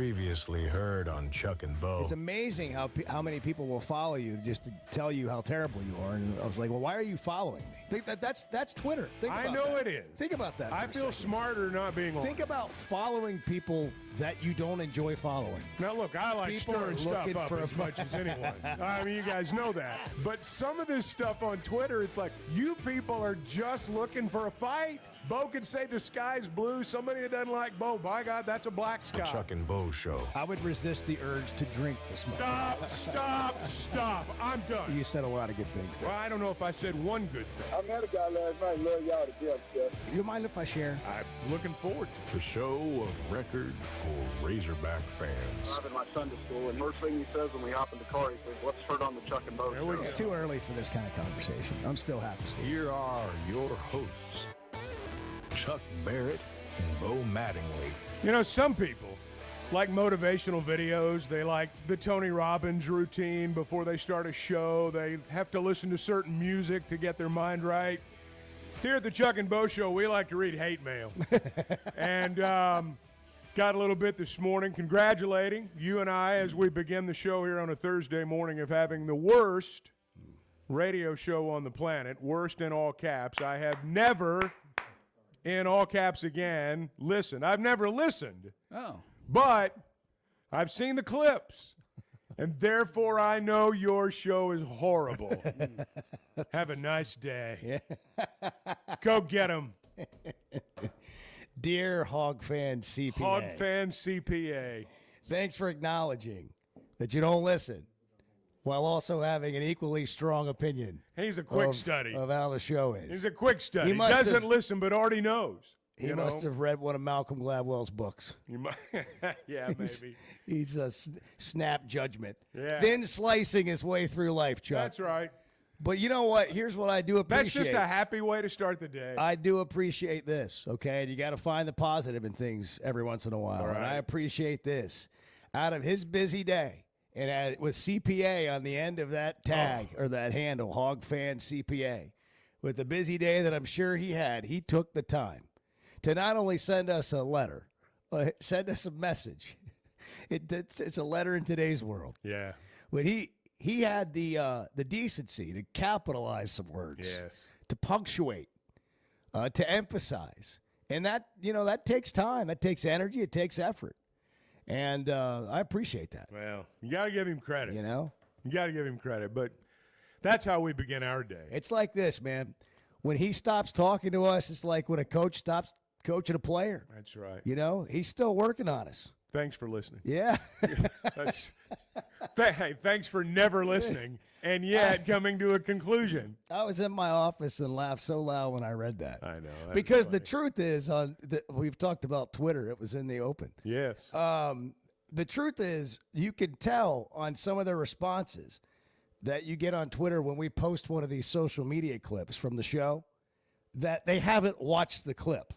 Previously heard on Chuck and Bo. It's amazing how many people will follow you just to tell you how terrible you are. And I was like, well, why are you following me? Think that's Twitter. Think about I know that. it is. Think about that. I feel smarter not being on. Think about following people that you don't enjoy following. Now, look, I like People stirring are stuff looking up for as a much as anyone. I mean, you guys know that. But some of this stuff on Twitter, it's like, you people are just looking for a fight. Bo could say the sky's blue. Somebody that doesn't like Bo, by God, that's a black sky. Chuck and Bo Show. I would resist the urge to drink this morning. Stop. I'm done. You said a lot of good things there. Well, I don't know if I said one good thing. I met a guy last night. Love y'all to death, Jeff. You mind if I share? I'm looking forward to it. The show of record for Razorback fans. I'm in my Sunday school, and first thing he says when we hop in the car, he says, let's turn on the Chuck and Bo There we show. It's too early for this kind of conversation. I'm still half asleep. Here are your hosts, Chuck Barrett and Bo Mattingly. You know, some people like motivational videos. They like the Tony Robbins routine before they start a show. They have to listen to certain music to get their mind right. Here at the Chuck and Bo Show, we like to read hate mail. And got a little bit this morning congratulating you and I as we begin the show here on a Thursday morning of having the worst radio show on the planet, worst in all caps. I have never, in all caps again, listened. I've never listened. Oh. But I've seen the clips, and therefore I know your show is horrible. Have a nice day. Go get him. Dear Hog Fan CPA. Hog Fan CPA. Thanks for acknowledging that you don't listen while also having an equally strong opinion. He's a quick study. Of how the show is. He's a quick study. He must Doesn't have- listen, but already knows. He must have read one of Malcolm Gladwell's books. Yeah, maybe. He's a snap judgment. Yeah. Then slicing his way through life, Chuck. That's right. But you know what? Here's what I do appreciate. That's just a happy way to start the day. I do appreciate this, okay? And you got to find the positive in things every once in a while. Right. And I appreciate this. Out of his busy day, and with CPA on the end of that tag or that handle, Hog Fan CPA, with the busy day that I'm sure he had, he took the time to not only send us a letter, send us a message. It's a letter in today's world. Yeah. But he had the decency to capitalize some words, Yes. to punctuate, to emphasize, and that takes time, that takes energy, it takes effort, and I appreciate that. Well, you got to give him credit. You know, You got to give him credit, but that's how we begin our day. it's like this, man. When he stops talking to us, it's like when a coach stops coaching a player. That's right. You know, he's still working on us. Thanks for listening. Yeah. Hey, thanks for never listening and yet coming to a conclusion. I was in my office and laughed so loud when I read that. I know. That's Because funny. the truth is, we've talked about Twitter. It was in the open. Yes. The truth is, you can tell on some of the responses that you get on Twitter when we post one of these social media clips from the show that they haven't watched the clip.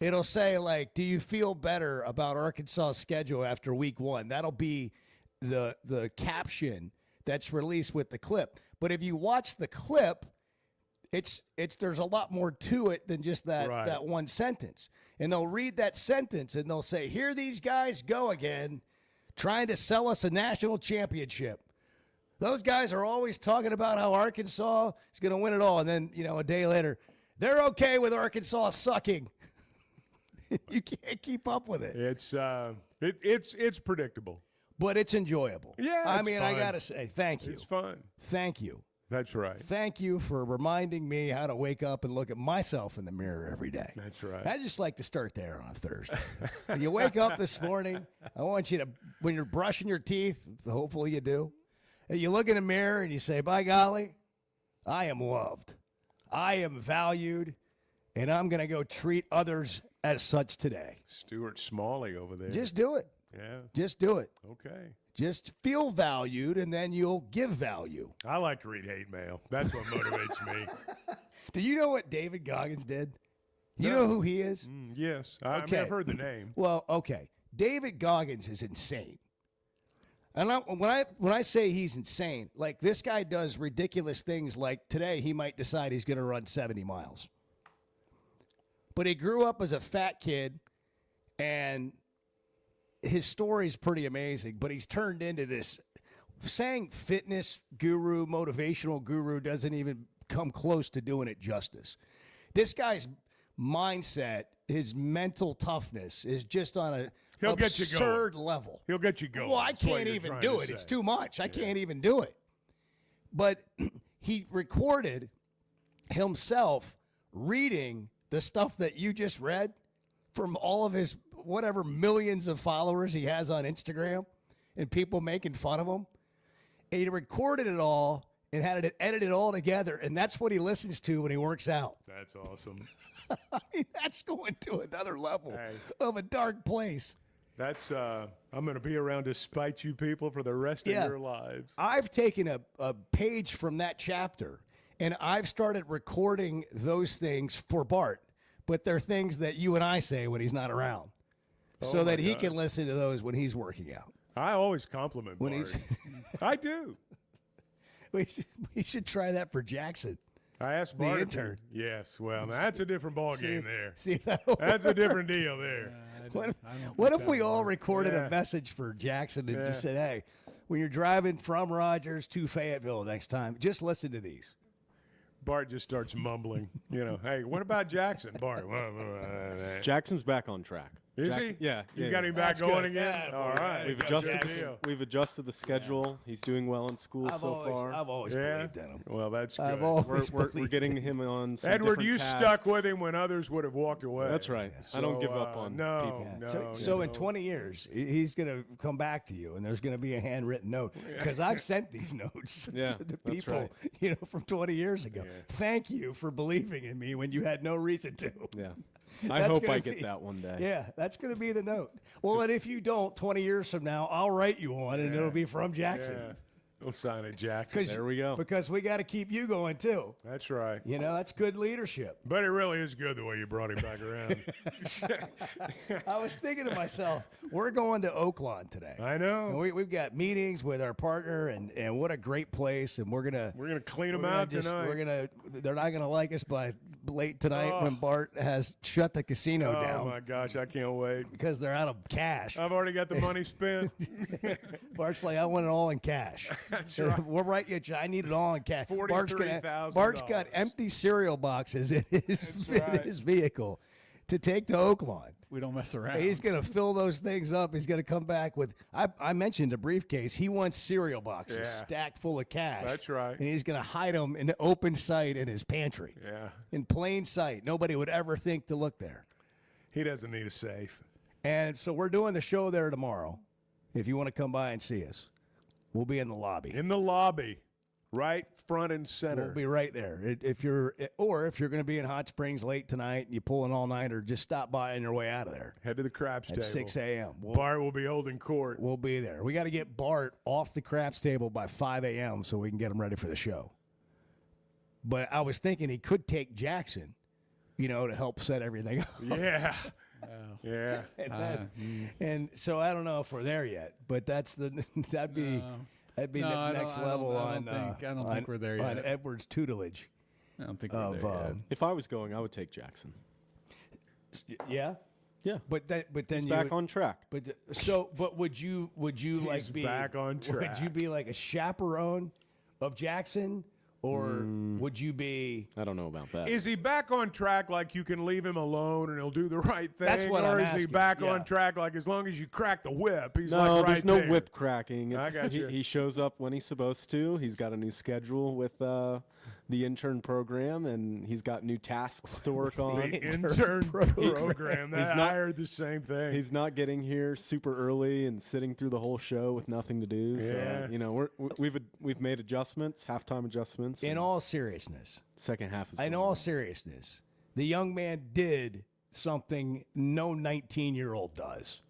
It'll say, like, do you feel better about Arkansas' schedule after week one? That'll be the caption that's released with the clip. But if you watch the clip, there's a lot more to it than just that, Right. that one sentence. And they'll read that sentence and they'll say, here these guys go again, trying to sell us a national championship. Those guys are always talking about how Arkansas is going to win it all. And then, a day later, they're okay with Arkansas sucking. You can't keep up with it. It's predictable. But it's enjoyable. Yeah, I it's mean, fun. I got to say, thank you. It's fun. Thank you. That's right. Thank you for reminding me how to wake up and look at myself in the mirror every day. That's right. I just like to start there on a Thursday. When you wake up this morning, I want you to, when you're brushing your teeth, hopefully you do, and you look in the mirror and you say, by golly, I am loved. I am valued, and I'm going to go treat others as such today. Stuart Smalley over there. Just do it. Yeah. Just do it. Okay. Just feel valued, and then you'll give value. I like to read hate mail. That's what motivates me. Do you know what David Goggins did? You No. know who he is? Yes. I mean, I've heard the name. Well, okay. David Goggins is insane. And when I say he's insane, like this guy does ridiculous things like today he might decide he's going to run 70 miles. But he grew up as a fat kid and his story's pretty amazing, but he's turned into this. Saying fitness guru, motivational guru doesn't even come close to doing it justice. This guy's mindset, his mental toughness is just on a absurd level. He'll get you going. Well, I can't even do it. It's too much. I can't even do it. But he recorded himself reading the stuff that you just read from all of his whatever millions of followers he has on Instagram and people making fun of him. And he recorded it all and had it edited all together, and that's what he listens to when he works out. That's awesome. I mean, that's going to another level of a dark place. That's I'm going to be around to spite you people for the rest of your lives. I've taken a page from that chapter, and I've started recording those things for Bart, but they're things that you and I say when he's not around, so that he can listen to those when he's working out. I always compliment When Bart. I do. We should try that for Jackson. I asked The Bart. intern. Yes, well, that's a different ball game there. See, That's a different deal there. What if we all recorded a message for Jackson and just said, hey, when you're driving from Rogers to Fayetteville next time, just listen to these. Bart just starts mumbling. Hey, what about Jackson? Bart. Jackson's back on track. Is he? Yeah. You got him back going again? Yeah, all right. We've adjusted the schedule. He's doing well in school so far. I've always believed in him. Well, that's good. I've always We're believed getting in him on some Edward, different you tasks. stuck with him when others would have walked away. That's right. I don't give up on people. So in 20 years, he's going to come back to you, and there's going to be a handwritten note because I've sent these notes to people, from 20 years ago. Thank you for believing in me when you had no reason to. Yeah. I hope I get that one day. Yeah, that's going to be the note. Well, and if you don't, 20 years from now, I'll write you one, and it'll be from Jackson. Yeah. We'll sign it, Jackson. There we go. Because we got to keep you going, too. That's right. That's good leadership. But it really is good the way you brought him back around. I was thinking to myself, we're going to Oaklawn today. I know. And we've got meetings with our partner, and what a great place. And we're gonna clean them out tonight. They're not gonna like us by late tonight when Bart has shut the casino down. Oh my gosh, I can't wait. Because they're out of cash. I've already got the money spent. Bart's like, I want it all in cash. That's right. We'll write you. I need it all in cash. $43,000. Bart's got empty cereal boxes in his vehicle to take to Oaklawn. We don't mess around. He's going to fill those things up. He's going to come back with, I mentioned a briefcase. He wants cereal boxes stacked full of cash. That's right. And he's going to hide them in open sight in his pantry. Yeah. In plain sight. Nobody would ever think to look there. He doesn't need a safe. And so we're doing the show there tomorrow. If you want to come by and see us, we'll be in the lobby. In the lobby. Right front and center. We'll be right there. If you're going to be in Hot Springs late tonight and you pull an all-nighter, just stop by on your way out of there. Head to the craps at table. 6 a.m. Bart will be holding court. We'll be there. We got to get Bart off the craps table by 5 a.m. so we can get him ready for the show. But I was thinking he could take Jackson, to help set everything up. Yeah. Yeah. And so I don't know if we're there yet, but that'd be next level I don't think we're there yet. On Edward's tutelage. I don't think we're there yet. If I was going, I would take Jackson. Yeah. Yeah. But then he's back on track. But would you like be back on track? Would you be like a chaperone of Jackson? Or would you be? I don't know about that. Is he back on track like you can leave him alone and he'll do the right thing? That's what I'm asking. Or is he back on track like as long as you crack the whip, he's like right there's no there? whip cracking. I got you. He shows up when he's supposed to. He's got a new schedule with the intern program, and he's got new tasks to work on. The intern program. I heard the same thing. He's not getting here super early and sitting through the whole show with nothing to do. Yeah. So, we've made adjustments, halftime adjustments. In all seriousness. Second half is in all seriousness, the young man did something no 19-year-old does.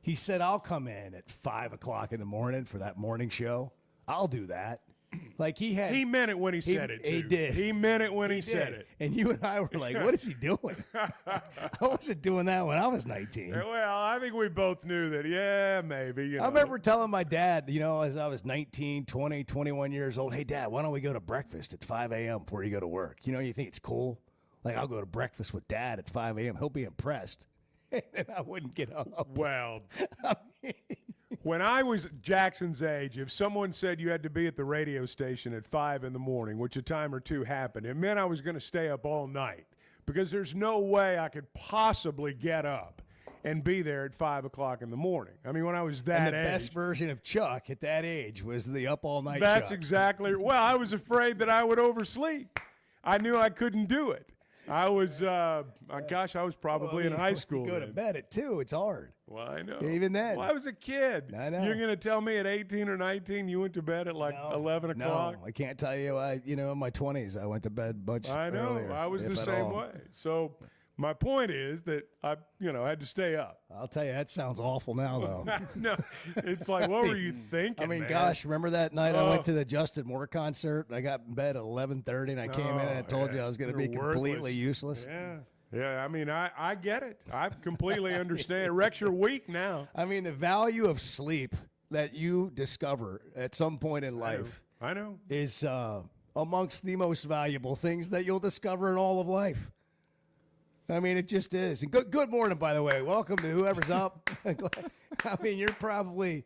He said, I'll come in at 5 o'clock in the morning for that morning show. I'll do that. Like he meant it when he said it, too. He did. He meant it when he said it. And you and I were like, what is he doing? I wasn't doing that when I was 19. Well, I think we both knew that, maybe. I remember telling my dad, as I was 19, 20, 21 years old, hey, Dad, why don't we go to breakfast at 5 a.m. before you go to work? You think it's cool? Like, I'll go to breakfast with Dad at 5 a.m. He'll be impressed. And I wouldn't get up. Well, When I was Jackson's age, if someone said you had to be at the radio station at 5 in the morning, which a time or two happened, it meant I was going to stay up all night because there's no way I could possibly get up and be there at 5 o'clock in the morning. I mean, when I was that and the age. best version of Chuck at that age was the up all night That's Chuck. exactly. Well, I was afraid that I would oversleep. I knew I couldn't do it. I was, I was probably in high school. You go to then. bed at 2, it's hard. Well, I know. Even then. Well, I was a kid. I know. You're going to tell me at 18 or 19 you went to bed at like 11 o'clock? No, I can't tell you. In my 20s, I went to bed much I know. earlier, I was if the at same all. way. So my point is that I had to stay up. I'll tell you, that sounds awful now, though. No, it's like, what were you thinking, I mean, man? gosh, remember that night I went to the Justin Moore concert and I got in bed at 11:30 and I came in and I told you I was going to be You're completely worthless. useless. Yeah, I mean, I get it. I completely understand. It wrecks your week now. I mean, the value of sleep that you discover at some point in life I know. is amongst the most valuable things that you'll discover in all of life. I mean, it just is. And good morning, by the way. Welcome to whoever's up. I mean, you're probably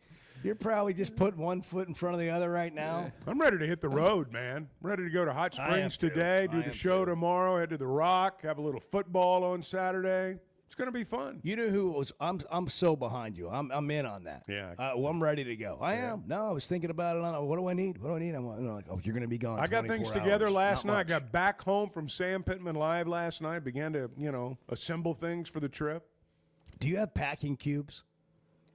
just putting one foot in front of the other right now. I'm ready to hit the road, man. I'm ready to go to Hot Springs today, do the show tomorrow, head to the Rock, have a little football on Saturday. It's going to be fun. You know who was? I'm so behind you. I'm in on that. Yeah. Well, I'm ready to go. I am. No, I was thinking about it. What do I need? What do I need? I'm like, oh, you're going to be gone. I got things 24 together hours. last Not night. much. Got back home from Sam Pittman Live last night. Began to, assemble things for the trip. Do you have packing cubes?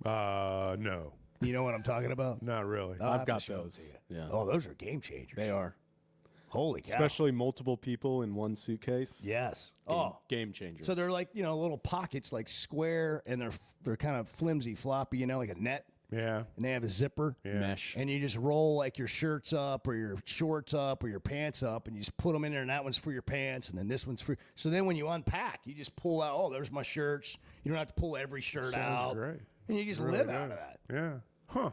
No, You know what I'm talking about? not really. I'll have I've to got show 'em those. to you. Yeah. Oh, those are game changers. They are. Holy cow. Especially multiple people in one suitcase. Yes. Game changer. So they're like, little pockets, like square, and they're kind of flimsy, floppy, like a net. Yeah. And they have a zipper. Mesh. And you just roll like your shirts up or your shorts up or your pants up, and you just put them in there, and that one's for your pants, and then this one's for. So then when you unpack, you just pull out, oh, there's my shirts. You don't have to pull every shirt Sounds out. great. And you just Really live out does. of that. Yeah. Huh.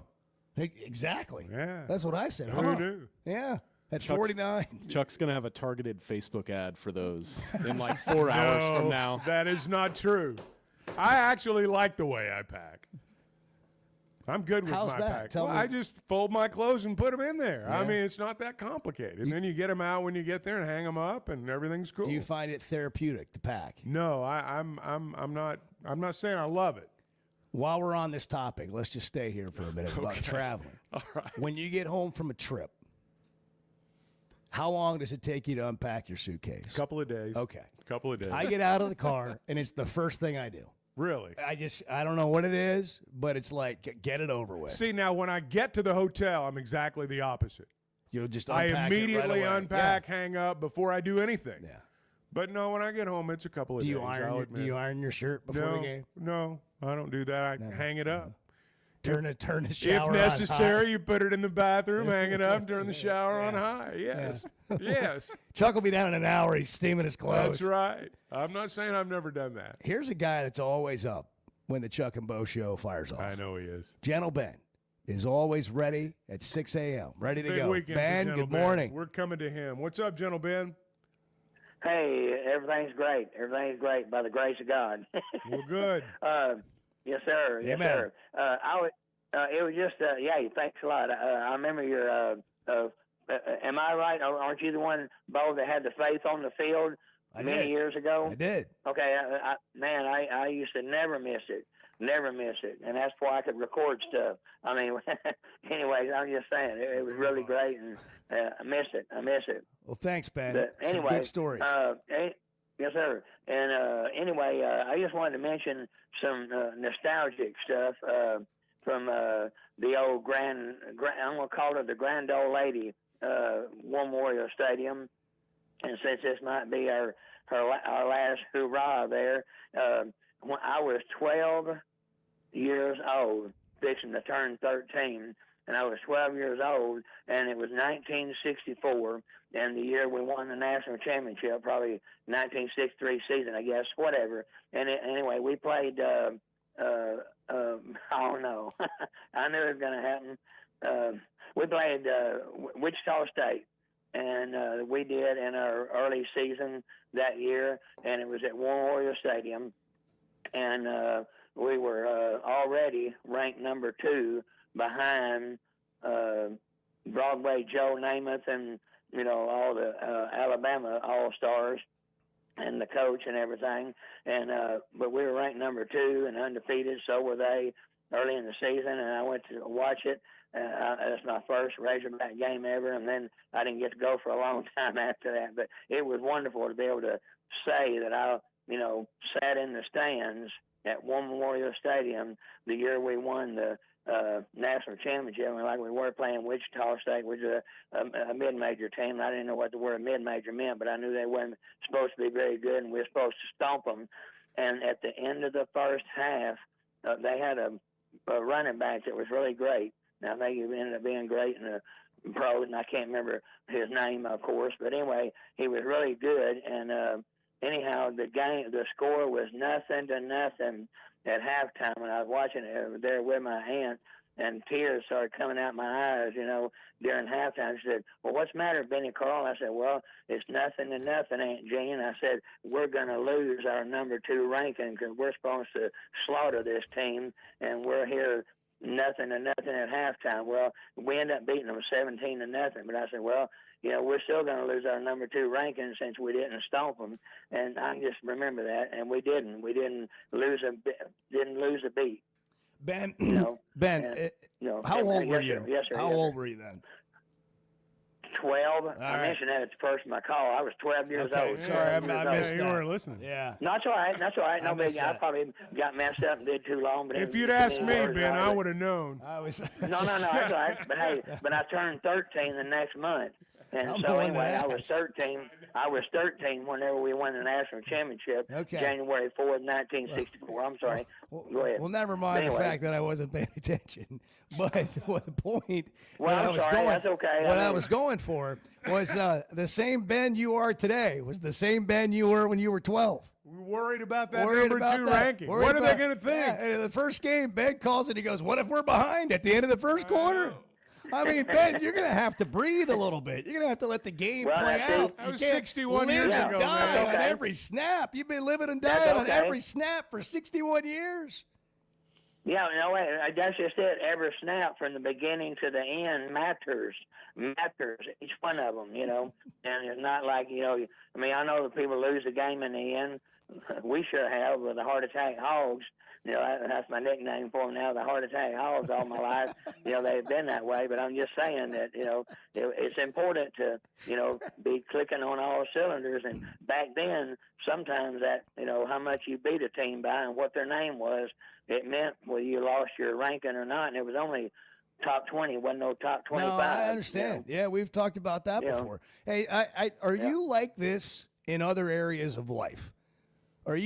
Exactly. Yeah. That's what I said. Who huh? knew? Yeah. At Chuck's- 49. Chuck's going to have a targeted Facebook ad for those in like 4 hours from now. That is not true. I actually like the way I pack. I'm good with How's my that? pack. Tell me. I just fold my clothes and put them in there. I Yeah. mean, it's not that complicated. And then you get them out when you get there and hang them up, and everything's cool. Do you find it therapeutic to pack? No, I'm not saying I love it. While we're on this topic, let's just stay here for a minute about traveling. All right. When you get home from a trip, how long does it take you to unpack your suitcase? Couple of days. Okay. Couple of days. I get out of the car, and it's the first thing I do. Really? I don't know what it is, but it's like, get it over with. See, now when I get to the hotel, I'm exactly the opposite. You'll just I unpack it immediately right away. unpack, hang up before I do anything. Yeah. But no, when I get home, it's a couple of Do days. you iron? Do you iron your shirt before no, the game? No, I don't do that. I hang it up. Turn the shower If on necessary, high. you put it in the bathroom, hang it up, turn the shower on high. Yes. Yes. Chuck will be down in an hour. He's steaming his clothes. That's right. I'm not saying I've never done that. Here's a guy that's always up when the Chuck and Bo show fires off. I know he is. Gentle Ben is always ready at 6 a.m. Ready to Big go. weekend for Ben, Gentle good morning. We're coming to him. What's up, Gentle Ben? Hey, everything's great. Everything's great by the grace of God. Well, good. Yes, sir. Yes, Amen. sir. It was just, thanks a lot. I remember your, am I right? Aren't you the one, Bo, that had the faith on the field many years ago? I did. Okay, I used to never miss it. Never miss it. And that's why I could record stuff. I mean, anyways, I'm just saying, it was really great, and I miss it. Well, thanks, Ben. But Some anyway, good stories. Yes, sir. And anyway, I just wanted to mention some nostalgic stuff from the old I'm going to call her the Grand Old Lady War Memorial Stadium. And since this might be our last hurrah there, when I was 12 years old, fixing to turn 13, and I was 12 years old, and it was 1964, and the year we won the national championship, probably 1963 season, I guess, whatever. And anyway, we played, I don't know. I knew it was going to happen. We played Wichita State, and we did in our early season that year, and it was at War Memorial Stadium. And we were already ranked number 2 behind Broadway Joe Namath and, all the Alabama All-Stars and the coach and everything. And but we were ranked number 2 and undefeated, so were they early in the season, and I went to watch it. That's my first Razorback game ever, and then I didn't get to go for a long time after that. But it was wonderful to be able to say that I, sat in the stands at War Memorial Stadium the year we won the national championship, and like we were playing Wichita State, which is a mid-major team. I didn't know what the word mid-major meant, but I knew they weren't supposed to be very good, and we were supposed to stomp them. And at the end of the first half, they had a running back that was really great. Now, I think he ended up being great in the pros, and I can't remember his name, of course. But anyway, he was really good. And anyhow, the score was 0-0 at halftime, and I was watching it there with my aunt, and tears started coming out my eyes, during halftime. She said, "Well, what's the matter, Benny Carl?" I said, "Well, it's 0-0, Aunt Jean." I said, "We're going to lose our number 2 ranking because we're supposed to slaughter this team, and we're here 0-0 at halftime." Well, we ended up beating them 17-0, but I said, "Well, we're still going to lose our number 2 ranking since we didn't stomp them." And I just remember that, and we didn't. We didn't lose a beat. Ben, Ben, how old were you? Yes, sir. How old were you then? 12. I mentioned that at the first of my call. I was 12 years old. Sorry, I missed that. You weren't listening. Yeah. No, that's all right. That's all right. No big. I probably got messed up and did too long. But If you'd asked me, Ben, I would have known. I was. No, that's all right. But hey, I turned 13 the next month. And so anyway, I was 13. I was 13 whenever we won the national championship, January 4th, 1964. I'm sorry. Go ahead. Well, never mind the fact that I wasn't paying attention. But the point I was going for was the same Ben you are today was the same Ben you were when you were 12. We're worried about that number 2 ranking. What are they going to think? Yeah, the first game, Ben calls it. He goes, "What if we're behind at the end of the first quarter?" I mean, Ben, you're going to have to breathe a little bit. You're going to have to let the game play out. That was 61 years ago, man. Die on every snap. You've been living and dying on every snap for 61 years. Yeah, that's just it. Every snap from the beginning to the end matters, each one of them, And it's not like, I know that people lose the game in the end. We sure have with the Heart Attack Hogs. That's my nickname for them now, the Heart Attack Hogs all my life. They've been that way, but I'm just saying that, it's important to, be clicking on all cylinders. And back then, sometimes that, how much you beat a team by and what their name was, it meant whether you lost your ranking or not. And it was only top 20, wasn't no top 25. No, I understand. Yeah, we've talked about that before. Hey, are you like this in other areas of life? In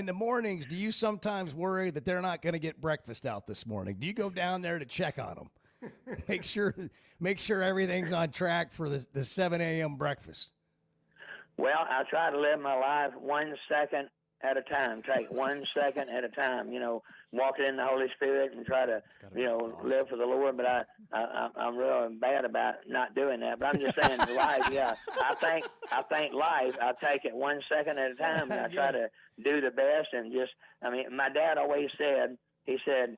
the mornings, do you sometimes worry that they're not going to get breakfast out this morning? Do you go down there to check on them? make sure everything's on track for the 7 a.m. breakfast. Well, I try to live my life 1 second at a time. Take 1 second at a time. Walk it in the Holy Spirit and try to, live for the Lord. But I'm really bad about not doing that. But I'm just saying, life. Yeah, I think life. I take it 1 second at a time, and I try to do the best. And my dad always said, he said,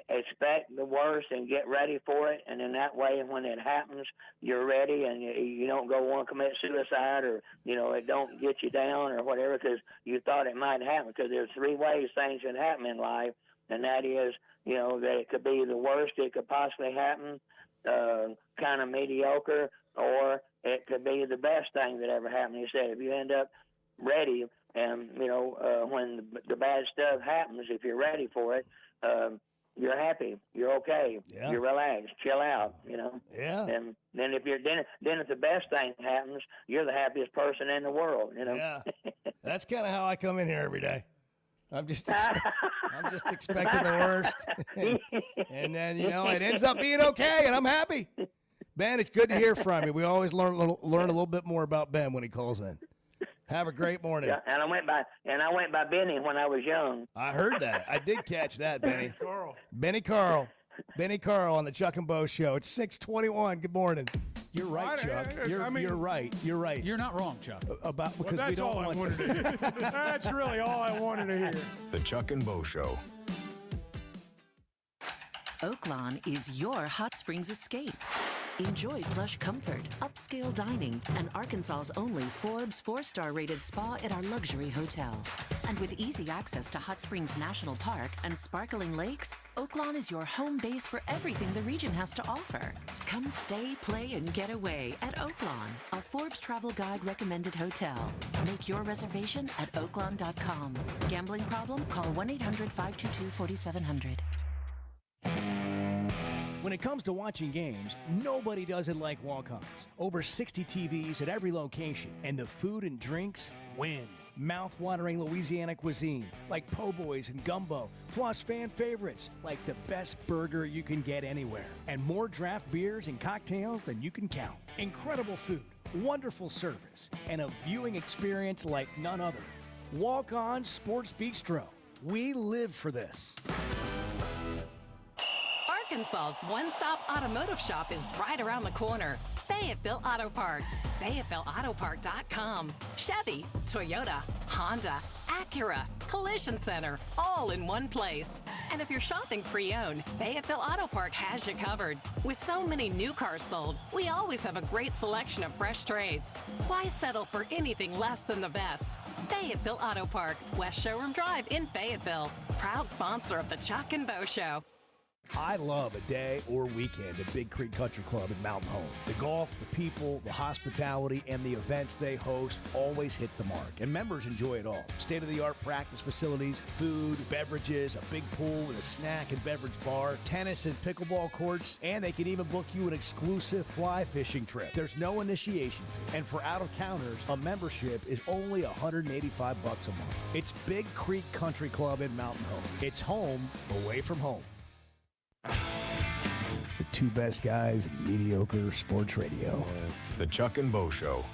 expect the worst and get ready for it, and in that way, when it happens, you're ready, and you don't go want to commit suicide, or it don't get you down or whatever because you thought it might happen. Because there's 3 ways things can happen in life, and that is that it could be the worst it could possibly happen, kind of mediocre, or it could be the best thing that ever happened. He said if you end up ready, and when the bad stuff happens, if you're ready for it, you're happy, you're okay, you're relaxed, chill out, Yeah. And then if the best thing happens, you're the happiest person in the world, Yeah. That's kind of how I come in here every day. I'm just expecting the worst, and then it ends up being okay, and I'm happy. Ben, it's good to hear from you. We always learn a little bit more about Ben when he calls in. Have a great morning. Yeah, and I went by Benny when I was young. I heard that. I did catch that, Benny. Benny Carl on the Chuck and Bo Show. It's 6:21. Good morning. You're right, Chuck. You're right. You're right. You're not wrong, Chuck. Because that's we don't all I want wanted to hear. That's really all I wanted to hear. The Chuck and Bo Show. Oaklawn is your hot springs escape. Enjoy plush comfort, upscale dining, and Arkansas's only Forbes 4-star rated spa at our luxury hotel. And with easy access to Hot Springs National Park and sparkling lakes, Oaklawn is your home base for everything the region has to offer. Come stay, play, and get away at Oaklawn, a Forbes Travel Guide recommended hotel. Make your reservation at oaklawn.com. Gambling problem? Call 1-800-522-4700. When it comes to watching games, nobody does it like walk-ons. Over 60 TVs at every location, and the food and drinks win. Mouth-watering Louisiana cuisine like po' boys and gumbo, plus fan favorites like the best burger you can get anywhere, and more draft beers and cocktails than you can count. Incredible food, wonderful service, and a viewing experience like none other. Walk-On Sports Bistro. We live for this. Arkansas's one-stop automotive shop is right around the corner. Fayetteville Auto Park. FayettevilleAutoPark.com. Chevy, Toyota, Honda, Acura, Collision Center, all in one place. And if you're shopping pre-owned, Fayetteville Auto Park has you covered. With so many new cars sold, we always have a great selection of fresh trades. Why settle for anything less than the best? Fayetteville Auto Park, West Showroom Drive in Fayetteville. Proud sponsor of the Chuck and Bo Show. I love a day or weekend at Big Creek Country Club in Mountain Home. The golf, the people, the hospitality, and the events they host always hit the mark, and members enjoy it all. State-of-the-art practice facilities, food, beverages, a big pool with a snack and beverage bar, tennis and pickleball courts, and they can even book you an exclusive fly fishing trip. There's no initiation fee, and for out-of-towners, a membership is only $185 a month. It's Big Creek Country Club in Mountain Home. It's home away from home. The two best guys in mediocre sports radio. The Chuck and Bo Show.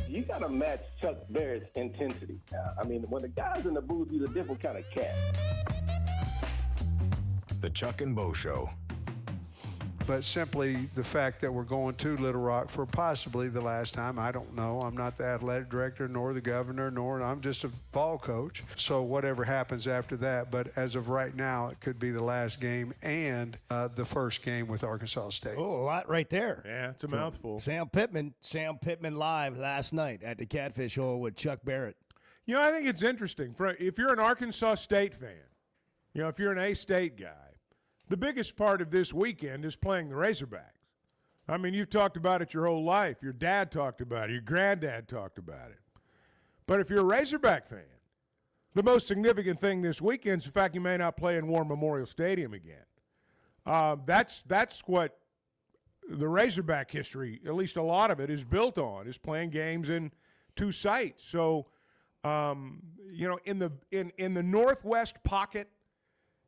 You got to match Chuck Barrett's intensity. I mean, when the guy's in the booth, he's a different kind of cat. The Chuck and Bo Show. but simply the fact that we're going to Little Rock for possibly the last time. I don't know. I'm not the athletic director, nor the governor, nor I'm just a ball coach. So whatever happens after that, but as of right now, it could be the last game and the first game with Arkansas State. Oh, a lot right there. Yeah, it's a mouthful. Sam Pittman live last night at the Catfish Hole with Chuck Barrett. You know, I think it's interesting. If you're an Arkansas State fan, you know, if you're an A-State guy, the biggest part of this weekend is playing the Razorbacks. I mean, you've talked about it your whole life. Your dad talked about it. Your granddad talked about it. But if you're a Razorback fan, the most significant thing this weekend is the fact you may not play in War Memorial Stadium again. That's what the Razorback history, at least a lot of it, is built on, is playing games in two sites. So, you know, in the northwest pocket,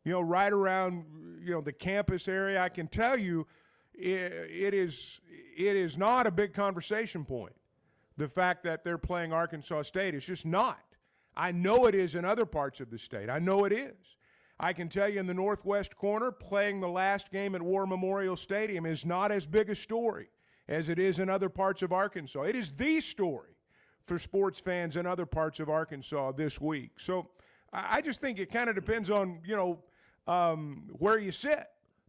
you know, right around, you know, the campus area, I can tell you it is not a big conversation point. The fact that they're playing Arkansas State, it's just not. I know it is in other parts of the state. I know it is. I can tell you in the northwest corner, playing the last game at War Memorial Stadium is not as big a story as it is in other parts of Arkansas. It is the story for sports fans in other parts of Arkansas this week. So I just think it kind of depends on, you know, where you sit.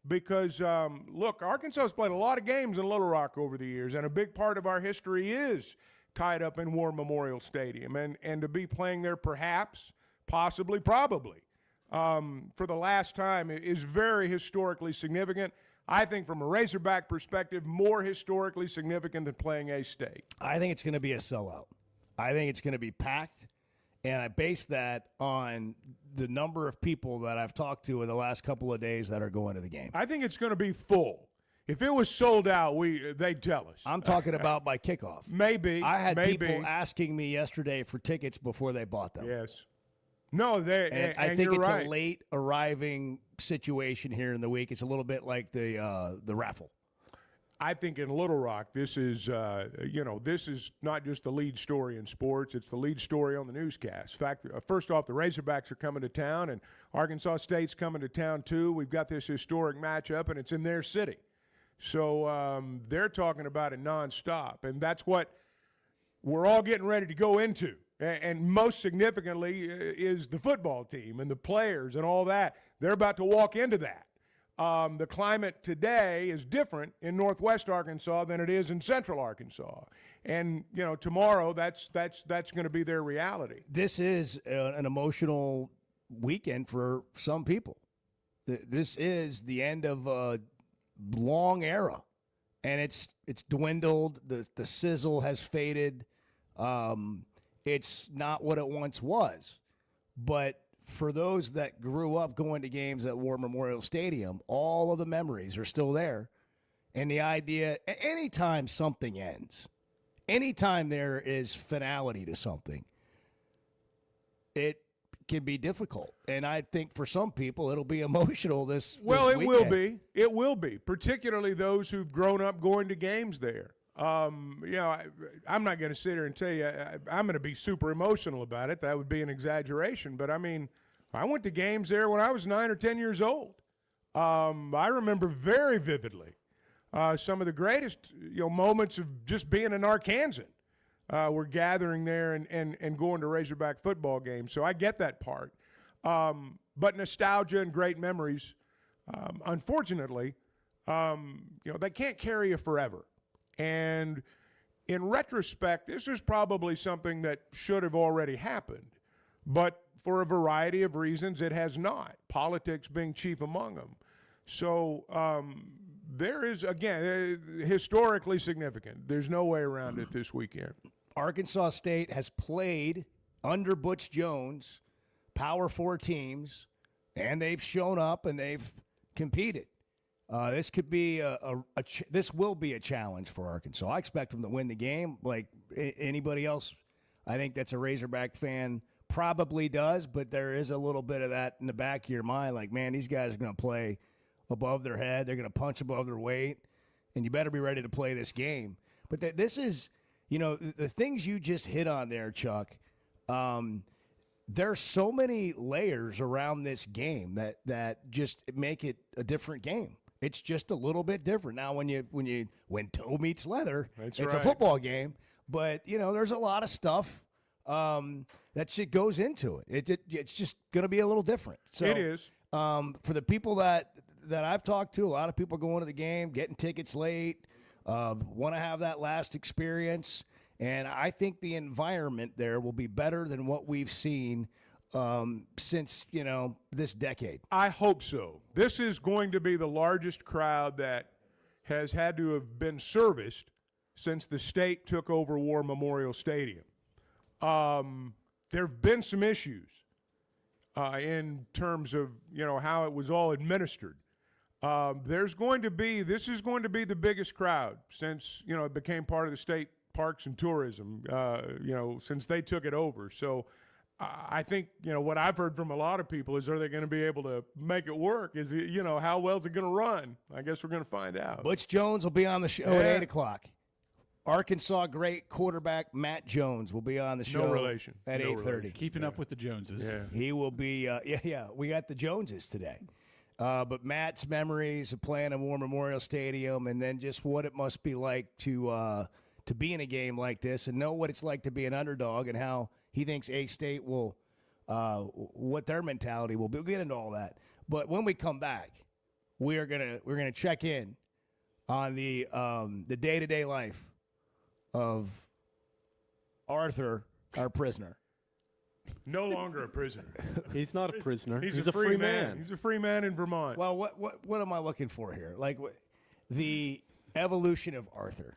Because, look, Arkansas has played a lot of games in Little Rock over the years, and a big part of our history is tied up in War Memorial Stadium. And to be playing there perhaps, possibly, probably, for the last time is very historically significant. I think from a Razorback perspective, more historically significant than playing A-State. I think it's going to be a sellout. I think it's going to be packed, and I base that on the number of people that I've talked to in the last couple of days that are going to the game. I think it's going to be full. If it was sold out, they'd tell us. I'm talking about by kickoff. Maybe. I had people asking me yesterday for tickets before they bought them. Yes. No, and I think it's right. a late arriving situation here in the week. It's a little bit like the raffle. I think in Little Rock, this is, this is not just the lead story in sports. It's the lead story on the newscast. In fact, first off, the Razorbacks are coming to town, and Arkansas State's coming to town too. We've got this historic matchup, and it's in their city. So they're talking about it nonstop, and that's what we're all getting ready to go into. And most significantly is the football team and the players and all that. They're about to walk into that. The climate today is different in northwest Arkansas than it is in central Arkansas. And, you know, tomorrow that's going to be their reality. This is an emotional weekend for some people. This is the end of a long era, and it's dwindled. The sizzle has faded. It's not what it once was. But for those that grew up going to games at War Memorial Stadium, all of the memories are still there. And the idea, anytime something ends, anytime there is finality to something, it can be difficult. And I think for some people, it'll be emotional this weekend. It will be, particularly those who've grown up going to games there. I'm not going to sit here and tell you I'm going to be super emotional about it. That would be an exaggeration. But, I mean, I went to games there when I was 9 or 10 years old. I remember very vividly some of the greatest moments of just being an Arkansan. We're gathering there and going to Razorback football games. So I get that part. But nostalgia and great memories, unfortunately, they can't carry you forever. And in retrospect, this is probably something that should have already happened. But for a variety of reasons, it has not, politics being chief among them. So there is, again, historically significant. There's no way around it this weekend. Arkansas State has played under Butch Jones, Power 4 teams, and they've shown up and they've competed. This could be this will be a challenge for Arkansas. I expect them to win the game like anybody else. I think that's a Razorback fan probably does, but there is a little bit of that in the back of your mind. Like, man, these guys are going to play above their head. They're going to punch above their weight, and you better be ready to play this game. But this is, the things you just hit on there, Chuck. There's so many layers around this game that just make it a different game. It's just a little bit different now. When toe meets leather, That's it's right. a football game. But there's a lot of stuff that shit goes into it. It's just going to be a little different. So It is. for the people that I've talked to, a lot of people going to the game, getting tickets late, want to have that last experience. And I think the environment there will be better than what we've seen since, this decade. I hope so. This is going to be the largest crowd that has had to have been serviced since the state took over War Memorial Stadium. There have been some issues in terms of, how it was all administered. This is going to be the biggest crowd since, it became part of the state parks and tourism, since they took it over. So I think, what I've heard from a lot of people is, are they going to be able to make it work? Is it, how well is it going to run? I guess we're going to find out. Butch Jones will be on the show at 8 o'clock. Arkansas great quarterback Matt Jones will be on the show at 8:30. Keeping up with the Joneses. Yeah. He will be, we got the Joneses today. But Matt's memories of playing at War Memorial Stadium, and then just what it must be like to be in a game like this and know what it's like to be an underdog and how he thinks A-State will, what their mentality will be. We'll get into all that. But when we come back, we're gonna check in on the day-to-day life of Arthur, our prisoner. No longer a prisoner. He's not a prisoner. He's a free man. He's a free man in Vermont. Well, what am I looking for here? Like the evolution of Arthur,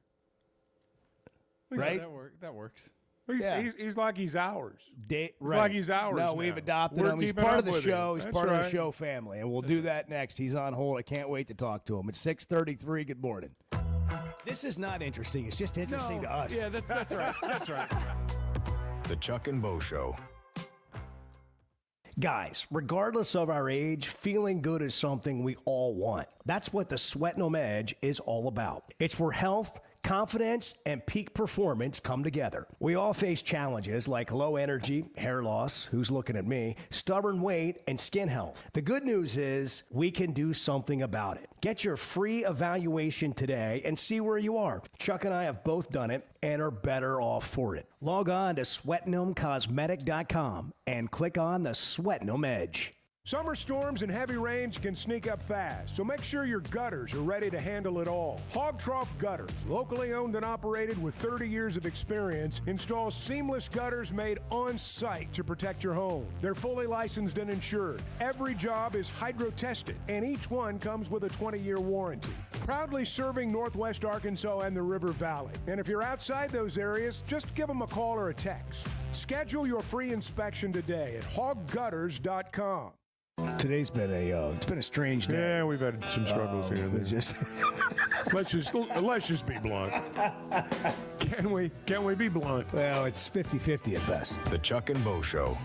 right? That works. He's like he's ours. Right. Like he's ours. No, we've now. adopted We're him. He's keeping part up of the with show. him. He's That's part of the right. show family, and we'll do that next. He's on hold. I can't wait to talk to him. It's 6:33. Good morning. This is not interesting. It's just interesting to us. Yeah, that's right. That's right. The Chuck and Bo Show. Guys, regardless of our age, feeling good is something we all want. That's what the Sweatnum Edge is all about. It's where health, confidence, and peak performance come together. We all face challenges like low energy, hair loss, who's looking at me, stubborn weight, and skin health. The good news is we can do something about it. Get your free evaluation today and see where you are. Chuck and I have both done it and are better off for it. Log on to SweatnumCosmetic.com and click on the Sweatnum Edge. Summer storms and heavy rains can sneak up fast, so make sure your gutters are ready to handle it all. Hog Trough Gutters, locally owned and operated with 30 years of experience, installs seamless gutters made on site to protect your home. They're fully licensed and insured. Every job is hydro-tested, and each one comes with a 20-year warranty. Proudly serving Northwest Arkansas and the River Valley. And if you're outside those areas, just give them a call or a text. Schedule your free inspection today at hoggutters.com. Today's been it's been a strange day. Yeah, we've had some struggles here. Let's just be blunt. Can we be blunt? Well, it's 50-50 at best. The Chuck and Bo Show.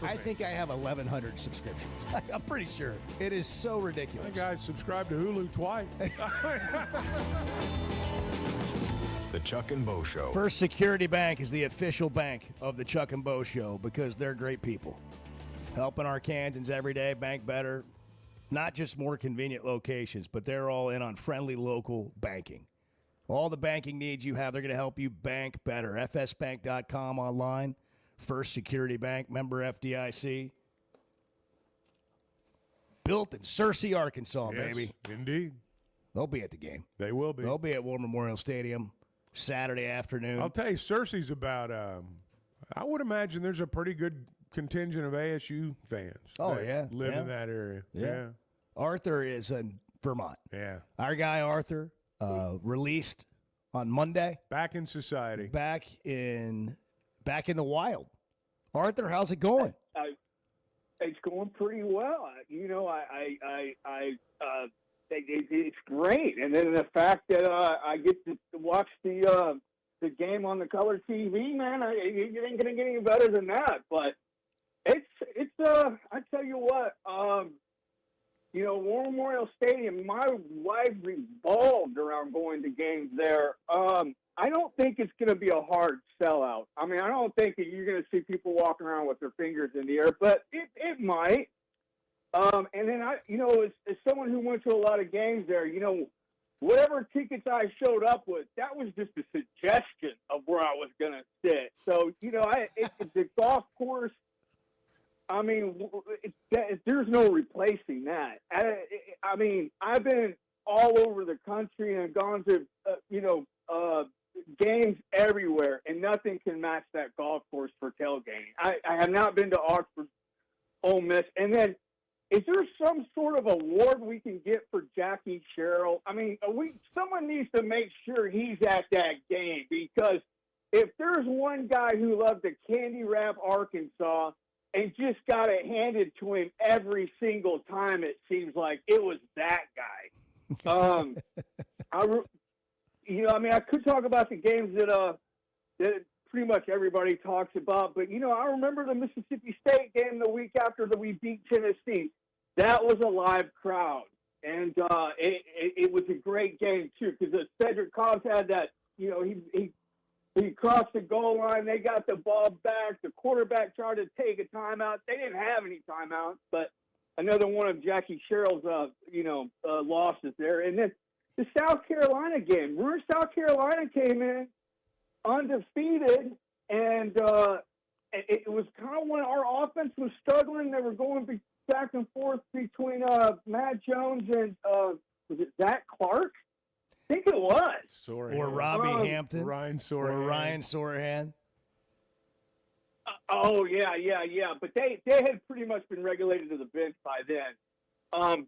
for I me. think I have 1,100 subscriptions. I'm pretty sure. It is so ridiculous. That guy subscribed to Hulu twice. The Chuck and Bo Show. First Security Bank is the official bank of the Chuck and Bo Show because they're great people. Helping Arkansans every day bank better. Not just more convenient locations, but they're all in on friendly local banking. All the banking needs you have, they're going to help you bank better. fsbank.com online. First Security Bank, member FDIC. Built in Searcy, Arkansas, Yes, baby. Indeed. They'll be at the game. They will be. They'll be at War Memorial Stadium Saturday afternoon. I'll tell you, Searcy's about, I would imagine there's a pretty good contingent of ASU fans. Oh, that yeah. live Yeah. in that area. Yeah. Arthur is in Vermont. Yeah. Our guy, Arthur, released on Monday. Back in society. Back in the wild. Arthur, how's it going? It's going pretty well. It's great. And then the fact that I get to watch the game on the color TV, man, it ain't gonna get any better than that. But it's I tell you what, War Memorial Stadium, my life revolved around going to games there. I don't think it's going to be a hard sellout. I mean, I don't think that you're going to see people walking around with their fingers in the air, but it might. And then as someone who went to a lot of games there, whatever tickets I showed up with, that was just a suggestion of where I was going to sit. So, it's the golf course. I mean, there's no replacing that. I mean, I've been all over the country and gone to, games everywhere, and nothing can match that golf course for tailgating. I have not been to Oxford, Ole Miss. And then, is there some sort of award we can get for Jackie Sherrill? I mean, someone needs to make sure he's at that game, because if there's one guy who loved to candy wrap Arkansas and just got it handed to him every single time, it seems like it was that guy. I could talk about the games that pretty much everybody talks about, but I remember the Mississippi State game the week after that we beat Tennessee. That was a live crowd, and it was a great game too, because Cedric Cobbs had that. He crossed the goal line. They got the ball back. The quarterback tried to take a timeout. They didn't have any timeouts, but another one of Jackie Sherrill's losses there. And then the South Carolina game. Remember, South Carolina came in undefeated, and it was kind of when our offense was struggling. They were going back and forth between Matt Jones and was it Zach Clark? I think it was. Sorahan. Or Robbie Hampton. Ryan Sorahan. Or Ryan Sorahan. Yeah. But they had pretty much been regulated to the bench by then.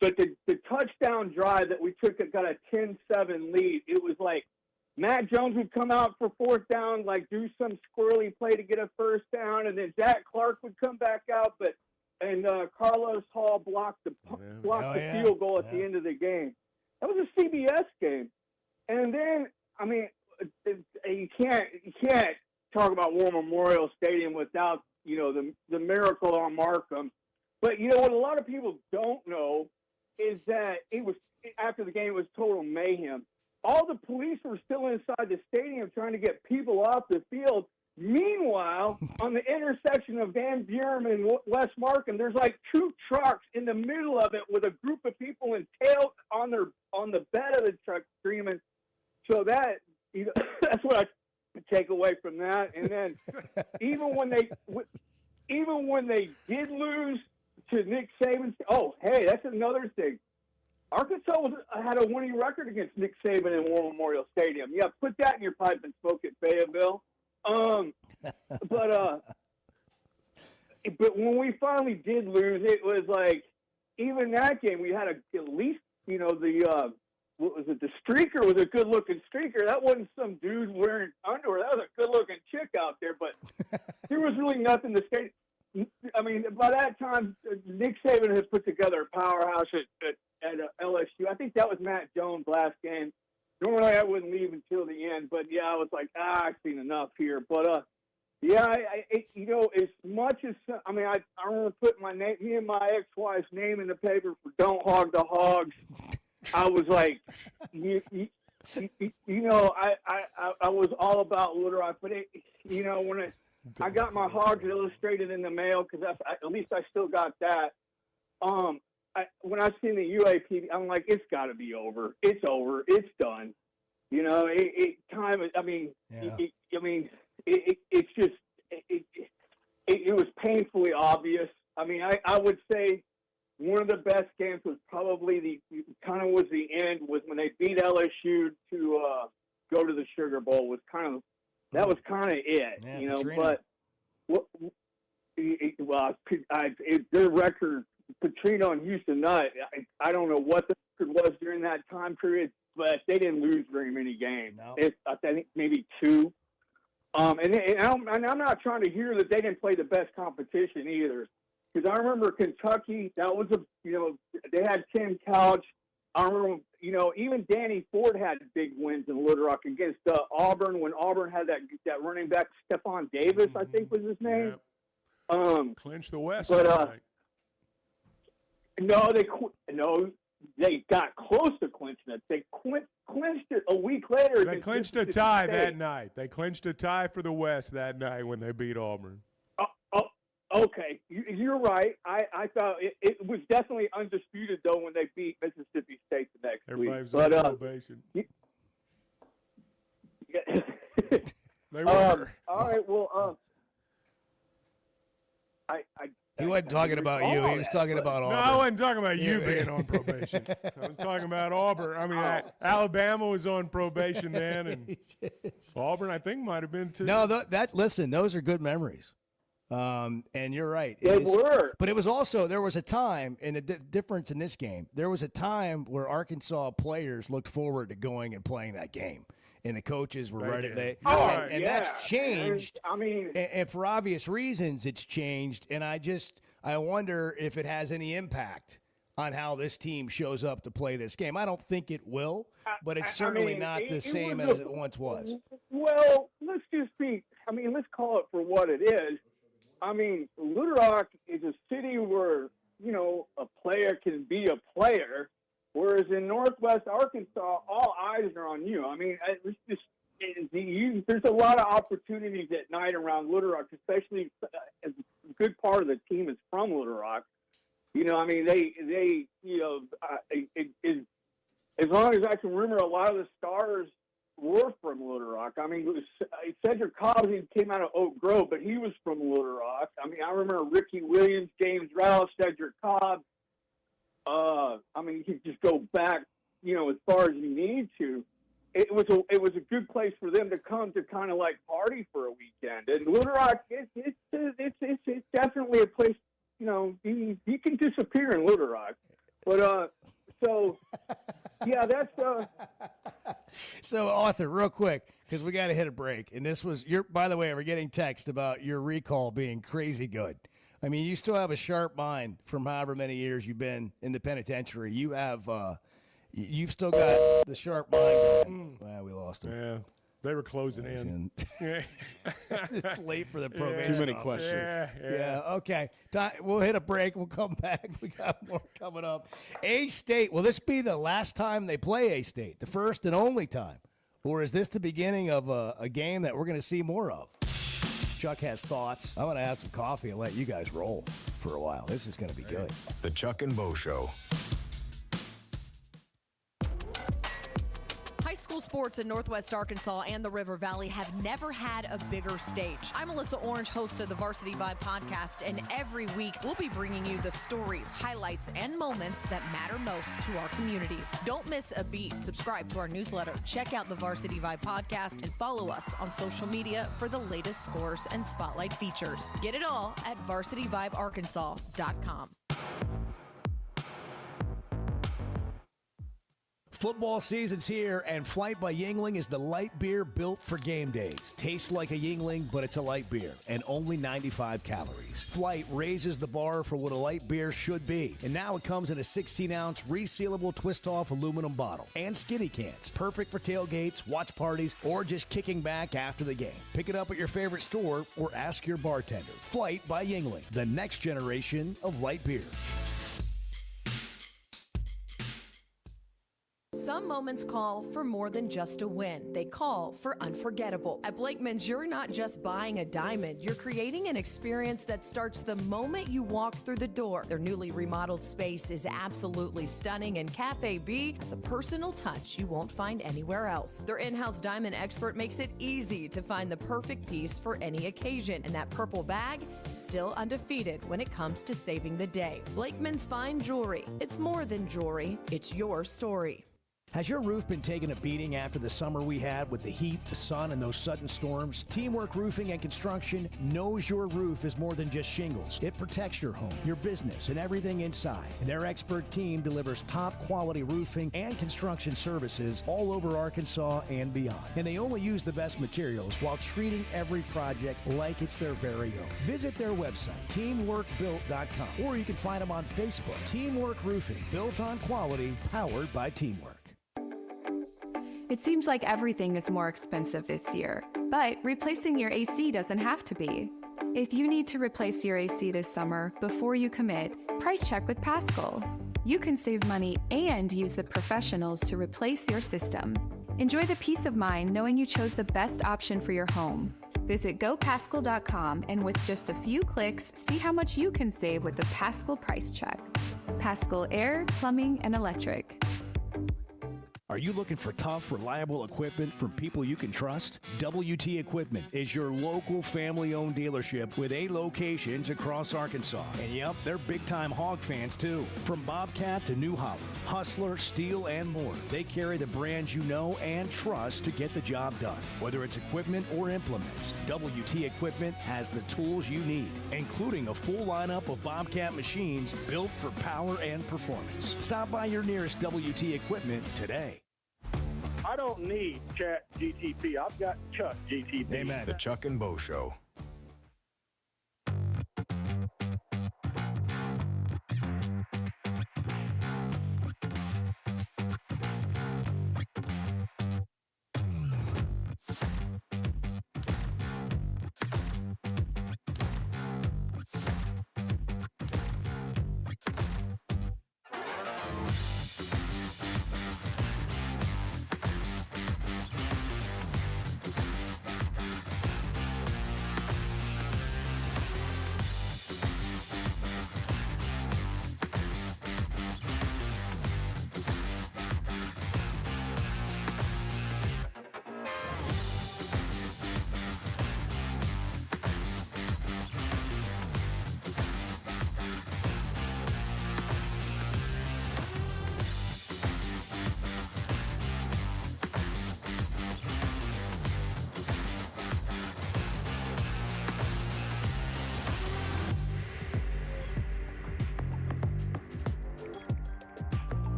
But the touchdown drive that we took, got a 10-7 lead. It was like Matt Jones would come out for fourth down, like do some squirrely play to get a first down, and then Zach Clark would come back out, and Carlos Hall blocked the field goal at the end of the game. That was a CBS game. And then, I mean, you can't talk about War Memorial Stadium without, the miracle on Markham. But, what a lot of people don't know is that after the game, it was total mayhem. All the police were still inside the stadium trying to get people off the field. Meanwhile, on the intersection of Van Buren and West Markham, there's like two trucks in the middle of it with a group of people entailed on the bed of the truck screaming. So that's what I take away from that. And then even when they did lose to Nick Saban, that's another thing. Arkansas had a winning record against Nick Saban in War Memorial Stadium. Yeah, put that in your pipe and smoke it, Fayetteville. But when we finally did lose, it was like, even that game, we had at least, what was it? The streaker was a good-looking streaker. That wasn't some dude wearing underwear. That was a good-looking chick out there, but there was really nothing to say. I mean, by that time, Nick Saban had put together a powerhouse at LSU. I think that was Matt Jones' last game. Normally, I wouldn't leave until the end, but yeah, I was like, I've seen enough here. But Yeah, as much as I remember putting me and my ex-wife's name in the paper for "Don't Hog the Hogs." I was like, I was all about Little Rock, but when I got my Hogs Illustrated in the mail, because at least I still got that. When I seen the UAP, I'm like, it's got to be over. It's over. It's done. It was painfully obvious. I would say one of the best games was probably the end was when they beat LSU to go to the Sugar Bowl. That was kind of it, Petrino. But their record, Petrino and Houston Nutt, I don't know what the record was during that time period, but they didn't lose very many games. No. I think maybe 2. And I'm not trying to hear that they didn't play the best competition either. Because I remember Kentucky, that was they had Tim Couch. I remember, even Danny Ford had big wins in Little Rock against Auburn when Auburn had that running back, Stephon Davis, I think was his name. Yeah. Clinched the West. But they got close to clinching it. They clinched it a week later. They clinched a tie that night. They clinched a tie for the West that night when they beat Auburn. Okay, you're right. I thought it was definitely undisputed, though, when they beat Mississippi State the next Everybody week. was on probation. They were. All right, well, He wasn't talking about you. He was talking about Auburn. No, I wasn't talking about you being on probation. I was talking about Auburn. Alabama was on probation then, and Auburn, I think, might have been too. No, listen, those are good memories. And you're right. They were. But it was also, there was a time, and the difference in this game, there was a time where Arkansas players looked forward to going and playing that game. And the coaches were ready. And that's changed. And for obvious reasons, it's changed. And I wonder if it has any impact on how this team shows up to play this game. I don't think it will, but it's certainly not the same as it once was. Well, let's call it for what it is. Little Rock is a city where, a player can be a player, whereas in Northwest Arkansas, all eyes are on you. There's a lot of opportunities at night around Little Rock, especially as a good part of the team is from Little Rock. As long as I can remember, a lot of the stars were from Little Rock. Cedric Cobbs, he came out of Oak Grove, but he was from Little Rock. I remember Ricky Williams, James Rouse, Cedric Cobbs. You could just go back, as far as you need to. It was a good place for them to come to kind of like party for a weekend. And Little Rock, it's definitely a place. You can disappear in Little Rock, but yeah, that's. So, Arthur, real quick, because we got to hit a break. And this was by the way, we're getting text about your recall being crazy good. You still have a sharp mind from however many years you've been in the penitentiary. You have, you've still got the sharp mind going. Well, we lost him. Yeah. They were closing in. It's late for the probation. Too many questions. Yeah. Okay. We'll hit a break. We'll come back. We got more coming up. A-State. Will this be the last time they play A-State? The first and only time? Or is this the beginning of a game that we're going to see more of? Chuck has thoughts. I'm going to have some coffee and let you guys roll for a while. This is going to be good. The Chuck and Bo Show. High school sports in Northwest Arkansas and the River Valley have never had a bigger stage. I'm Melissa Orange, host of the Varsity Vibe podcast, and every week we'll be bringing you the stories, highlights, and moments that matter most to our communities. Don't miss a beat. Subscribe to our newsletter, check out the Varsity Vibe podcast, and follow us on social media for the latest scores and spotlight features. Get it all at varsityvibearkansas.com. Football season's here, and Flight by Yingling is the light beer built for game days. Tastes like a Yingling, but it's a light beer, and only 95 calories. Flight raises the bar for what a light beer should be, and now it comes in a 16-ounce resealable twist-off aluminum bottle and skinny cans. Perfect for tailgates, watch parties, or just kicking back after the game. Pick it up at your favorite store or ask your bartender. Flight by Yingling, the next generation of light beer. Some moments call for more than just a win. They call for unforgettable. At Blakeman's, you're not just buying a diamond. You're creating an experience that starts the moment you walk through the door. Their newly remodeled space is absolutely stunning, and Cafe B has a personal touch you won't find anywhere else. Their in-house diamond expert makes it easy to find the perfect piece for any occasion, and that purple bag, still undefeated when it comes to saving the day. Blakeman's Fine Jewelry. It's more than jewelry. It's your story. Has your roof been taking a beating after the summer we had with the heat, the sun, and those sudden storms? Teamwork Roofing and Construction knows your roof is more than just shingles. It protects your home, your business, and everything inside. And their expert team delivers top-quality roofing and construction services all over Arkansas and beyond. And they only use the best materials while treating every project like it's their very own. Visit their website, teamworkbuilt.com, or you can find them on Facebook. Teamwork Roofing, built on quality, powered by teamwork. It seems like everything is more expensive this year, but replacing your AC doesn't have to be. If you need to replace your AC this summer, before you commit, price check with Paschal. You can save money and use the professionals to replace your system. Enjoy the peace of mind knowing you chose the best option for your home. Visit gopaschal.com and with just a few clicks, see how much you can save with the Paschal price check. Paschal Air, Plumbing, and Electric. Are you looking for tough, reliable equipment from people you can trust? WT Equipment is your local family-owned dealership with 8 locations across Arkansas. And yep, they're big-time Hog fans too. From Bobcat to New Holland, Hustler, Steel, and more, they carry the brands you know and trust to get the job done. Whether it's equipment or implements, WT Equipment has the tools you need, including a full lineup of Bobcat machines built for power and performance. Stop by your nearest WT Equipment today. I don't need Chat GTP. I've got Chuck GTP. Amen. The Chuck and Bo Show.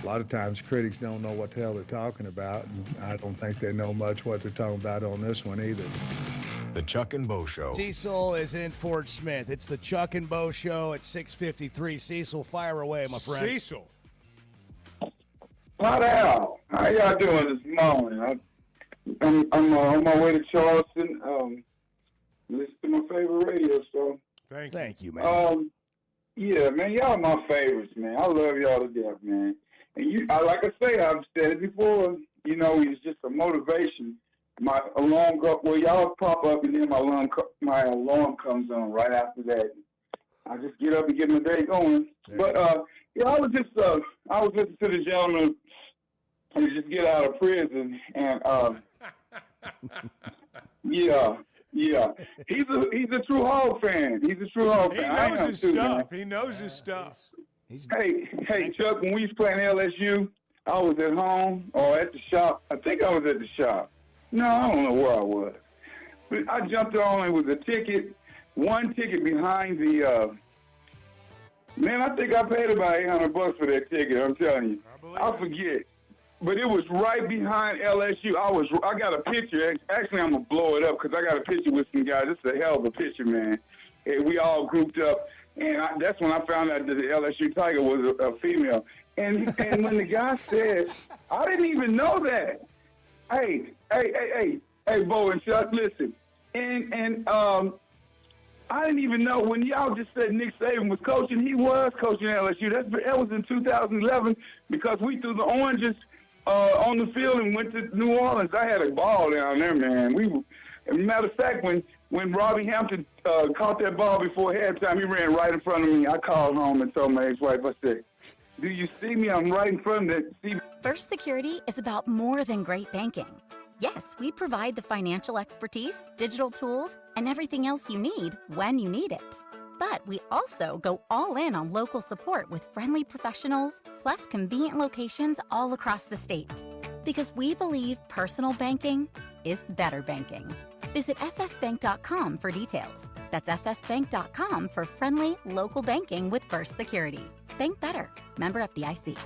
A lot of times critics don't know what the hell they're talking about, and I don't think they know much what they're talking about on this one either. The Chuck and Bo Show. Cecil is in Fort Smith. It's the Chuck and Bo Show at 6:53. Cecil, fire away, my friend. Cecil. How y'all doing this morning? I'm on my way to Charleston. Listen to my favorite radio show. Thank you, man. Yeah, man, y'all my favorites, man. I love y'all to death, man. And like I say, I've said it before. You know, it's just a motivation. My alarm y'all pop up, and then my alarm comes on right after that. I just get up and get my day going. But yeah, I was listening to the gentleman who just get out of prison, and yeah. He's a true Hog fan. He's a true Hog fan. He knows his stuff. He knows his stuff. Hey, Chuck, when we was playing LSU, I was at home or at the shop. I think I was at the shop. No, I don't know where I was. But I jumped on. It was a ticket, one ticket behind the. Man, I think I paid about $800 for that ticket. I'm telling you, I forget. But it was right behind LSU. I got a picture. Actually, I'm gonna blow it up because I got a picture with some guys. It's a hell of a picture, man. And we all grouped up, and that's when I found out that the LSU Tiger was a female. And when the guy said, I didn't even know that. Hey, Bo and Chuck, listen. And I didn't even know when y'all just said Nick Saban was coaching. He was coaching LSU. That was in 2011 because we threw the oranges on the field and went to New Orleans. I had a ball down there, man. As a matter of fact, when Robbie Hampton caught that ball before halftime, he ran right in front of me. I called home and told my ex-wife, I said, do you see me? I'm right in front of that. First Security is about more than great banking. Yes, we provide the financial expertise, digital tools, and everything else you need when you need it. But we also go all in on local support with friendly professionals, plus convenient locations all across the state. Because we believe personal banking is better banking. Visit fsbank.com for details. That's fsbank.com for friendly, local banking with First Security. Bank better. Member FDIC.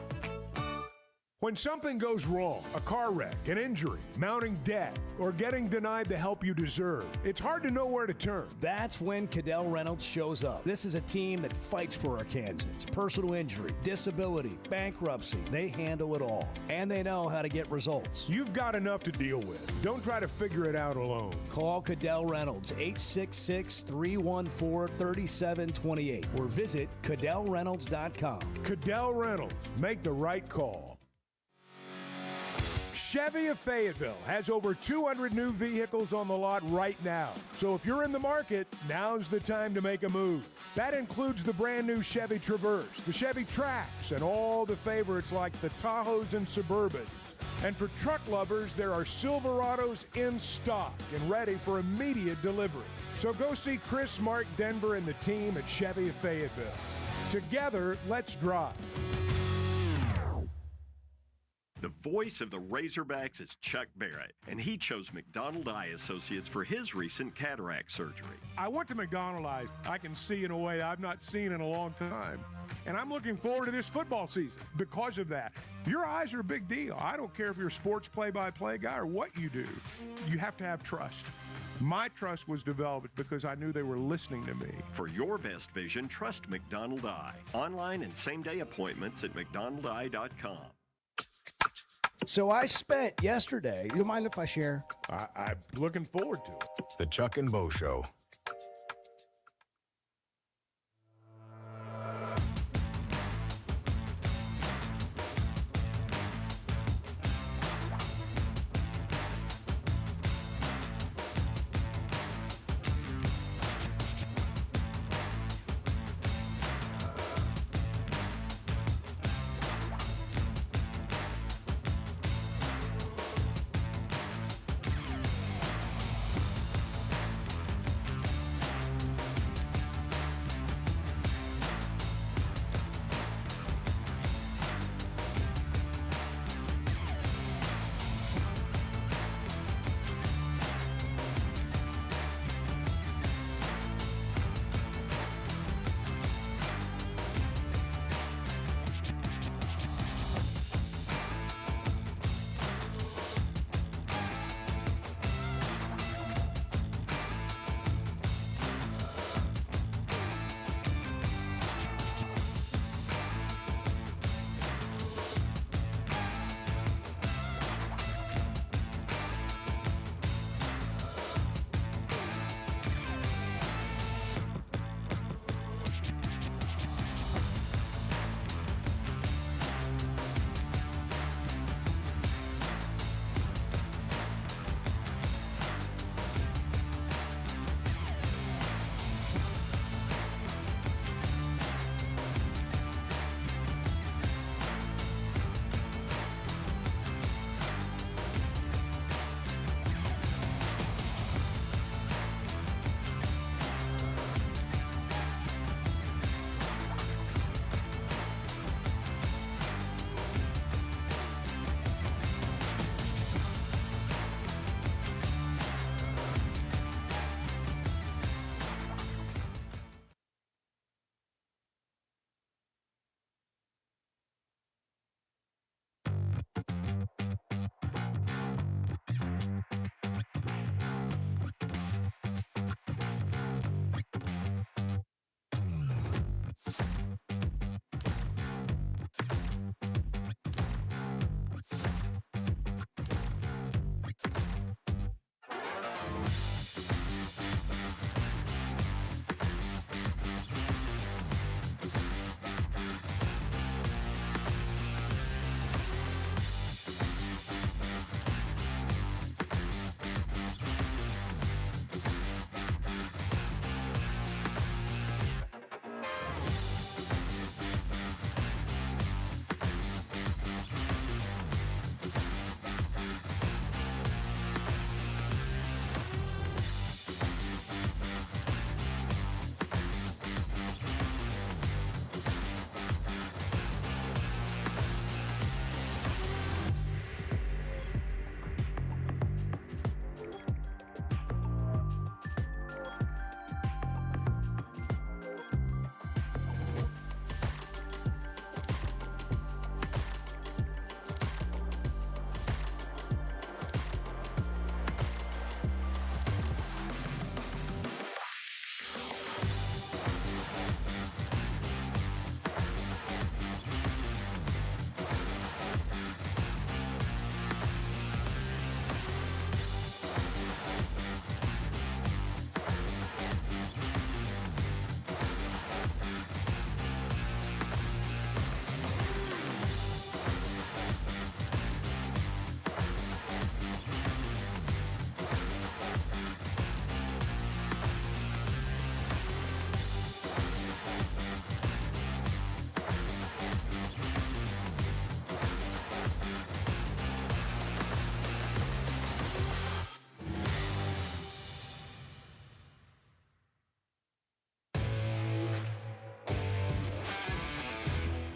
When something goes wrong, a car wreck, an injury, mounting debt, or getting denied the help you deserve, it's hard to know where to turn. That's when Cadell Reynolds shows up. This is a team that fights for Arkansans. Personal injury, disability, bankruptcy, they handle it all. And they know how to get results. You've got enough to deal with. Don't try to figure it out alone. Call Cadell Reynolds, 866-314-3728, or visit CadellReynolds.com. Cadell Reynolds, make the right call. Chevy of Fayetteville has over 200 new vehicles on the lot right now. So if you're in the market, now's the time to make a move. That includes the brand new Chevy Traverse, the Chevy Trax, and all the favorites like the Tahoes and Suburbans. And for truck lovers, there are Silverados in stock and ready for immediate delivery. So go see Chris, Mark, Denver, and the team at Chevy of Fayetteville. Together, let's drive. The voice of the Razorbacks is Chuck Barrett, and he chose McDonald Eye Associates for his recent cataract surgery. I went to McDonald Eye. I can see in a way I've not seen in a long time. And I'm looking forward to this football season because of that. Your eyes are a big deal. I don't care if you're a sports play-by-play guy or what you do. You have to have trust. My trust was developed because I knew they were listening to me. For your best vision, trust McDonald Eye. Online and same-day appointments at mcdonaldeye.com. So I spent yesterday, you mind if I share? I'm looking forward to it. The Chuck and Bo Show.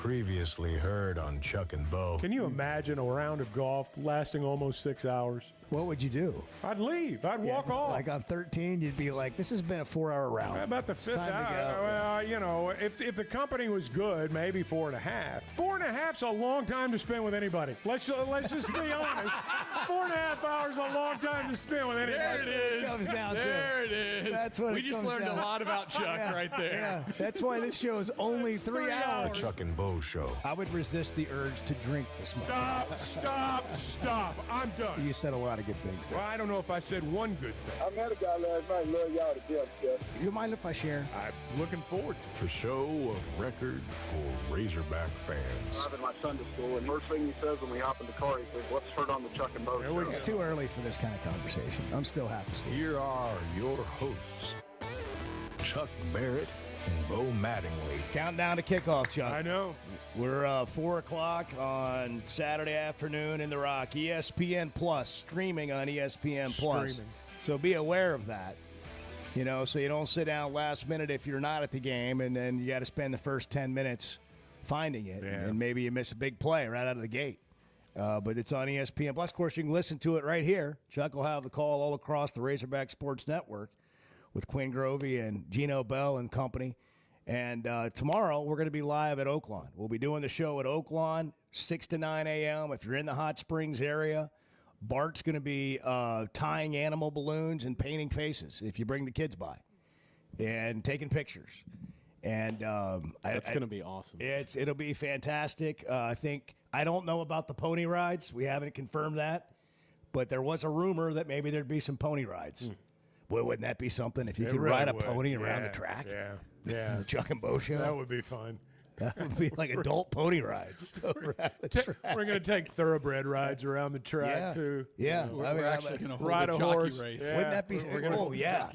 Previously heard on Chuck and Bo. Can you imagine a round of golf lasting almost 6 hours? What would you do? I'd leave. I'd walk off. Like on 13, you'd be like, this has been a 4-hour round. How about the fifth hour? Well, you know, if the company was good, maybe 4.5. 4.5's a long time to spend with anybody. Let's just be honest. 4.5 hours is a long time to spend with anybody. There it is. Comes down there to. it is. That's what we it just comes learned down. a lot about Chuck right there. Yeah, that's why this show is only 3 hours. The Chuck and Bo Show. I would resist the urge to drink this much. Stop. I'm done. You said a lot of good things there. Well, I don't know if I said one good thing. I met a guy last night. Love y'all to death, Chuck. You mind if I share? I'm looking forward to it. The show of record for Razorback fans. Driving my son to school, and first thing he says when we hop in the car, he says, let's turn on the Chuck and Bo Show. It's too early for this kind of conversation. I'm still half asleep. Here are your hosts, Chuck Barrett and Bo Mattingly. Countdown to kickoff, Chuck. I know. We're 4 o'clock on Saturday afternoon in the Rock. ESPN Plus, streaming on ESPN Plus. Streaming. So be aware of that. You know, so you don't sit down last minute if you're not at the game, and then you got to spend the first 10 minutes finding it, and maybe you miss a big play right out of the gate. But it's on ESPN Plus. Of course, you can listen to it right here. Chuck will have the call all across the Razorback Sports Network with Quinn Grovey and Gino Bell and company. And tomorrow, we're going to be live at Oaklawn. We'll be doing the show at Oaklawn, 6 to 9 a.m. If you're in the Hot Springs area, Bart's going to be tying animal balloons and painting faces if you bring the kids by and taking pictures. And that's going to be awesome. It'll be fantastic. I don't know about the pony rides. We haven't confirmed that. But there was a rumor that maybe there'd be some pony rides. Boy, wouldn't that be something if you could really ride a would. pony around the track? Yeah. The Chuck and Bo Show? That would be fun. That would be like adult pony rides around the track. We're going to take thoroughbred rides around the track, too. Yeah. We're actually going to ride a horse. race. Yeah. Wouldn't that be? Yeah.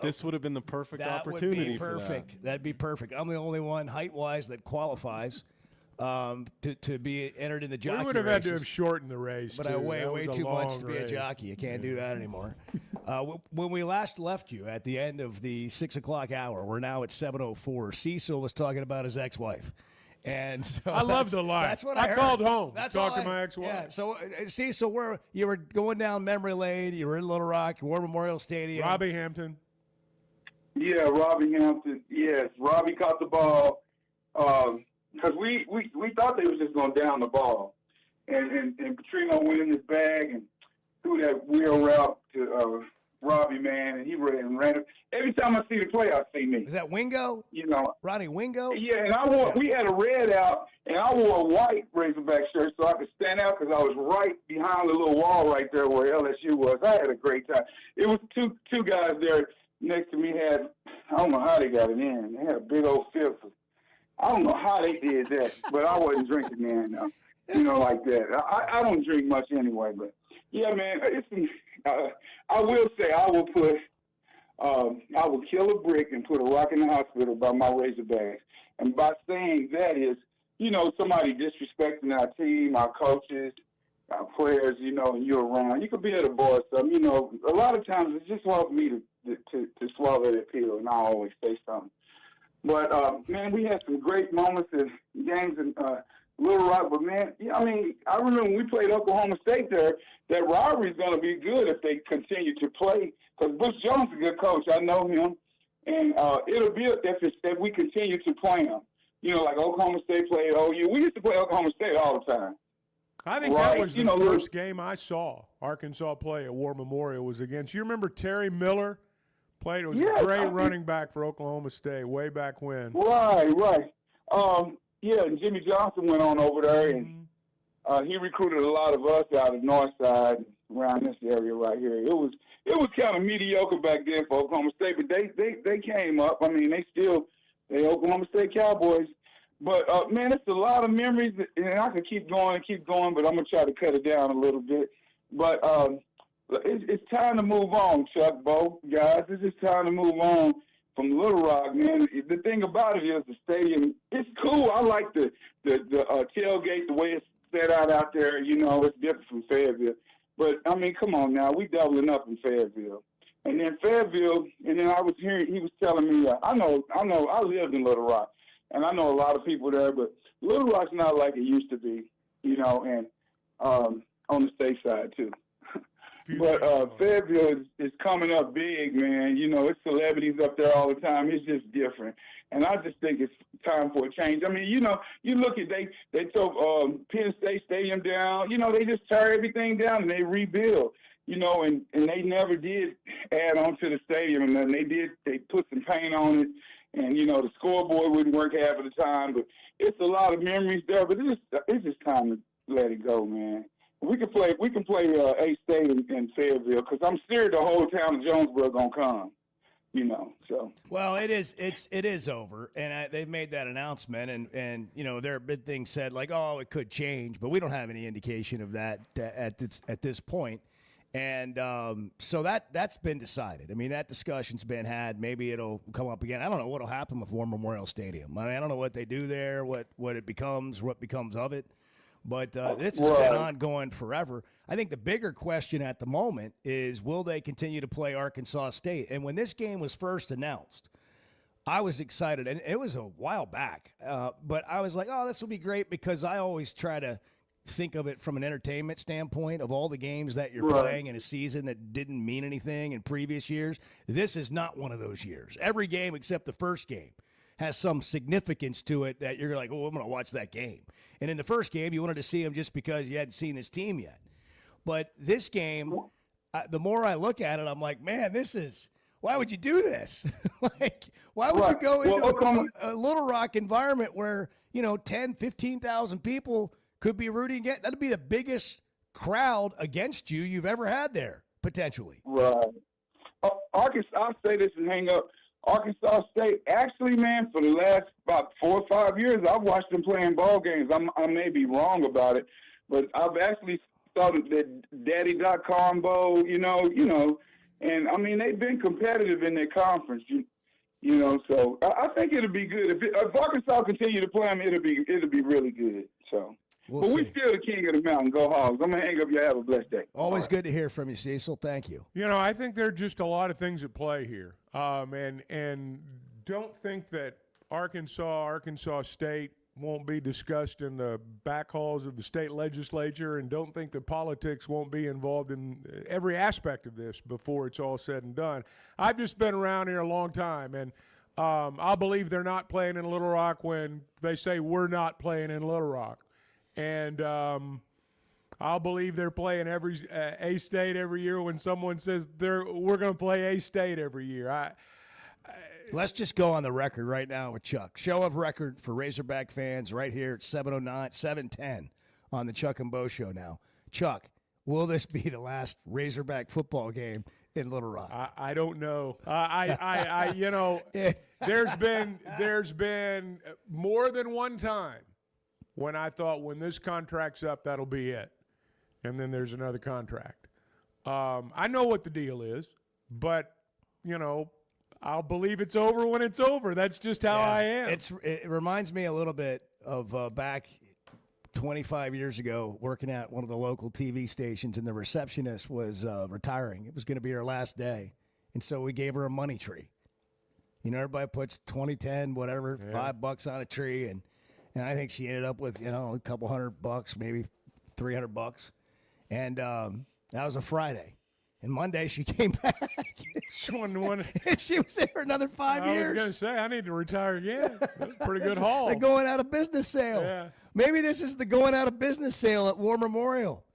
This would have been the perfect That opportunity would be for perfect. that. That'd be perfect. I'm the only one height-wise that qualifies to be entered in the jockey We would have had to races. have shortened the race, But too. I weigh That way was a too much to long be a race. jockey. I can't do that anymore. When we last left you at the end of the 6 o'clock hour, we're now at 7:04. Cecil was talking about his ex-wife. And so I love the line. That's what I heard. called home. That's Talked all to my ex-wife. Yeah. So, Cecil, you were going down memory lane. You were in Little Rock. You were Memorial Stadium. Robbie Hampton. Yeah, Robbie Hampton. Yes, Robbie caught the ball because we thought they was just going to down the ball, and Petrino went in his bag and threw that wheel route to Robbie, man, and he ran it. Every time I see the play, I see me. Is that Wingo? You know, Ronnie Wingo? Yeah, and we had a red out, and I wore a white Razorback shirt so I could stand out because I was right behind the little wall right there where LSU was. I had a great time. It was two guys there next to me had, I don't know how they got it in. They had a big old fifth. I don't know how they did that, but I wasn't drinking then, like that. I don't drink much anyway, but yeah, man, I will say I will kill a brick and put a rock in the hospital by my Razorbacks. And by saying that is, somebody disrespecting our team, our coaches, our players, and you're around. You could be at a bar or something. A lot of times it's just hard for me to swallow that pill, and I always say something. But, man, we had some great moments and games in Little Rock. But, man, I remember when we played Oklahoma State there, that rivalry is going to be good if they continue to play. Because Butch Jones is a good coach. I know him. And it'll be if we continue to play him. Like Oklahoma State played OU. We used to play Oklahoma State all the time. I think that was the first game I saw Arkansas play at War Memorial was against. You remember Terry Miller? Played. It was a great running back for Oklahoma State way back when. Right. And Jimmy Johnson went on over there, and he recruited a lot of us out of North Side, around this area right here. It was kind of mediocre back then for Oklahoma State, but they came up. They Oklahoma State Cowboys. But, man, it's a lot of memories, and I could keep going, but I'm going to try to cut it down a little bit. But it's time to move on, Chuck, Bo, guys. It's just time to move on from Little Rock, man. The thing about it is the stadium, it's cool. I like the tailgate, the way it's set out there. It's different from Fayetteville. But, come on now. We doubling up in Fayetteville. And then Fayetteville, and then I was hearing, he was telling me, I know, I lived in Little Rock. And I know a lot of people there, but Little Rock's not like it used to be, and on the state side too. But Fayetteville is coming up big, man. It's celebrities up there all the time. It's just different. And I just think it's time for a change. I mean, you look at they took Penn State Stadium down. They just tear everything down and they rebuild. And they never did add on to the stadium. And then they put some paint on it. And, the scoreboard wouldn't work half of the time. But it's a lot of memories there. But it's just time to let it go, man. We can play A-State in Fayetteville because I'm serious the whole town of Jonesboro going to come. So. Well, it is over, and they've made that announcement, and their big thing said like, oh, it could change, but we don't have any indication of that at this point, and so that's been decided. I mean, that discussion's been had. Maybe it'll come up again. I don't know what'll happen with War Memorial Stadium. I mean, I don't know what they do there, what it becomes, what becomes of it. But this has been ongoing forever. I think the bigger question at the moment is, will they continue to play Arkansas State? And when this game was first announced, I was excited. And it was a while back. But I was like, oh, this will be great, because I always try to think of it from an entertainment standpoint of all the games that you're playing in a season that didn't mean anything in previous years. This is not one of those years. Every game except the first game has some significance to it that you're like, oh, I'm going to watch that game. And in the first game, you wanted to see him just because you hadn't seen this team yet. But this game, the more I look at it, I'm like, man, why would you do this? Like, why would you go into a Little Rock environment where, 10, 15,000 people could be rooting against? That'd be the biggest crowd against you've ever had there, potentially. Right. Arkansas, I'll say this and hang up. Arkansas State, actually, man, for the last about 4 or 5 years, I've watched them playing ball games. I may be wrong about it, but I've actually thought of the Daddy.com Bowl, and I mean, they've been competitive in their conference, so I think it'll be good. If Arkansas continue to play them, it'll be really good. So. But we still the king of the mountain. Go Hogs. I'm going to hang up. You have a blessed day. Always good to hear from you, Cecil. Thank you. I think there are just a lot of things at play here. And don't think that Arkansas State won't be discussed in the back halls of the state legislature, and don't think that politics won't be involved in every aspect of this before it's all said and done. I've just been around here a long time, and I'll believe they're not playing in Little Rock when they say we're not playing in Little Rock. And I'll believe they're playing every A-State every year when someone says we're going to play A-State every year. Let's just go on the record right now with Chuck. Show of record for Razorback fans right here at 7:10 on the Chuck and Bo Show now. Chuck, will this be the last Razorback football game in Little Rock? I don't know. There's been more than one time when I thought, when this contract's up, that'll be it. And then there's another contract. I know what the deal is, but, I'll believe it's over when it's over. That's just how I am. It reminds me a little bit of back 25 years ago working at one of the local TV stations, and the receptionist was retiring. It was going to be her last day. And so we gave her a money tree. Everybody puts 20, 10, whatever, $5 on a tree, and I think she ended up with, a couple $100, maybe $300. And that was a Friday. And Monday she came back. She won. And she was there another 5 years. I was going to say, I need to retire again. That's a pretty good haul. The going out of business sale. Yeah. Maybe this is the going out of business sale at War Memorial.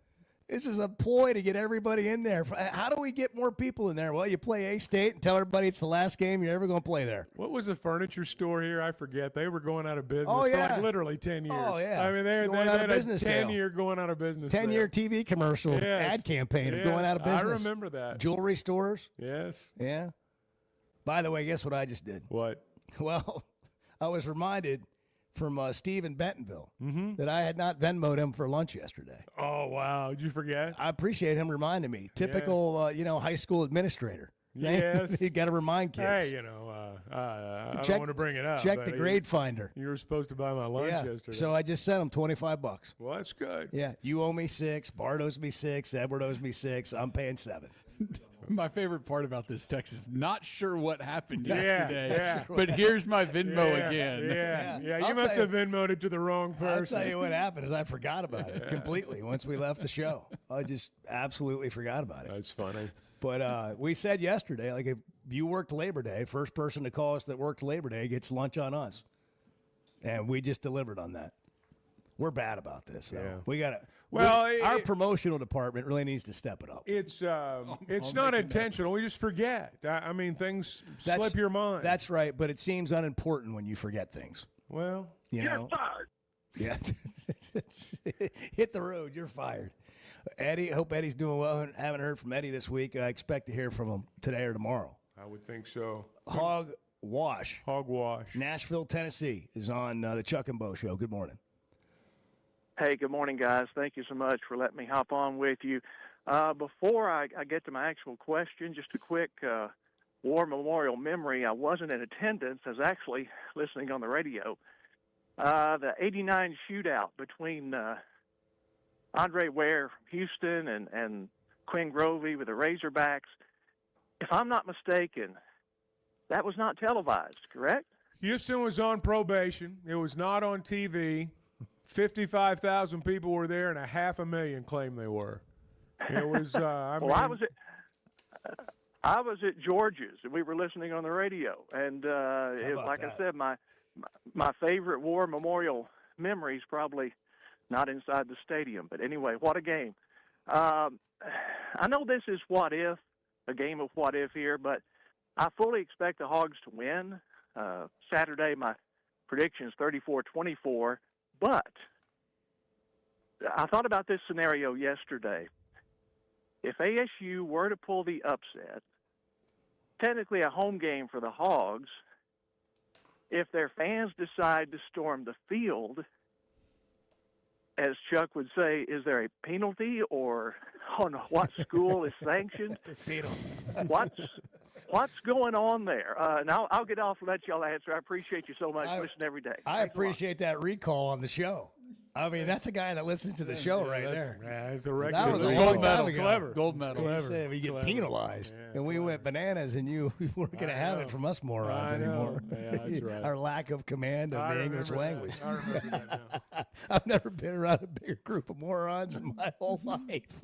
This is a ploy to get everybody in there. How do we get more people in there? Well, you play A-State and tell everybody it's the last game you're ever going to play there. What was the furniture store here? I forget. They were going out of business for like literally 10 years. Oh, yeah. I mean, they had a 10-year going out of business 10-year TV commercial ad campaign of going out of business. I remember that. Jewelry stores. Yes. Yeah. By the way, guess what I just did? What? Well, I was reminded from Steve in Bentonville that I had not Venmo'd him for lunch yesterday. Oh, wow. Did you forget? I appreciate him reminding me. Typical, high school administrator. Yes. You got to remind kids. Hey, I don't want to bring it up. Check the grade finder. You were supposed to buy my lunch yesterday. So I just sent him $25. Well, that's good. Yeah. You owe me $6. Bart owes me $6. Edward owes me $6. I'm paying $7. My favorite part about this text is not sure what happened Yeah, yesterday, yeah. but here's my Venmo again. Yeah. You must have Venmoed it to the wrong person. I'll tell you what happened is I forgot about it completely once we left the show. I just absolutely forgot about it. That's funny. But we said yesterday, like, if you worked Labor Day, first person to call us that worked Labor Day gets lunch on us. And we just delivered on that. We're bad about this, though. Yeah. We got to. Well, our promotional department really needs to step it up. It's not intentional. We just forget. I mean, things slip your mind. That's right, but it seems unimportant when you forget things. Well, you know. fired. Yeah. Hit the road. You're fired. Eddie, hope Eddie's doing well. Haven't heard from Eddie this week. I expect to hear from him today or tomorrow. I would think so. Hogwash. Nashville, Tennessee is on the Chuck and Bo Show. Good morning. Hey, good morning, guys. Thank you so much for letting me hop on with you. Before I get to my actual question, just a quick War Memorial memory. I wasn't in attendance. I was actually listening on the radio. The 89 shootout between Andre Ware from Houston and Quinn Grovey with the Razorbacks. If I'm not mistaken, that was not televised, correct? Houston was on probation. It was not on TV. 55,000 people were there, and 500,000 claimed they were. It was. I was at George's, and we were listening on the radio. And like I said, my favorite War Memorial memory is probably not inside the stadium. But anyway, what a game! I know this is a game of what if here, but I fully expect the Hogs to win. Saturday, my prediction is 34-24. But I thought about this scenario yesterday. If ASU were to pull the upset, technically a home game for the Hogs, if their fans decide to storm the field, as Chuck would say, is there a penalty or on what school is sanctioned? What's going on there? Now I'll get off and let y'all answer. I appreciate you so much. Listen every day. I appreciate that recall on the show. I mean, that's a guy that listens to the show right there. Yeah, it's a record. That was a long time ago. Clever. Gold medal. He said we get penalized, and we went bananas, and you weren't going to have it from us morons anymore. Yeah, that's right. Our lack of command of the English language. I remember that now. I've never been around a bigger group of morons in my whole life.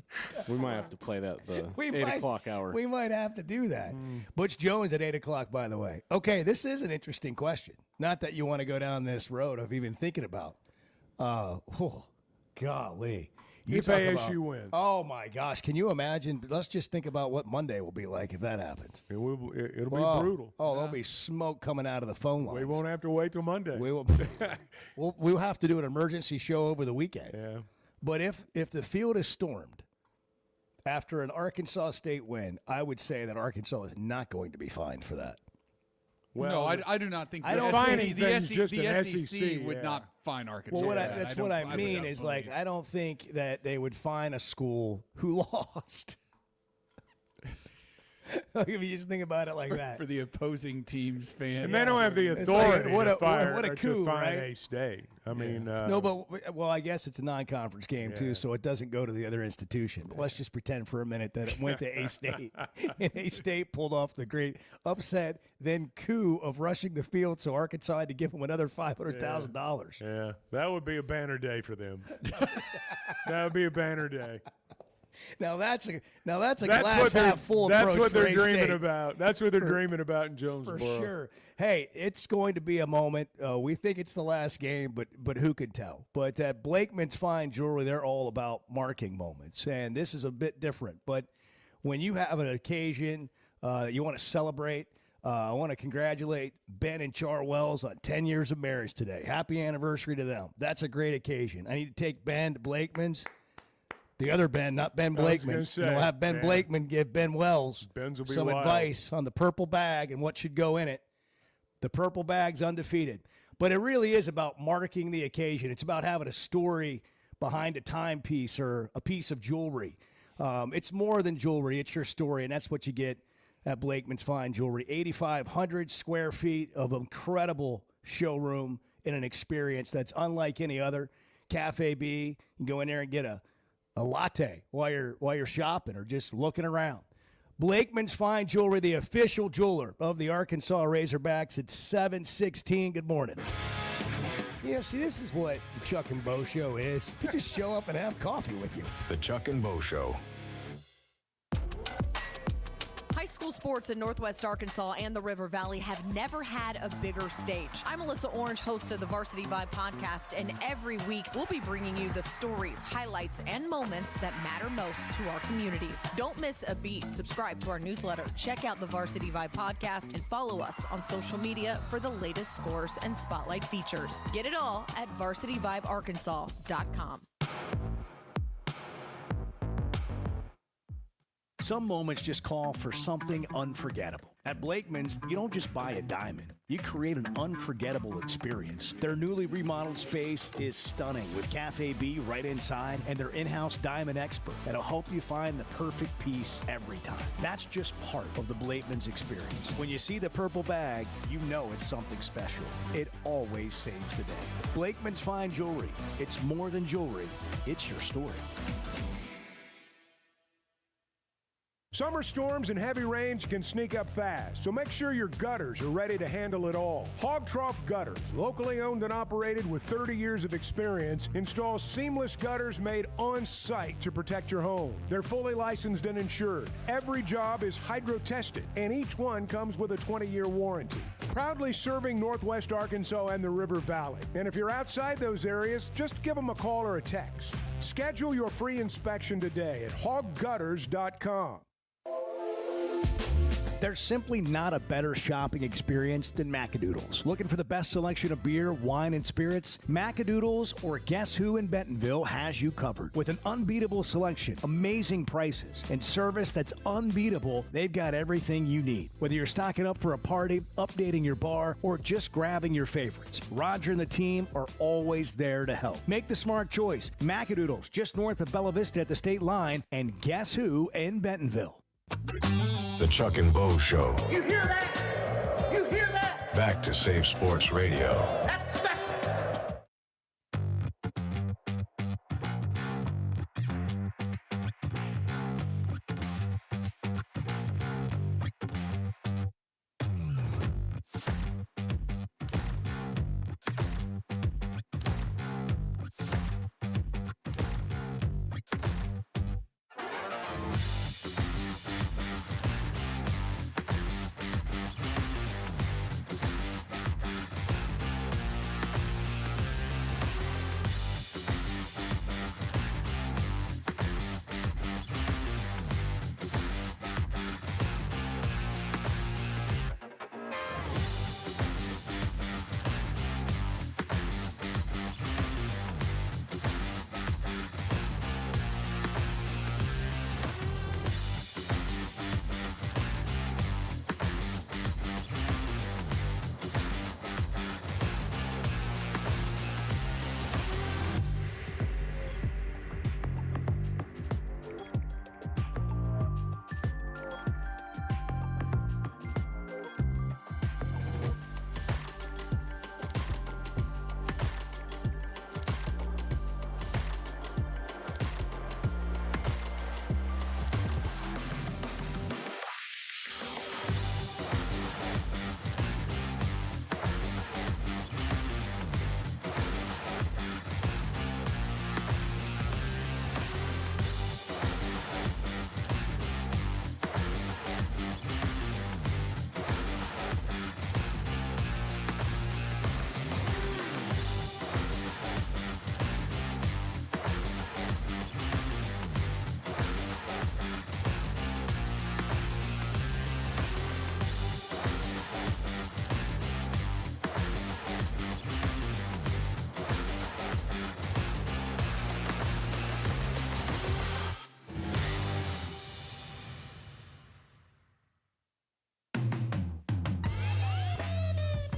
We might have to play that the 8 o'clock hour. We might have to do that. Butch Jones at 8 o'clock, by the way. Okay, this is an interesting question. Not that you want to go down this road of even thinking about. Golly. If ASU wins. Oh, my gosh. Can you imagine? Let's just think about what Monday will be like if that happens. It'll be brutal. Oh, there'll be smoke coming out of the phone lines. We won't have to wait till Monday. We'll have to do an emergency show over the weekend. Yeah. But if the field is stormed after an Arkansas State win, I would say that Arkansas is not going to be fined for that. Well, no, I do not think the SEC would not fine Arkansas. Well, that's what I mean is like I don't think that they would fine a school who lost. Like, if you just think about it like that. For the opposing team's fans. And they don't have the authority to fire what a coup, to fine right? A-State. I mean... no, but, well, I guess it's a non-conference game, too, so it doesn't go to the other institution. But let's just pretend for a minute that it went to A-State. And A-State pulled off the great upset, then coup of rushing the field, so Arkansas had to give them another $500,000. Yeah, that would be a banner day for them. That would be a banner day. Now that's a glass half full approach. That's what they're dreaming A-State. about. That's what they're dreaming about in Jonesboro. For sure. Hey, it's going to be a moment. We think it's the last game, but who can tell? But at Blakeman's Fine Jewelry, they're all about marking moments, and this is a bit different. But when you have an occasion you want to celebrate, I want to congratulate Ben and Char Wells on 10 years of marriage today. Happy anniversary to them. That's a great occasion. I need to take Ben to Blakeman's. The other Ben, not Ben Blakeman. We'll have Ben Blakeman give Ben Wells some advice on the purple bag and what should go in it. The purple bag's undefeated. But it really is about marking the occasion. It's about having a story behind a timepiece or a piece of jewelry. It's more than jewelry. It's your story, and that's what you get at Blakeman's Fine Jewelry. 8,500 square feet of incredible showroom in an experience that's unlike any other. Cafe B, you can go in there and get a latte while you're shopping or just looking around. Blakeman's Fine Jewelry, the official jeweler of the Arkansas Razorbacks at 716. Good morning. Yeah, see, this is what the Chuck and Bo Show is. You just show up and have coffee with you. The Chuck and Bo Show. High school sports in Northwest Arkansas and the River Valley have never had a bigger stage. I'm Melissa Orange, host of the Varsity Vibe podcast, and every week we'll be bringing you the stories, highlights, and moments that matter most to our communities. Don't miss a beat. Subscribe to our newsletter, check out the Varsity Vibe podcast, and follow us on social media for the latest scores and spotlight features. Get it all at varsityvibearkansas.com. Some moments just call for something unforgettable. At Blakeman's, you don't just buy a diamond. You create an unforgettable experience. Their newly remodeled space is stunning with Cafe B right inside and their in-house diamond expert that'll help you find the perfect piece every time. That's just part of the Blakeman's experience. When you see the purple bag, you know it's something special. It always saves the day. Blakeman's Fine Jewelry. It's more than jewelry. It's your story. Summer storms and heavy rains can sneak up fast, so make sure your gutters are ready to handle it all. Hog Trough Gutters, locally owned and operated with 30 years of experience, installs seamless gutters made on site to protect your home. They're fully licensed and insured. Every job is hydro-tested, and each one comes with a 20-year warranty. Proudly serving Northwest Arkansas and the River Valley. And if you're outside those areas, just give them a call or a text. Schedule your free inspection today at hoggutters.com. There's simply not a better shopping experience than Macadoodles. Looking for the best selection of beer, wine, and spirits? Macadoodles or Guess Who in Bentonville has you covered. With an unbeatable selection, amazing prices, and service that's unbeatable, they've got everything you need. Whether you're stocking up for a party, updating your bar, or just grabbing your favorites, Roger and the team are always there to help. Make the smart choice. Macadoodles, just north of Bella Vista at the state line, and Guess Who in Bentonville. The Chuck and Bo Show. You hear that? You hear that? Back to Safe Sports Radio. That's special.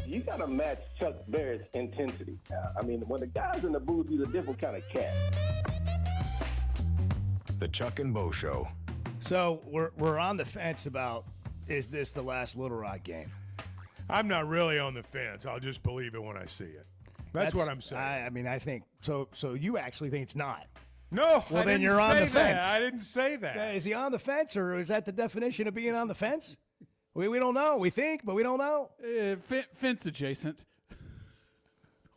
You got to match Chuck Barrett's intensity. I mean, when the guy's in the booth, he's a different kind of cat. The Chuck and Bo Show. So we're on the fence about, is this the last Little Rock game? I'm not really on the fence. I'll just believe it when I see it. That's what I'm saying. I mean, I think so. So you actually think it's not? No, Well, I then didn't you're on say the fence. that. I didn't say that. Is he on the fence, or is that the definition of being on the fence? We don't know. We think, but we don't know. Fence adjacent.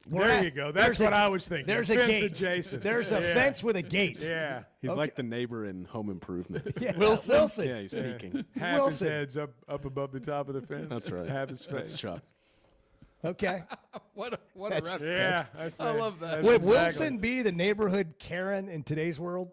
There you go. That's what I was thinking. There's a fence gate. adjacent. There's a fence with a gate. Yeah. He's like the neighbor in Home Improvement. Yeah. Wilson. Yeah, he's peeking. Half Wilson. his head's up above the top of the fence. That's right. Half his face. That's Chuck. Okay. What a That's- reference. That's I it. love that. That's Would exactly. Wilson be the neighborhood Karen in today's world?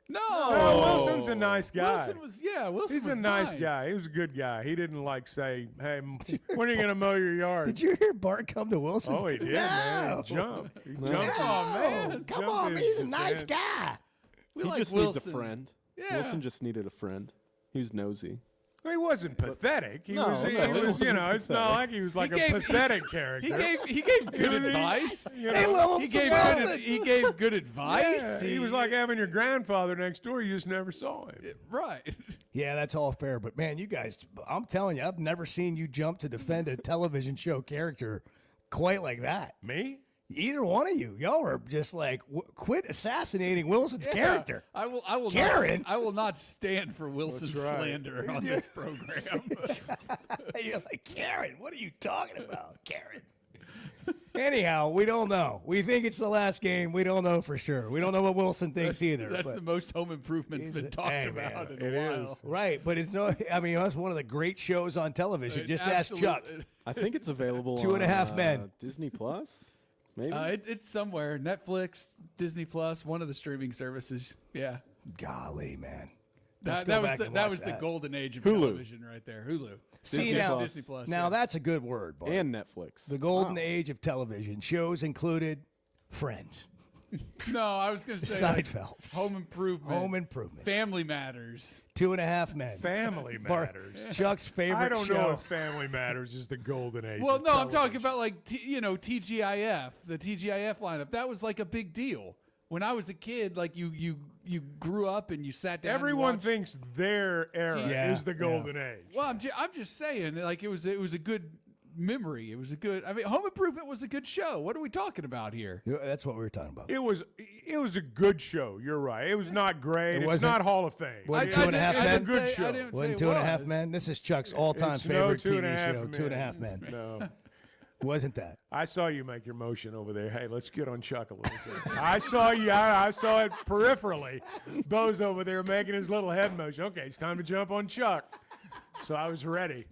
No, Wilson's a nice guy. Wilson He's was a nice guy. He was a good guy. He didn't say, "Hey, when are you going to mow your yard?" Did you hear Bart come to Wilson? Oh, he did, man. He jumped. He jumped. Oh, man. Come jumped on, his he's a nice defense. guy. We He like just Wilson. needs a friend. Yeah. Wilson just needed a friend. He was nosy. He wasn't pathetic. He No, was, no, he he was, wasn't you know, it's not pathetic. like he was like He a gave- pathetic character. He gave good advice. You They know, love him He some gave Wilson. he gave good advice. yeah, he was like having your grandfather next door. You just never saw him. Right. Yeah, that's all fair. But, man, you guys, I'm telling you, I've never seen you jump to defend a television show character quite like that. Me? Either one of you. Y'all are just like, quit assassinating Wilson's character. I will. Karen. I will not stand for Wilson's That's right. slander on this program. You're like, Karen, what are you talking about, Karen? Anyhow, we don't know. We think it's the last game. We don't know for sure. We don't know what Wilson thinks either. That's but- the most Home Improvement's been talked Hey, about man, in a while. Right, but it's no. I mean, that's one of the great shows on television. Just ask Chuck. I think it's available 2.5 on, Men. Disney Plus, maybe? It's somewhere. Netflix, Disney Plus, one of the streaming services. Yeah. Golly, man. That was the golden age of Hulu. television right there. Hulu. See, Disney now, Plus. Disney Plus. now yeah. that's a good word, Bart. And Netflix. The golden age of television. Shows included Friends, No, I was going to say like, Seinfeld, Home Improvement. Home Improvement, Family Matters. 2.5 Men. Family Bart- Matters. Chuck's favorite I don't show. know if Family Matters is the golden age. Well, of no, I'm talking television. about like TGIF, the TGIF lineup. That was like a big deal. When I was a kid, like you grew up and you sat down. Everyone and watched, thinks their era Yeah, is the golden age. Well, I'm just saying, like it was a good memory. It was a good. I mean, Home Improvement was a good show. What are we talking about here? That's what we were talking about. It was a good show. You're right. It was not great. It's wasn't- not Hall of Fame. Wasn't I 2.5 didn't- I Men? It's a didn't good say- show. I didn't say Wasn't it 2.5 was. Men? This is Chuck's all-time It's favorite no TV show. 2.5 2.5 Men. No. Wasn't that? I saw you make your motion over there. Hey, let's get on Chuck a little bit. I saw you. I saw it peripherally. Bo's over there making his little head motion. Okay, it's time to jump on Chuck. So I was ready.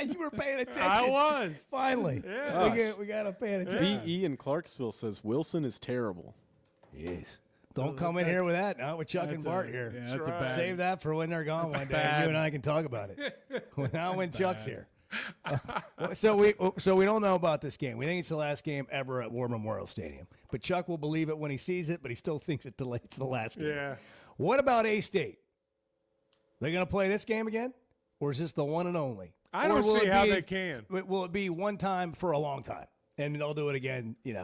You were paying attention. I was. Finally. Yeah. We got to pay attention. B.E. in Clarksville says Wilson is terrible. Yes. Don't come in here with that. Not with Chuck and Bart here. Yeah, that's a bad. Save that for when they're gone one day. And you and I can talk about it. Not when Chuck's here. So we don't know about this game. We think it's the last game ever at War Memorial Stadium. But Chuck will believe it when he sees it, but he still thinks it's the last game. Yeah. What about A-State? They going to play this game again? Or is this the one and only? I Or don't will see it how be- they can. Will it be one time for a long time? And they'll do it again, in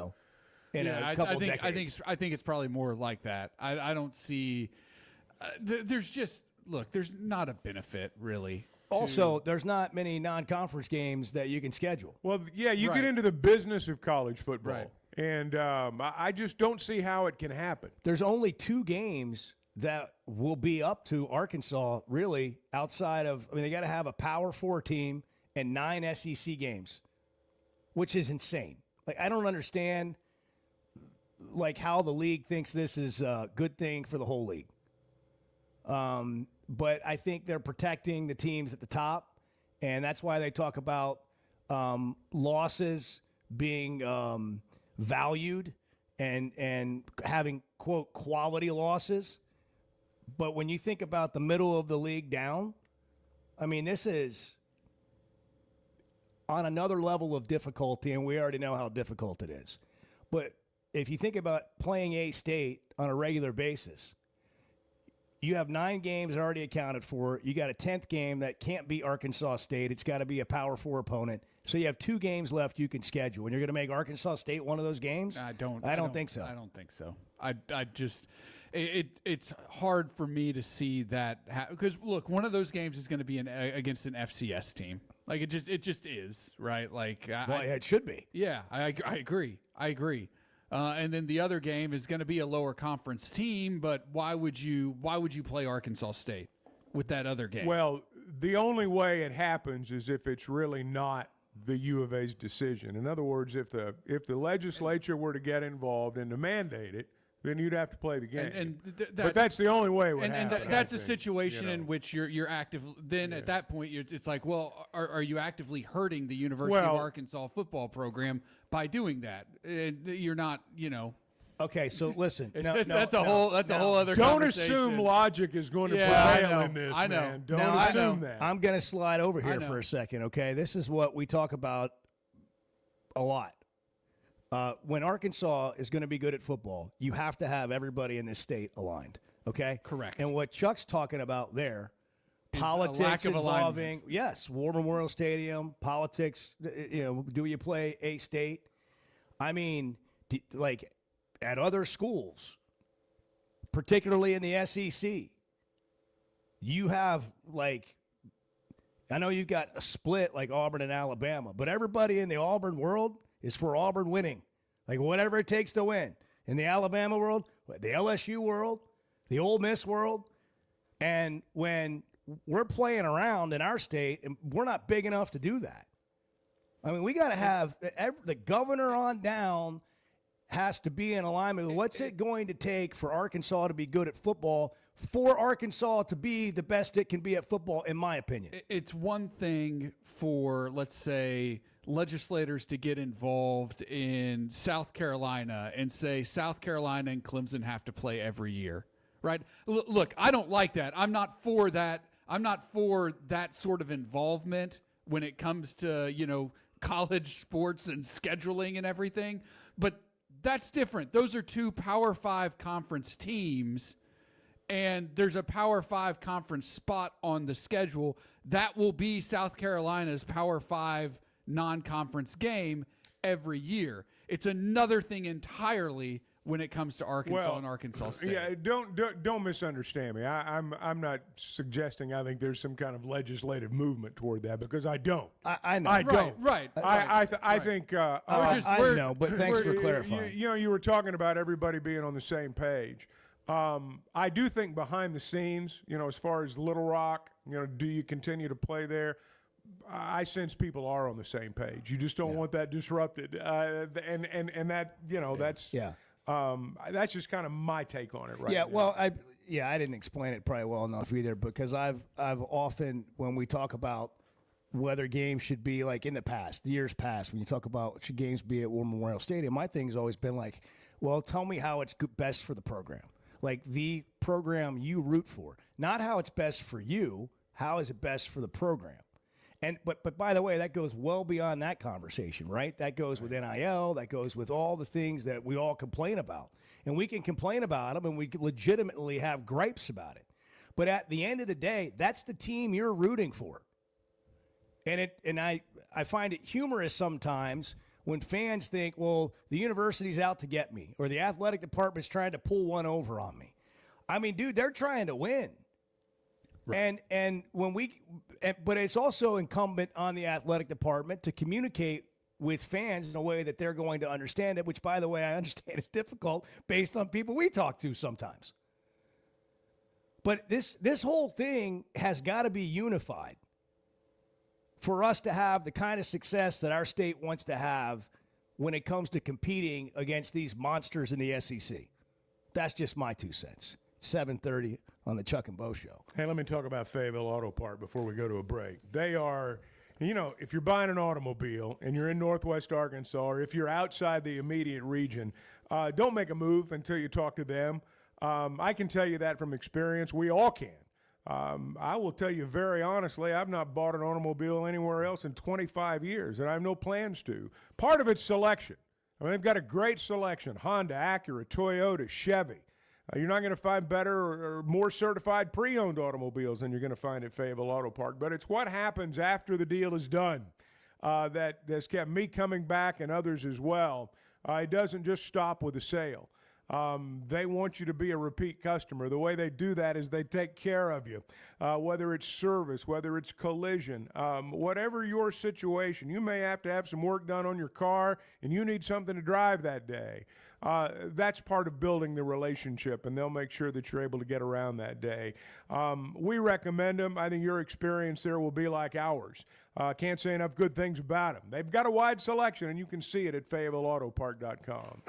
a couple decades. I think it's probably more like that. I don't see. There's not a benefit really. Also, there's not many non-conference games that you can schedule. Well, yeah, you Right. get into the business of college football. Right. And I just don't see how it can happen. There's only 2 games that will be up to Arkansas, really, outside of, they got to have a Power 4 team and 9 SEC games, which is insane. Like, I don't understand, how the league thinks this is a good thing for the whole league. But I think they're protecting the teams at the top, and that's why they talk about losses being valued and having, quote, quality losses. But when you think about the middle of the league down, this is on another level of difficulty, and we already know how difficult it is. But if you think about playing A-State on a regular basis, you have 9 games already accounted for. You got a 10th game that can't be Arkansas State. It's got to be a Power 4 opponent. So you have 2 games left you can schedule. And you're going to make Arkansas State one of those games? I don't think so. I don't think so. I just it's hard for me to see that because look, one of those games is going to be against an FCS team. Like it just is, right? Like it should be. Yeah, I agree. And then the other game is going to be a lower conference team, but why would you play Arkansas State with that other game? Well, the only way it happens is if it's really not the U of A's decision. In other words, if the legislature were to get involved and to mandate it, then you'd have to play the game. But that's the only way it would happen. And that's a situation in which you're active. Then at that point, it's like, well, are you actively hurting the University of Arkansas football program by doing that? You're not, Okay, so listen. That's a whole other. Don't conversation. assume logic is going to prevail in this. I know. Man. Don't assume that. I'm going to slide over here for a second. Okay, this is what we talk about a lot. When Arkansas is going to be good at football, you have to have everybody in this state aligned. Okay, correct. And what Chuck's talking about there, is politics involving War Memorial Stadium, politics. Do you play a state? I mean, like at other schools, particularly in the SEC, you have I know you've got a split like Auburn and Alabama, but everybody in the Auburn world is for Auburn winning, like whatever it takes to win. In the Alabama world, the LSU world, the Ole Miss world, and when we're playing around in our state, and we're not big enough to do that. I mean, we got to have the governor on down has to be in alignment with what's it going to take for Arkansas to be good at football, for Arkansas to be the best it can be at football, in my opinion. It's one thing for, let's say, legislators to get involved in South Carolina and say South Carolina and Clemson have to play every year, right? Look, I don't like that. I'm not for that. I'm not for that sort of involvement when it comes to, college sports and scheduling and everything. But that's different. Those are two Power 5 conference teams, and there's a Power 5 conference spot on the schedule. That will be South Carolina's Power 5 non-conference game every year. It's another thing entirely when it comes to Arkansas and Arkansas State. Yeah, don't misunderstand me. I'm not suggesting I think there's some kind of legislative movement toward that, because I don't. I know. I don't. Right. I think. I know, but thanks for clarifying. You were talking about everybody being on the same page. I do think behind the scenes, as far as Little Rock, do you continue to play there? I sense people are on the same page. You just don't want that disrupted, and that that's that's just kind of my take on it, right? Yeah, well, I didn't explain it probably well enough either, because I've often, when we talk about whether games should be like in the past, years past, when you talk about should games be at War Memorial Stadium, my thing's always been like, well, tell me how it's best for the program, like the program you root for, not how it's best for you. How is it best for the program? And but by the way, that goes well beyond that conversation, right? That goes with NIL. That goes with all the things that we all complain about. And we can complain about them, and we can legitimately have gripes about it. But at the end of the day, that's the team you're rooting for. And I find it humorous sometimes when fans think, well, the university's out to get me, or the athletic department's trying to pull one over on me. I mean, dude, they're trying to win. Right. And but it's also incumbent on the athletic department to communicate with fans in a way that they're going to understand it, which, by the way, I understand is difficult based on people we talk to sometimes. But this whole thing has got to be unified for us to have the kind of success that our state wants to have when it comes to competing against these monsters in the SEC. That's just my 2 cents. 7:30 on the Chuck and Bo Show. Hey, let me talk about Fayetteville Auto Part before we go to a break. They are, if you're buying an automobile and you're in Northwest Arkansas, or if you're outside the immediate region, don't make a move until you talk to them. I can tell you that from experience. We all can. I will tell you very honestly, I've not bought an automobile anywhere else in 25 years, and I have no plans to. Part of it's selection. I mean, they've got a great selection: Honda, Acura, Toyota, Chevy. You're not going to find better or more certified pre-owned automobiles than you're going to find at Fayetteville Auto Park. But it's what happens after the deal is done that has kept me coming back, and others as well. It doesn't just stop with a sale. They want you to be a repeat customer. The way they do that is they take care of you, whether it's service, whether it's collision, whatever your situation. You may have to have some work done on your car, and you need something to drive that day. That's part of building the relationship, and they'll make sure that you're able to get around that day. We recommend them. I think your experience there will be like ours. Can't say enough good things about them. They've got a wide selection, and you can see it at FayettevilleAutoPark.com.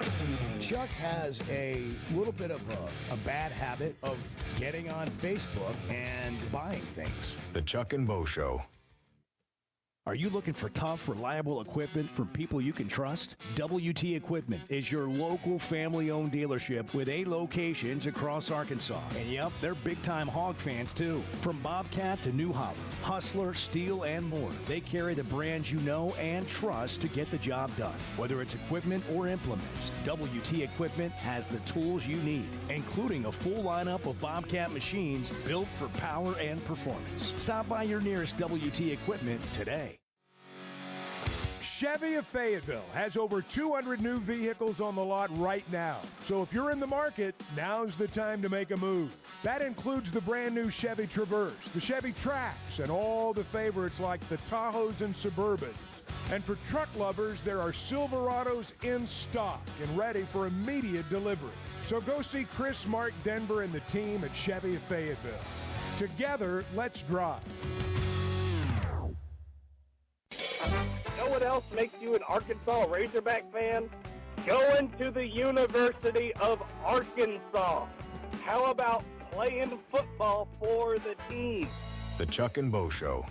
Chuck has a little bit of a bad habit of getting on Facebook and buying things. The Chuck and Bo Show. Are you looking for tough, reliable equipment from people you can trust? WT Equipment is your local family-owned dealership with 8 locations across Arkansas. And yep, they're big-time hog fans too. From Bobcat to New Holland, Hustler, Steel, and more. They carry the brands you know and trust to get the job done. Whether it's equipment or implements, WT Equipment has the tools you need, including a full lineup of Bobcat machines built for power and performance. Stop by your nearest WT Equipment today. Chevy of Fayetteville has over 200 new vehicles on the lot right now. So if you're in the market, now's the time to make a move. That includes the brand new Chevy Traverse, the Chevy Trax, and all the favorites like the Tahoes and Suburbans. And for truck lovers, there are Silverados in stock and ready for immediate delivery. So go see Chris, Mark, Denver, and the team at Chevy of Fayetteville. Together, let's drive. You know what else makes you an Arkansas Razorback fan? Going to the University of Arkansas. How about playing football for the team? The Chuck and Bo Show.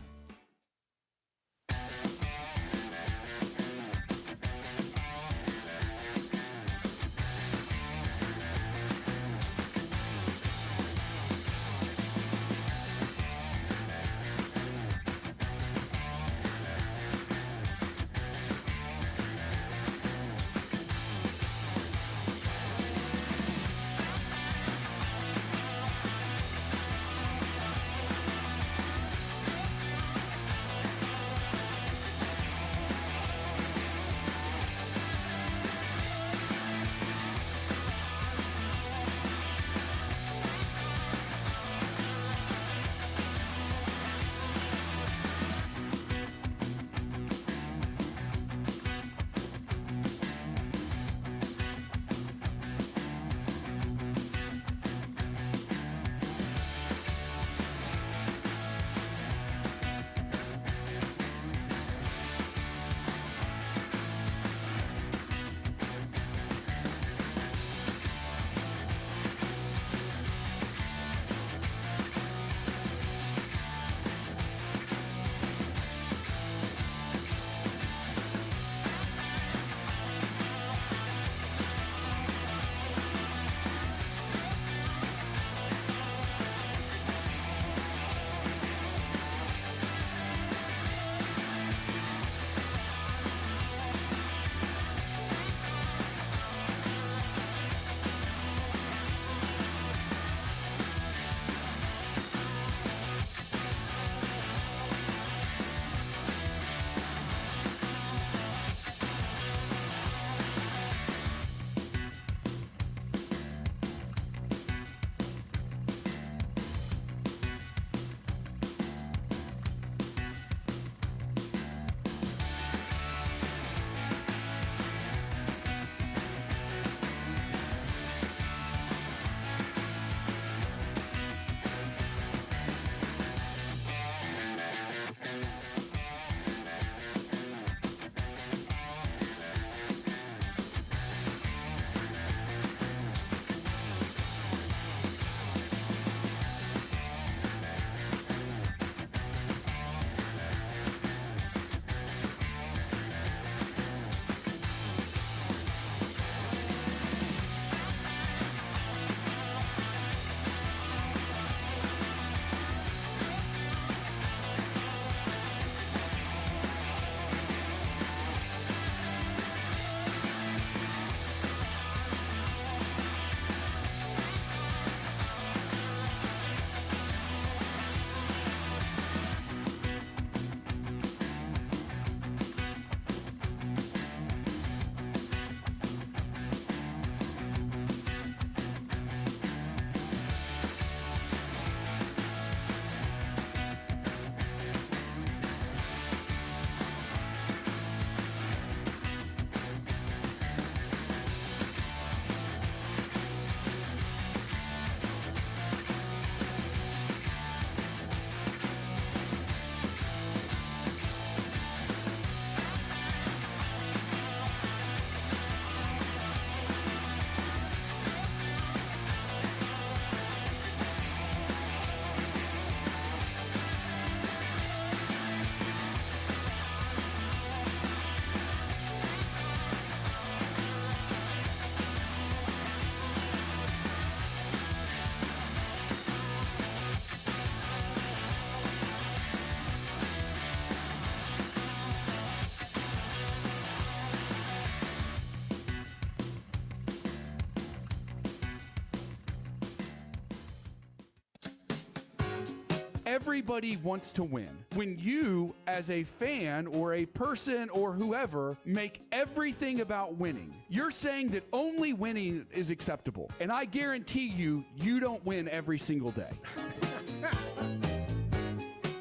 everybody wants to win. When you, as a fan or a person or whoever, make everything about winning, you're saying that only winning is acceptable. And I guarantee you, you don't win every single day.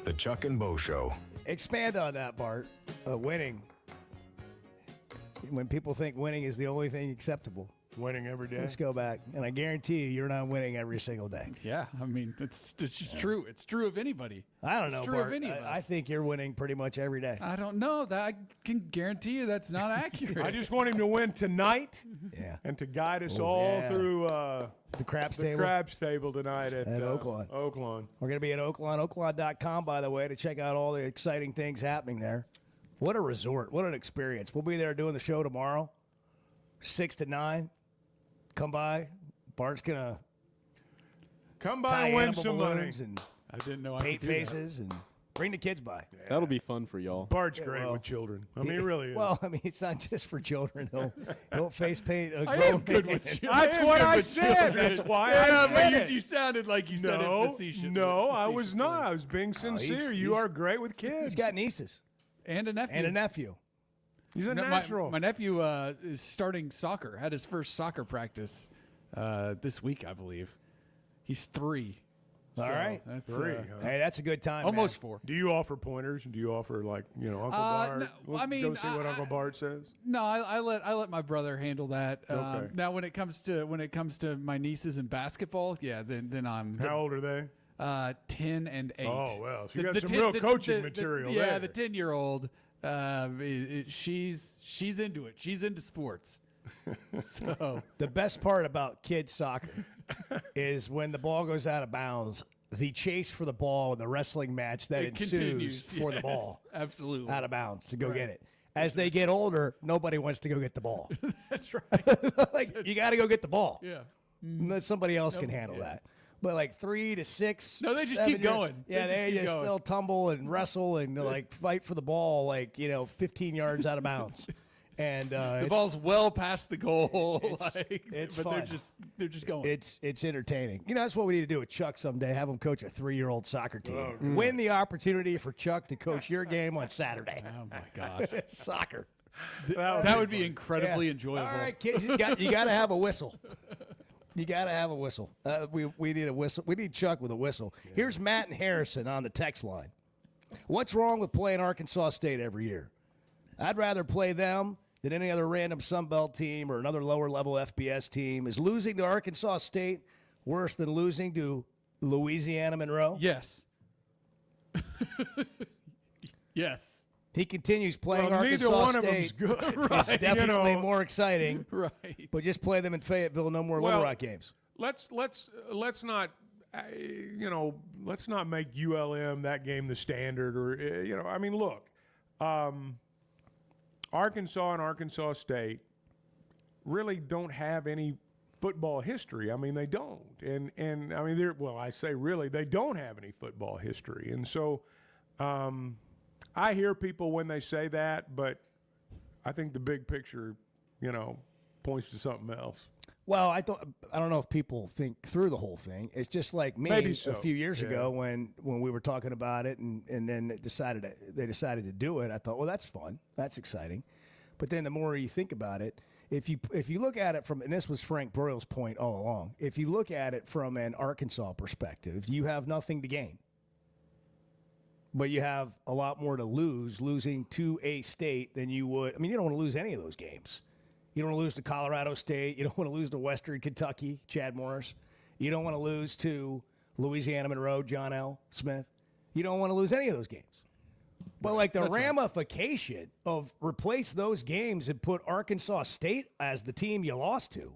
The Chuck and Bo Show. Expand on that, Bart. Winning. When people think winning is the only thing acceptable. Winning every day. Let's go back. And I guarantee you're not winning every single day. Yeah, I mean, it's just true. It's true of anybody. I don't know, It's true Bart. of any of us. I think you're winning pretty much every day. I don't know. That I can guarantee you that's not accurate. I just want him to win tonight. Yeah. And to guide us Oh, all yeah. through the craps the table. craps table tonight at Oaklawn. Oaklawn. We're going to be at Oaklawn, oaklawn.com, by the way, to check out all the exciting things happening there. What a resort. What an experience. We'll be there doing the show tomorrow, 6 to 9. Come by. Bart's going to come by and win some money. And I didn't know I paint could do that. faces and bring the kids by. That'll be fun for y'all. Bart's great with children. I mean, he really is. Well, I mean, it's not just for children. He'll face paint a I grown am good man. with children. That's what I said. children. That's why Yeah, I said but it. you sounded like you said it facetiously. No, I was not. I was being sincere. You are great with kids. He's got nieces. And a nephew. And a nephew. He's a No, natural. My nephew is starting soccer. Had his first soccer practice this week, I believe. He's 3. All right. That's, 3. Hey, that's a good time. almost man. 4. Do you offer pointers? Do you offer Uncle Bart? no, We'll I mean, go see what Uncle Bart says. No, I let my brother handle that. Okay. Now, when it comes to my nieces in basketball, yeah, then I'm. How old are they? 10 and 8. Oh well, so you got some real coaching material yeah, there. the 10-year-old, she's into it. She's into sports. So The best part about kids soccer is when the ball goes out of bounds, the chase for the ball and the wrestling match that it ensues continues for the yes, ball absolutely out of bounds to go Right. get it. As they get older, nobody wants to go get the ball. That's right. Like you got to go get the ball. Yeah. Unless somebody else can Nope. handle Yeah. that. But like 3 to 6. No, they just 7 keep years- going. Yeah, They they just keep just going. still tumble and wrestle and like fight for the ball, like 15 yards out of bounds. And The it's- ball's well past the goal. it's but fun. they're just going. It's entertaining. That's what we need to do with Chuck someday. Have him coach a 3-year-old soccer team. Oh, Win the opportunity for Chuck to coach your game on Saturday. Oh my gosh. Soccer. That would be incredibly enjoyable. All right, kids, you got to have a whistle. You got to have a whistle. We need a whistle. We need Chuck with a whistle. Here's Matt and Harrison on the text line. What's wrong with playing Arkansas State every year? I'd rather play them than any other random Sun Belt team or another lower-level FBS team. Is losing to Arkansas State worse than losing to Louisiana Monroe? Yes. Yes. He continues playing Well, neither Arkansas one of them's State. good, It's right? definitely more exciting. Right. But just play them in Fayetteville. No more Well, Little Rock games. Let's not let's not make ULM that game the standard or I mean look, Arkansas and Arkansas State really don't have any football history. I mean they don't, and I mean I say really they don't have any football history, and so I hear people when they say that, but I think the big picture points to something else. Well, I don't know if people think through the whole thing. It's just like me Maybe so. a few years Yeah. ago when we were talking about it and then they decided to do it. I thought, well, that's fun. That's exciting. But then the more you think about it, if you look at it from, and this was Frank Broyle's point all along, if you look at it from an Arkansas perspective, you have nothing to gain. But you have a lot more to losing to a state than you would. I mean, you don't want to lose any of those games. You don't want to lose to Colorado State. You don't want to lose to Western Kentucky, Chad Morris. You don't want to lose to Louisiana Monroe, John L. Smith. You don't want to lose any of those games. But like the That's right. ramification of replace those games and put Arkansas State as the team you lost to.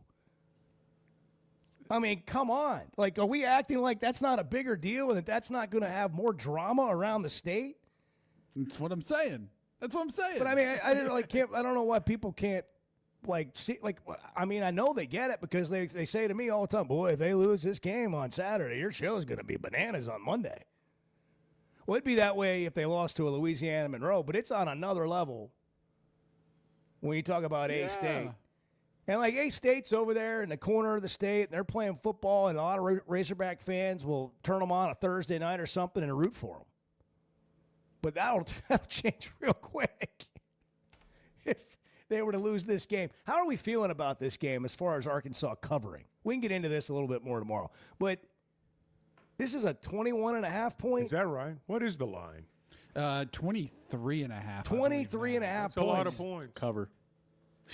I mean, come on. Like, are we acting like that's not a bigger deal and that that's not going to have more drama around the state? That's what I'm saying. That's what I'm saying. But I mean, I don't know why people can't see. Like, I mean, I know they get it because they say to me all the time, boy, if they lose this game on Saturday, your show's going to be bananas on Monday. Well, it'd be that way if they lost to a Louisiana Monroe, but it's on another level when you talk about Yeah. A-State. And like A-State's over there in the corner of the state, and they're playing football, and a lot of Razorback fans will turn them on a Thursday night or something and root for them. But that'll change real quick if they were to lose this game. How are we feeling about this game as far as Arkansas covering? We can get into this a little bit more tomorrow. But this is a 21.5 point. Is that right? What is the line? 23.5. 23.5 That's a lot of points. Cover.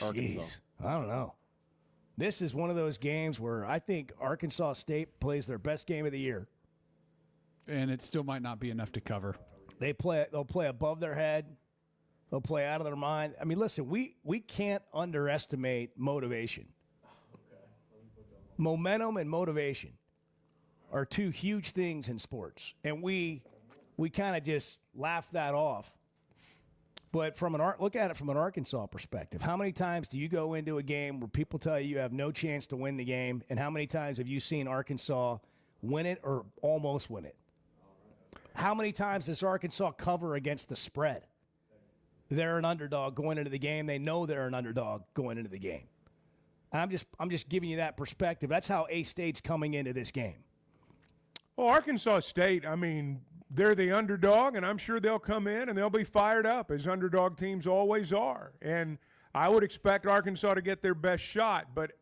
Arkansas. Jeez, I don't know. This is one of those games where I think Arkansas State plays their best game of the year. And it still might not be enough to cover. They'll play above their head. They'll play out of their mind. I mean, listen, we can't underestimate motivation. Momentum and motivation are two huge things in sports, and we kind of just laugh that off. But look at it from an Arkansas perspective. How many times do you go into a game where people tell you have no chance to win the game, and how many times have you seen Arkansas win it or almost win it? How many times does Arkansas cover against the spread? They're an underdog going into the game. They know they're an underdog going into the game. I'm just giving you that perspective. That's how A-State's coming into this game. Well, Arkansas State, I mean, they're the underdog, and I'm sure they'll come in and they'll be fired up, as underdog teams always are. And I would expect Arkansas to get their best shot. But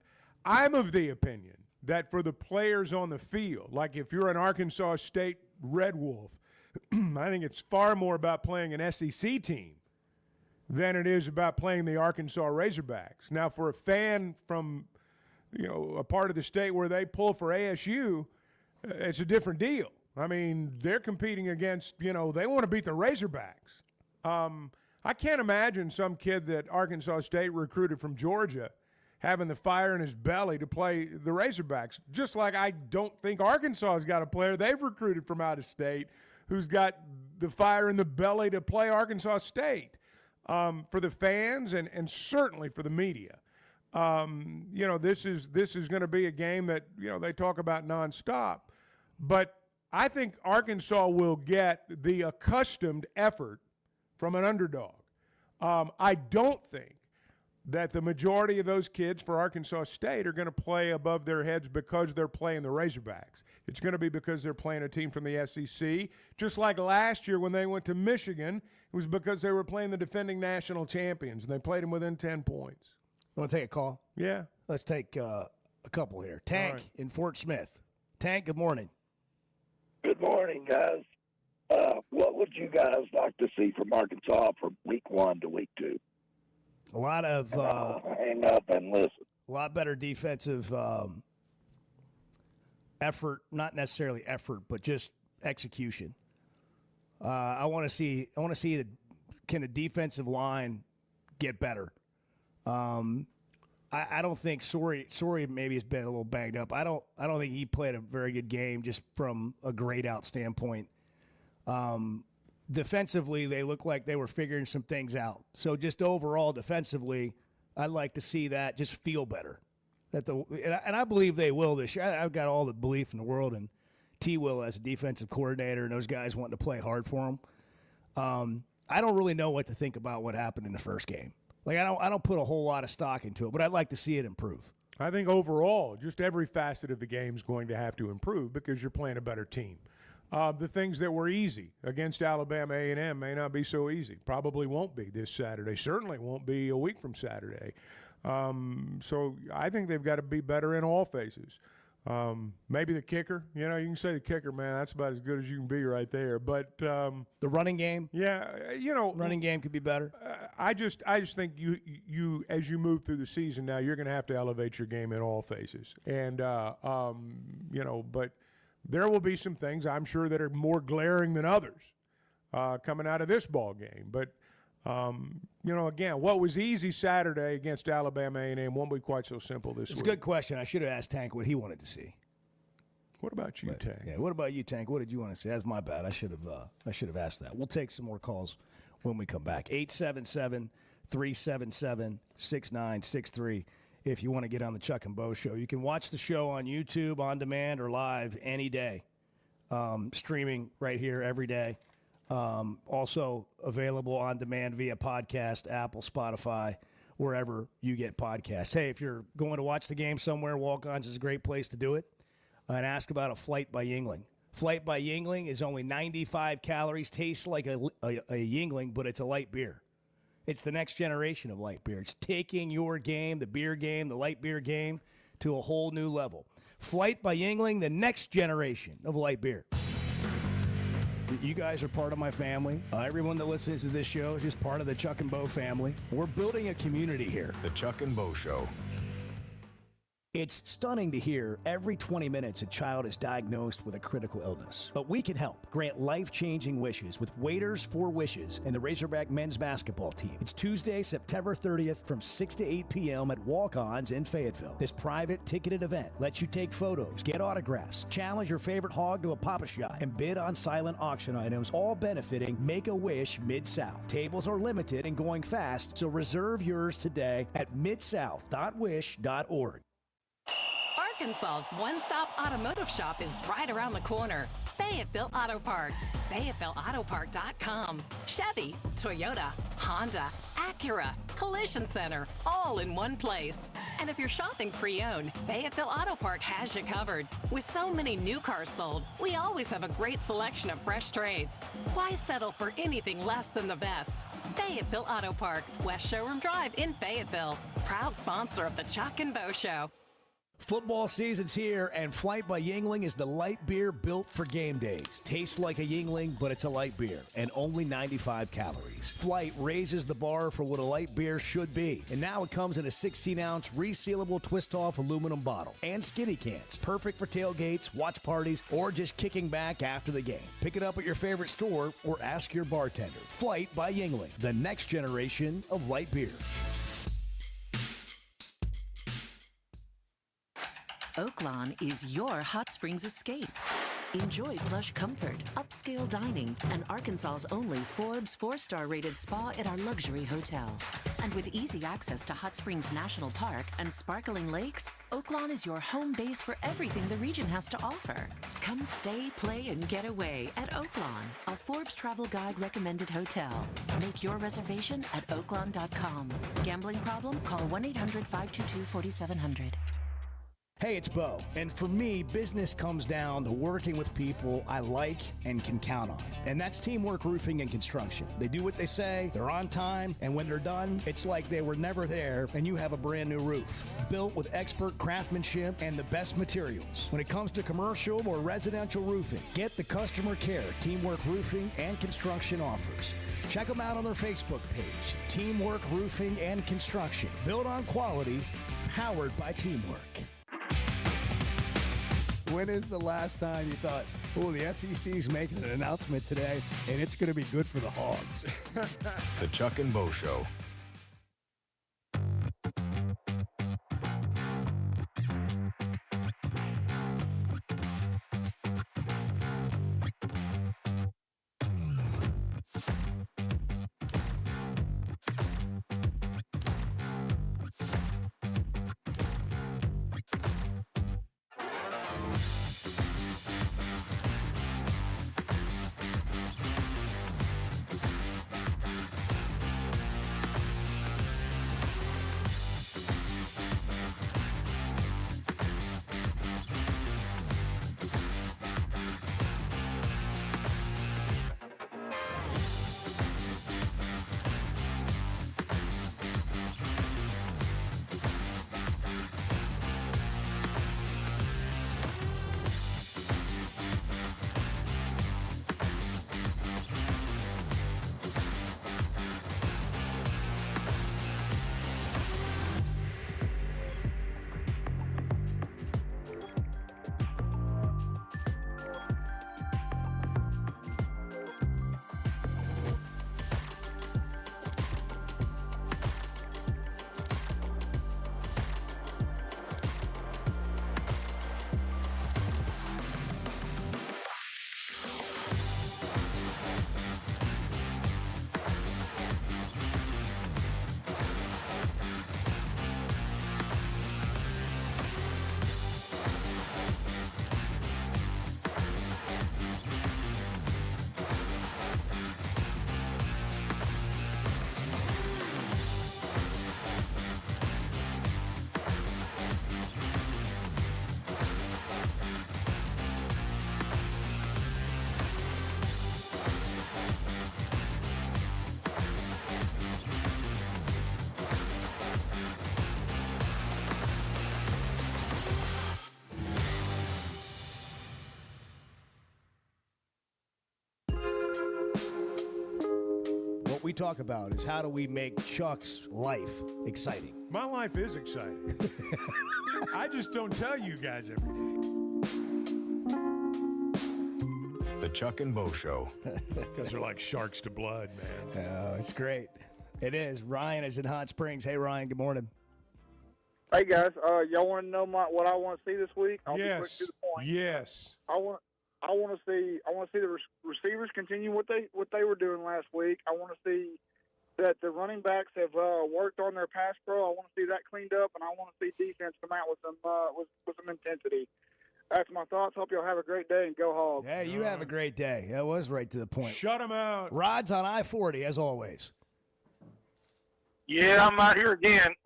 I'm of the opinion that for the players on the field, like if you're an Arkansas State Red Wolf, I think it's far more about playing an SEC team than it is about playing the Arkansas Razorbacks. Now, for a fan from, a part of the state where they pull for ASU, it's a different deal. I mean, they're competing against, they want to beat the Razorbacks. I can't imagine some kid that Arkansas State recruited from Georgia having the fire in his belly to play the Razorbacks, just like I don't think Arkansas has got a player they've recruited from out of state who's got the fire in the belly to play Arkansas State. For the fans and certainly for the media, this is going to be a game that they talk about nonstop. But I think Arkansas will get the accustomed effort from an underdog. I don't think that the majority of those kids for Arkansas State are going to play above their heads because they're playing the Razorbacks. It's going to be because they're playing a team from the SEC. Just like last year when they went to Michigan, it was because they were playing the defending national champions, and they played them within 10 points. You want to take a call? Yeah. Let's take a couple here. Tank in Fort Smith. Tank, good morning. Good morning, guys. What would you guys like to see from Arkansas from week 1 to week 2? A lot of hang up and listen. A lot better defensive effort, not necessarily effort, but just execution. I want to see can the defensive line get better? I don't think Sorey maybe has been a little banged up. I don't think he played a very good game just from a grade out standpoint. Defensively, they look like they were figuring some things out. So just overall defensively, I'd like to see that just feel better. And I believe they will this year. I've got all the belief in the world in T. Will as a defensive coordinator and those guys wanting to play hard for him. I don't really know what to think about what happened in the first game. Like I don't put a whole lot of stock into it, but I'd like to see it improve. I think overall, just every facet of the game is going to have to improve because you're playing a better team. The things that were easy against Alabama A&M may not be so easy. Probably won't be this Saturday. Certainly won't be a week from Saturday. So I think they've got to be better in all phases. Maybe the kicker. You can say the kicker, man. That's about as good as you can be right there. But the running game, running game could be better. I just think you as you move through the season now, you're going to have to elevate your game in all phases. And but there will be some things I'm sure that are more glaring than others coming out of this ball game. But again, what was easy Saturday against Alabama A&M won't be quite so simple this week. It's a good question. I should have asked Tank what he wanted to see. What about you, Tank? Yeah, what about you, Tank? What did you want to see? That's my bad. I should have asked that. We'll take some more calls when we come back. 877-377-6963. If you want to get on the Chuck and Bo Show, you can watch the show on YouTube, on demand, or live any day. Streaming right here every day. Also available on demand via podcast, Apple, Spotify, wherever you get podcasts. Hey, if you're going to watch the game somewhere, Walk-Ons is a great place to do it. And ask about a Flight by Yuengling. Flight by Yuengling is only 95 calories, tastes like a Yuengling, but it's a light beer. It's the next generation of light beer. It's taking your game, the beer game, the light beer game, to a whole new level. Flight by Yuengling, the next generation of light beer. You guys are part of my family. Everyone that listens to this show is just part of the Chuck and Bo family. We're building a community here. The Chuck and Bo Show. It's stunning to hear every 20 minutes a child is diagnosed with a critical illness. But we can help. Grant life-changing wishes with Waiters for Wishes and the Razorback men's basketball team. It's Tuesday, September 30th from 6 to 8 p.m. at Walk-Ons in Fayetteville. This private ticketed event lets you take photos, get autographs, challenge your favorite hog to a Pop-A-Shot, and bid on silent auction items, all benefiting Make-A-Wish Mid-South. Tables are limited and going fast, so reserve yours today at midsouth.wish.org. Arkansas's one-stop automotive shop is right around the corner. Fayetteville Auto Park. FayettevilleAutoPark.com. Chevy, Toyota, Honda, Acura, Collision Center, all in one place. And if you're shopping pre-owned, Fayetteville Auto Park has you covered. With so many new cars sold, we always have a great selection of fresh trades. Why settle for anything less than the best? Fayetteville Auto Park, West Showroom Drive in Fayetteville. Proud sponsor of the Chuck and Bo Show. Football season's here, and Flight by Yuengling is the light beer built for game days. Tastes like a Yuengling, but it's a light beer, and only 95 calories. Flight raises the bar for what a light beer should be, and now it comes in a 16-ounce resealable twist-off aluminum bottle and skinny cans. Perfect for tailgates, watch parties, or just kicking back after the game. Pick it up at your favorite store or ask your bartender. Flight by Yuengling, the next generation of light beer. Oaklawn is your hot springs escape. Enjoy plush comfort, upscale dining, and Arkansas's only Forbes 4-star rated spa at our luxury hotel. And with easy access to Hot Springs National Park and sparkling lakes, Oaklawn is your home base for everything the region has to offer. Come stay, play, and get away at Oaklawn, a Forbes Travel Guide recommended hotel. Make your reservation at oaklawn.com. Gambling problem? Call 1-800-522-4700. Hey, it's Bo, and for me, business comes down to working with people I like and can count on. And that's Teamwork Roofing and Construction. They do what they say, they're on time, and when they're done, it's like they were never there and you have a brand new roof. Built with expert craftsmanship and the best materials. When it comes to commercial or residential roofing, get the customer care Teamwork Roofing and Construction offers. Check them out on their Facebook page, Teamwork Roofing and Construction. Built on quality, powered by teamwork. When is the last time you thought, oh, the SEC's making an announcement today, and it's going to be good for the Hogs? The Chuck and Bo Show. what we talk about is how do we make Chuck's life exciting. My life is exciting. I just don't tell you guys everything. The Chuck and Bo Show. Guys are like sharks to blood, man. Oh, it's great. It is. Ryan is in Hot Springs. Hey, Ryan, good morning. Hey guys, y'all want to know what I want to see this week? I'll be quick Yes. to the point. Yes. I want to see the receivers continue what they were doing last week. I want to see that the running backs have worked on their pass pro. I want to see that cleaned up, and I want to see defense come out with some intensity. That's my thoughts. Hope y'all have a great day and go Hogs. Yeah, you have a great day. That was right to the point. Shut them out. Rod's on I-40, as always. Yeah, I'm out here again.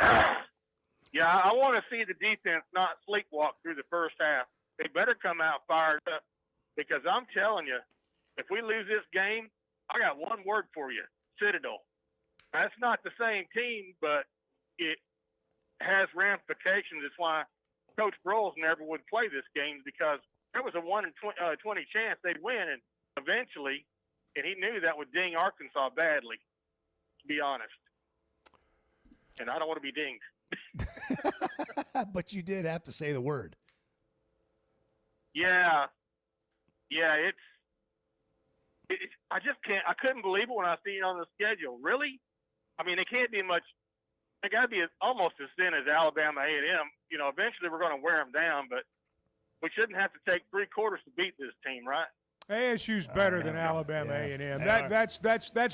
Yeah, I want to see the defense not sleepwalk through the first half. They better come out fired up because I'm telling you, if we lose this game, I got one word for you, Citadel. That's not the same team, but it has ramifications. That's why Coach Broyles never would play this game because there was a 1 in 20 chance they'd win, and eventually, and he knew that would ding Arkansas badly, to be honest. And I don't want to be dinged. But you did have to say the word. Yeah, it's I just can't. I couldn't believe it when I seen it on the schedule. Really? I mean, it can't be much. It got to be almost as thin as Alabama A&M. You know, eventually we're going to wear them down, but we shouldn't have to take 3 quarters to beat this team, right? ASU's better than Alabama A&M. That's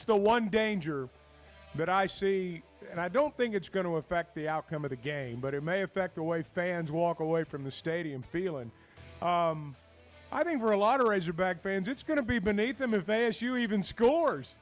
the one danger that I see, and I don't think it's going to affect the outcome of the game, but it may affect the way fans walk away from the stadium feeling. I think for a lot of Razorback fans, it's going to be beneath them if ASU even scores.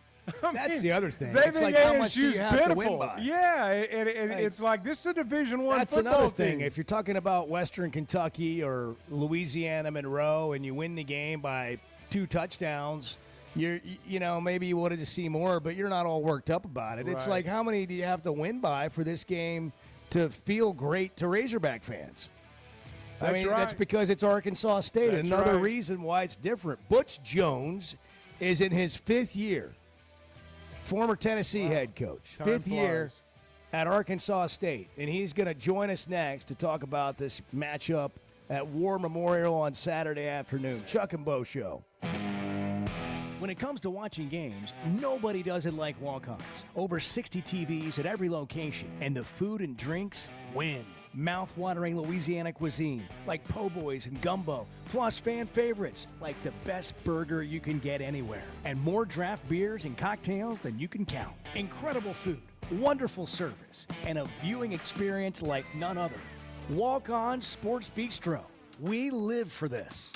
That's the other thing. They It's think like, how much do you ASU's have to pitiful. win by? Yeah, it's like this is a Division I That's football another team. thing. If you're talking about Western Kentucky or Louisiana Monroe and you win the game by 2 touchdowns, you know, maybe you wanted to see more, but you're not all worked up about it. It's Right. like, how many do you have to win by for this game to feel great to Razorback fans? I That's mean, right. that's because it's Arkansas State. That's Another right. reason why it's different. Butch Jones is in his 5th year. Former Tennessee head coach. Time 5th year flies. at Arkansas State. And he's going to join us next to talk about this matchup at War Memorial on Saturday afternoon. Chuck and Bo Show. When it comes to watching games, nobody does it like walk-ons. Over 60 TVs at every location, and the food and drinks win. Mouth-watering Louisiana cuisine like po' boys and gumbo, plus fan favorites like the best burger you can get anywhere, and more draft beers and cocktails than you can count. Incredible food, wonderful service, and a viewing experience like none other. Walk-On Sports Bistro. We live for this.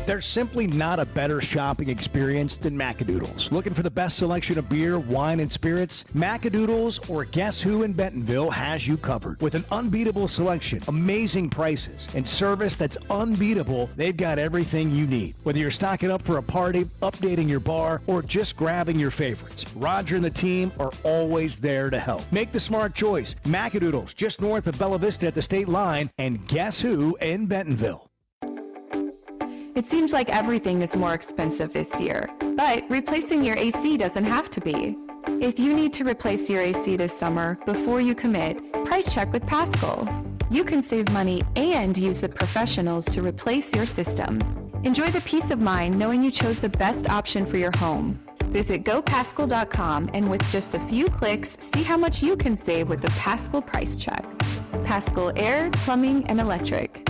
There's simply not a better shopping experience than Macadoodles. Looking for the best selection of beer, wine, and spirits? Macadoodles or Guess Who in Bentonville has you covered. With an unbeatable selection, amazing prices, and service that's unbeatable, they've got everything you need. Whether you're stocking up for a party, updating your bar, or just grabbing your favorites, Roger and the team are always there to help. Make the smart choice. Macadoodles, just north of Bella Vista at the state line, and Guess Who in Bentonville. It seems like everything is more expensive this year, but replacing your AC doesn't have to be. If you need to replace your AC this summer, before you commit, price check with Paschal. You can save money and use the professionals to replace your system. Enjoy the peace of mind knowing you chose the best option for your home. Visit GoPaschal.com and with just a few clicks, see how much you can save with the Paschal price check. Paschal Air, Plumbing, and Electric.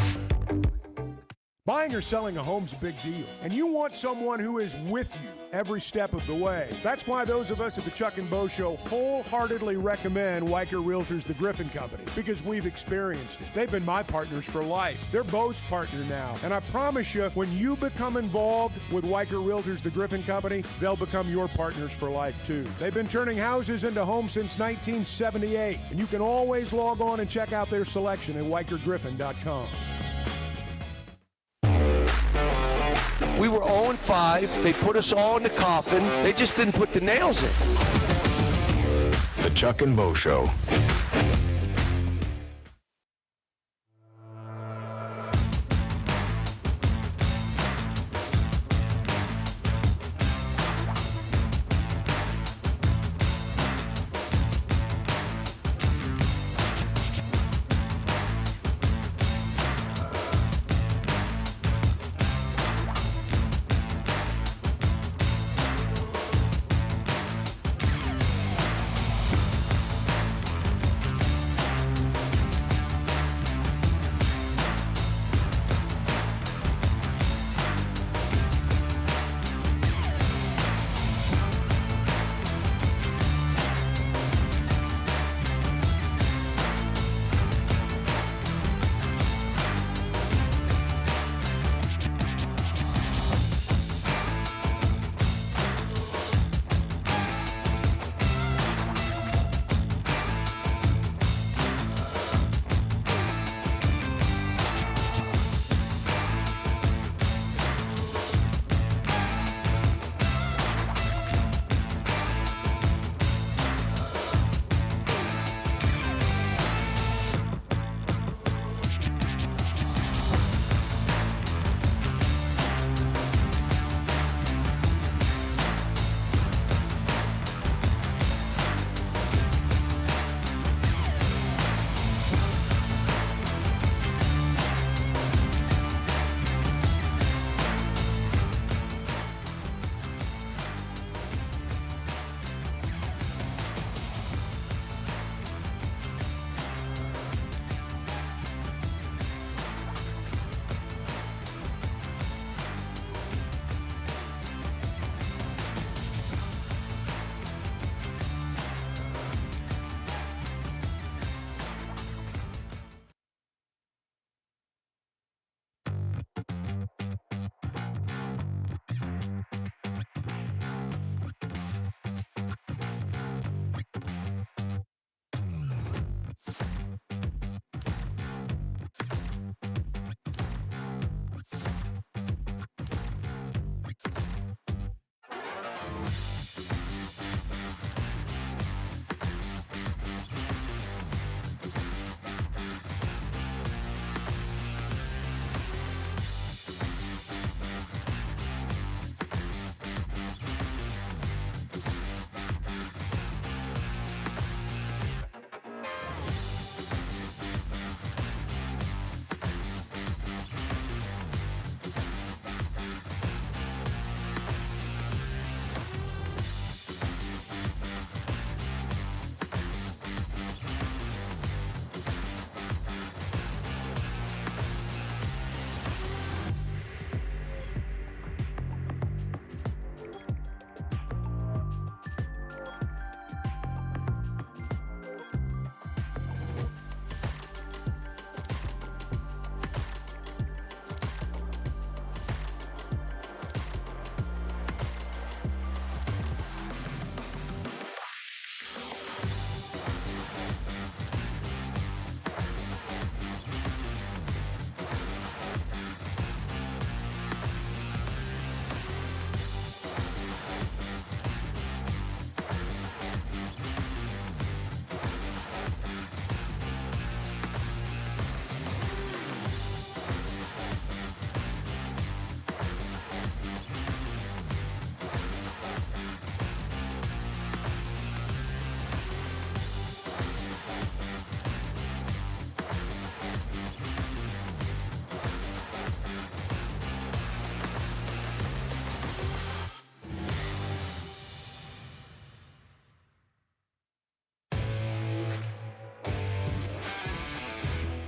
Buying or selling a home's a big deal, and you want someone who is with you every step of the way. That's why those of us at the Chuck and Bo Show wholeheartedly recommend Weicker Realtors, the Griffin Company, because we've experienced it. They've been my partners for life. They're Bo's partner now, and I promise you, when you become involved with Weicker Realtors, the Griffin Company, they'll become your partners for life too. They've been turning houses into homes since 1978, and you can always log on and check out their selection at WeicherGriffin.com. We were 0-5. They put us all in the coffin. They just didn't put the nails in. The Chuck and Bo Show.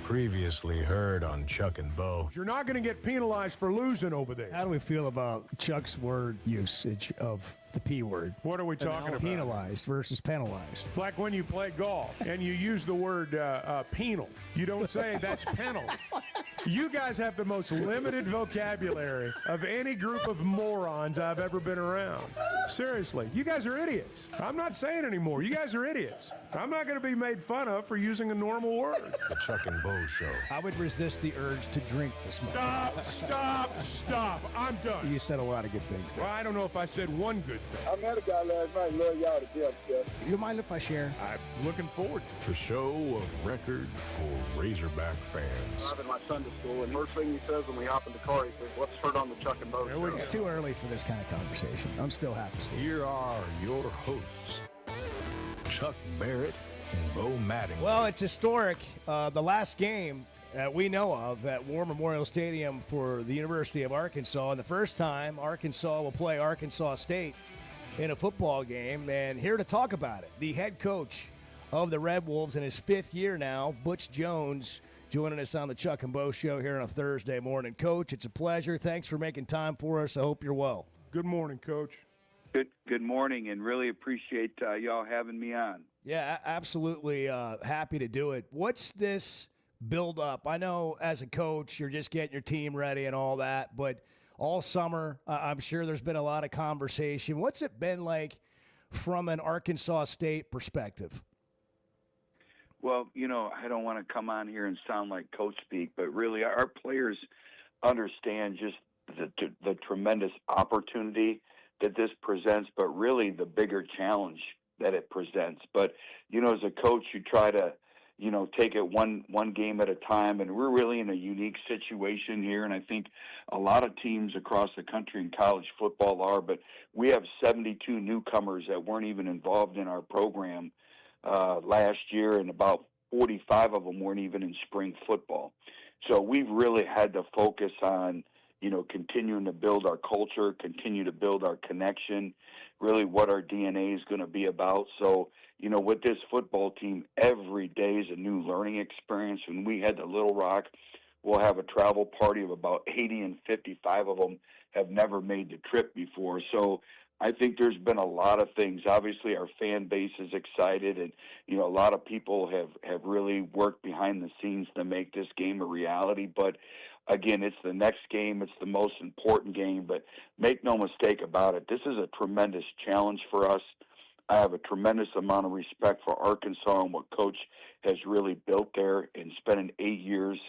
Previously heard on Chuck and Bo. You're not going to get penalized for losing over there. How do we feel about Chuck's word usage of the P word? What are we talking about? Penalized versus penalized. Like when you play golf and you use the word penal. You don't say that's penal. You guys have the most limited vocabulary of any group of morons I've ever been around. Seriously, you guys are idiots. I'm not saying anymore. You guys are idiots. I'm not going to be made fun of for using a normal word. The Chuck and Bo Show. I would resist the urge to drink this morning. Stop. I'm done. You said a lot of good things there. Well, I don't know if I said one good thing. I met a guy last night. Love y'all to death, Jeff. You mind if I share? I'm looking forward to it. The show of record for Razorback fans. Driving my son to school, and first thing he says when we hop in the car, he says, "Let's turn on the Chuck and Bo Show." It's too early for this kind of conversation. I'm still half asleep. Here are your hosts, Chuck Barrett and Bo Mattingly. Well, it's historic. The last game that we know of at War Memorial Stadium for the University of Arkansas, and the first time Arkansas will play Arkansas State in a football game. And here to talk about it, the head coach of the Red Wolves in his 5th year now, Butch Jones, joining us on the Chuck and Bo Show here on a Thursday morning. Coach, it's a pleasure. Thanks for making time for us. I hope you're well. Good morning, Coach. Good morning, and really appreciate y'all having me on. Yeah, absolutely happy to do it. What's this build up? I know as a coach, you're just getting your team ready and all that, but all summer, I'm sure there's been a lot of conversation. What's it been like from an Arkansas State perspective? Well, I don't want to come on here and sound like coach speak, but really our players understand just the tremendous opportunity that this presents, but really the bigger challenge that it presents. But, as a coach, you try to, take it one game at a time, and we're really in a unique situation here, and I think a lot of teams across the country in college football are, but we have 72 newcomers that weren't even involved in our program last year, and about 45 of them weren't even in spring football. So we've really had to focus on, continuing to build our culture, continue to build our connection, really what our DNA is going to be about. So, with this football team, every day is a new learning experience. When we head to Little Rock, we'll have a travel party of about 80, and 55 of them have never made the trip before. So I think there's been a lot of things. Obviously, our fan base is excited, and, a lot of people have really worked behind the scenes to make this game a reality. But again, it's the next game. It's the most important game. But make no mistake about it, this is a tremendous challenge for us. I have a tremendous amount of respect for Arkansas and what Coach has really built there. And spending 8 years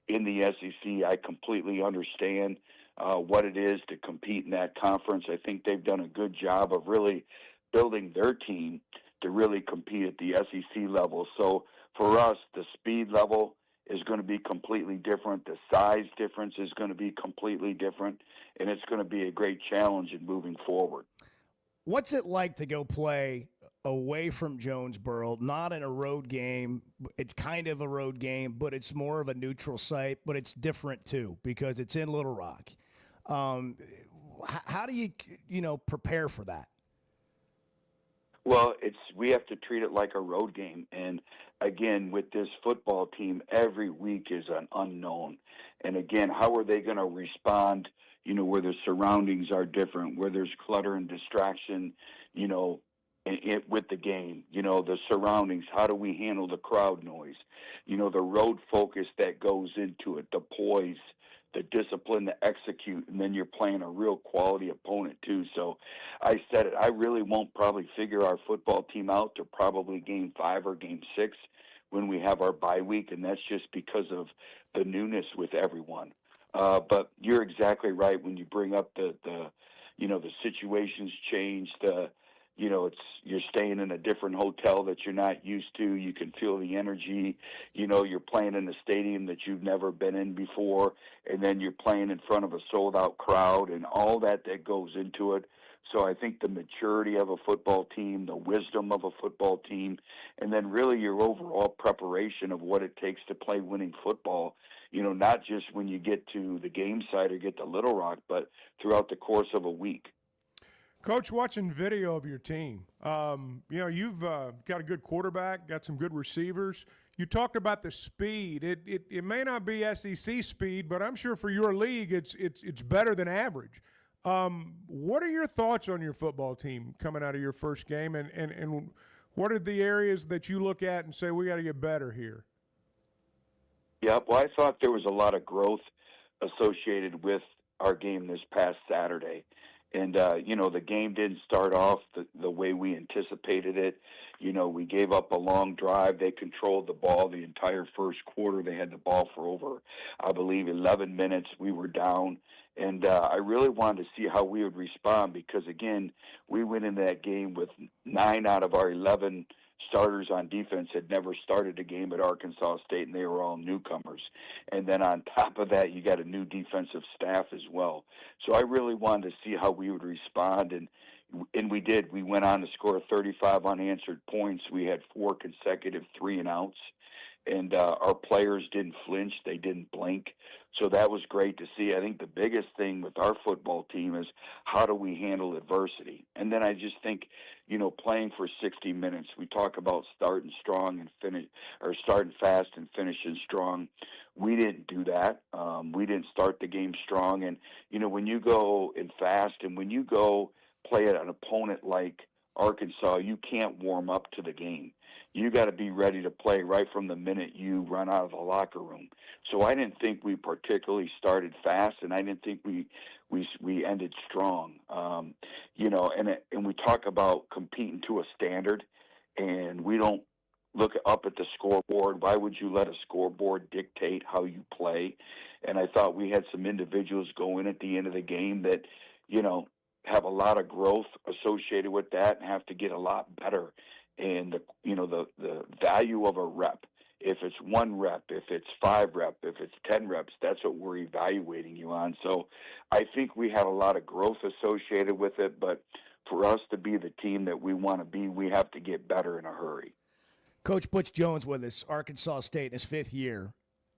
in the SEC, I completely understand what it is to compete in that conference. I think they've done a good job of really building their team to really compete at the SEC level. So for us, the speed level is going to be completely different. The size difference is going to be completely different, and it's going to be a great challenge in moving forward. What's it like to go play away from Jonesboro, not in a road game? It's kind of a road game, but it's more of a neutral site, but it's different too because it's in Little Rock. How do you prepare for that? Well, we have to treat it like a road game. And again, with this football team, every week is an unknown. And again, how are they going to respond, where the surroundings are different, where there's clutter and distraction, with the game, the surroundings, how do we handle the crowd noise, the road focus that goes into it, the poise, the discipline to execute, and then you're playing a real quality opponent too. So I said it, I really won't probably figure our football team out to probably game 5 or game 6 when we have our bye week, and that's just because of the newness with everyone. But you're exactly right when you bring up the situations change, you're staying in a different hotel that you're not used to. You can feel the energy. You're playing in a stadium that you've never been in before, and then you're playing in front of a sold-out crowd and all that goes into it. So I think the maturity of a football team, the wisdom of a football team, and then really your overall preparation of what it takes to play winning football, not just when you get to the game site or get to Little Rock, but throughout the course of a week. Coach, watching video of your team, you've got a good quarterback, got some good receivers. You talked about the speed. It may not be SEC speed, but I'm sure for your league it's better than average. What are your thoughts on your football team coming out of your first game, and what are the areas that you look at and say we got to get better here? Yeah, well, I thought there was a lot of growth associated with our game this past Saturday. And, the game didn't start off the way we anticipated it. We gave up a long drive. They controlled the ball the entire first quarter. They had the ball for over, I believe, 11 minutes. We were down. And I really wanted to see how we would respond because, again, we went into that game with 9 out of our 11 starters on defense had never started a game at Arkansas State, and they were all newcomers. And then on top of that, you got a new defensive staff as well. So I really wanted to see how we would respond, and we did. We went on to score 35 unanswered points. We had 4 consecutive 3-and-outs, and our players didn't flinch. They didn't blink. So that was great to see. I think the biggest thing with our football team is how do we handle adversity? And then I just think, playing for 60 minutes, we talk about starting strong and starting fast and finishing strong. We didn't do that. We didn't start the game strong. And, when you go in fast and when you go play at an opponent like Arkansas, you can't warm up to the game. You got to be ready to play right from the minute you run out of the locker room. So I didn't think we particularly started fast, and I didn't think we ended strong. And we talk about competing to a standard, and we don't look up at the scoreboard. Why would you let a scoreboard dictate how you play? And I thought we had some individuals go in at the end of the game that, have a lot of growth associated with that and have to get a lot better. And the value of a rep, if it's 1 rep, if it's 5 reps, if it's 10 reps, that's what we're evaluating you on. So I think we have a lot of growth associated with it, but for us to be the team that we want to be, we have to get better in a hurry. Coach Butch Jones with us, Arkansas State in his 5th year,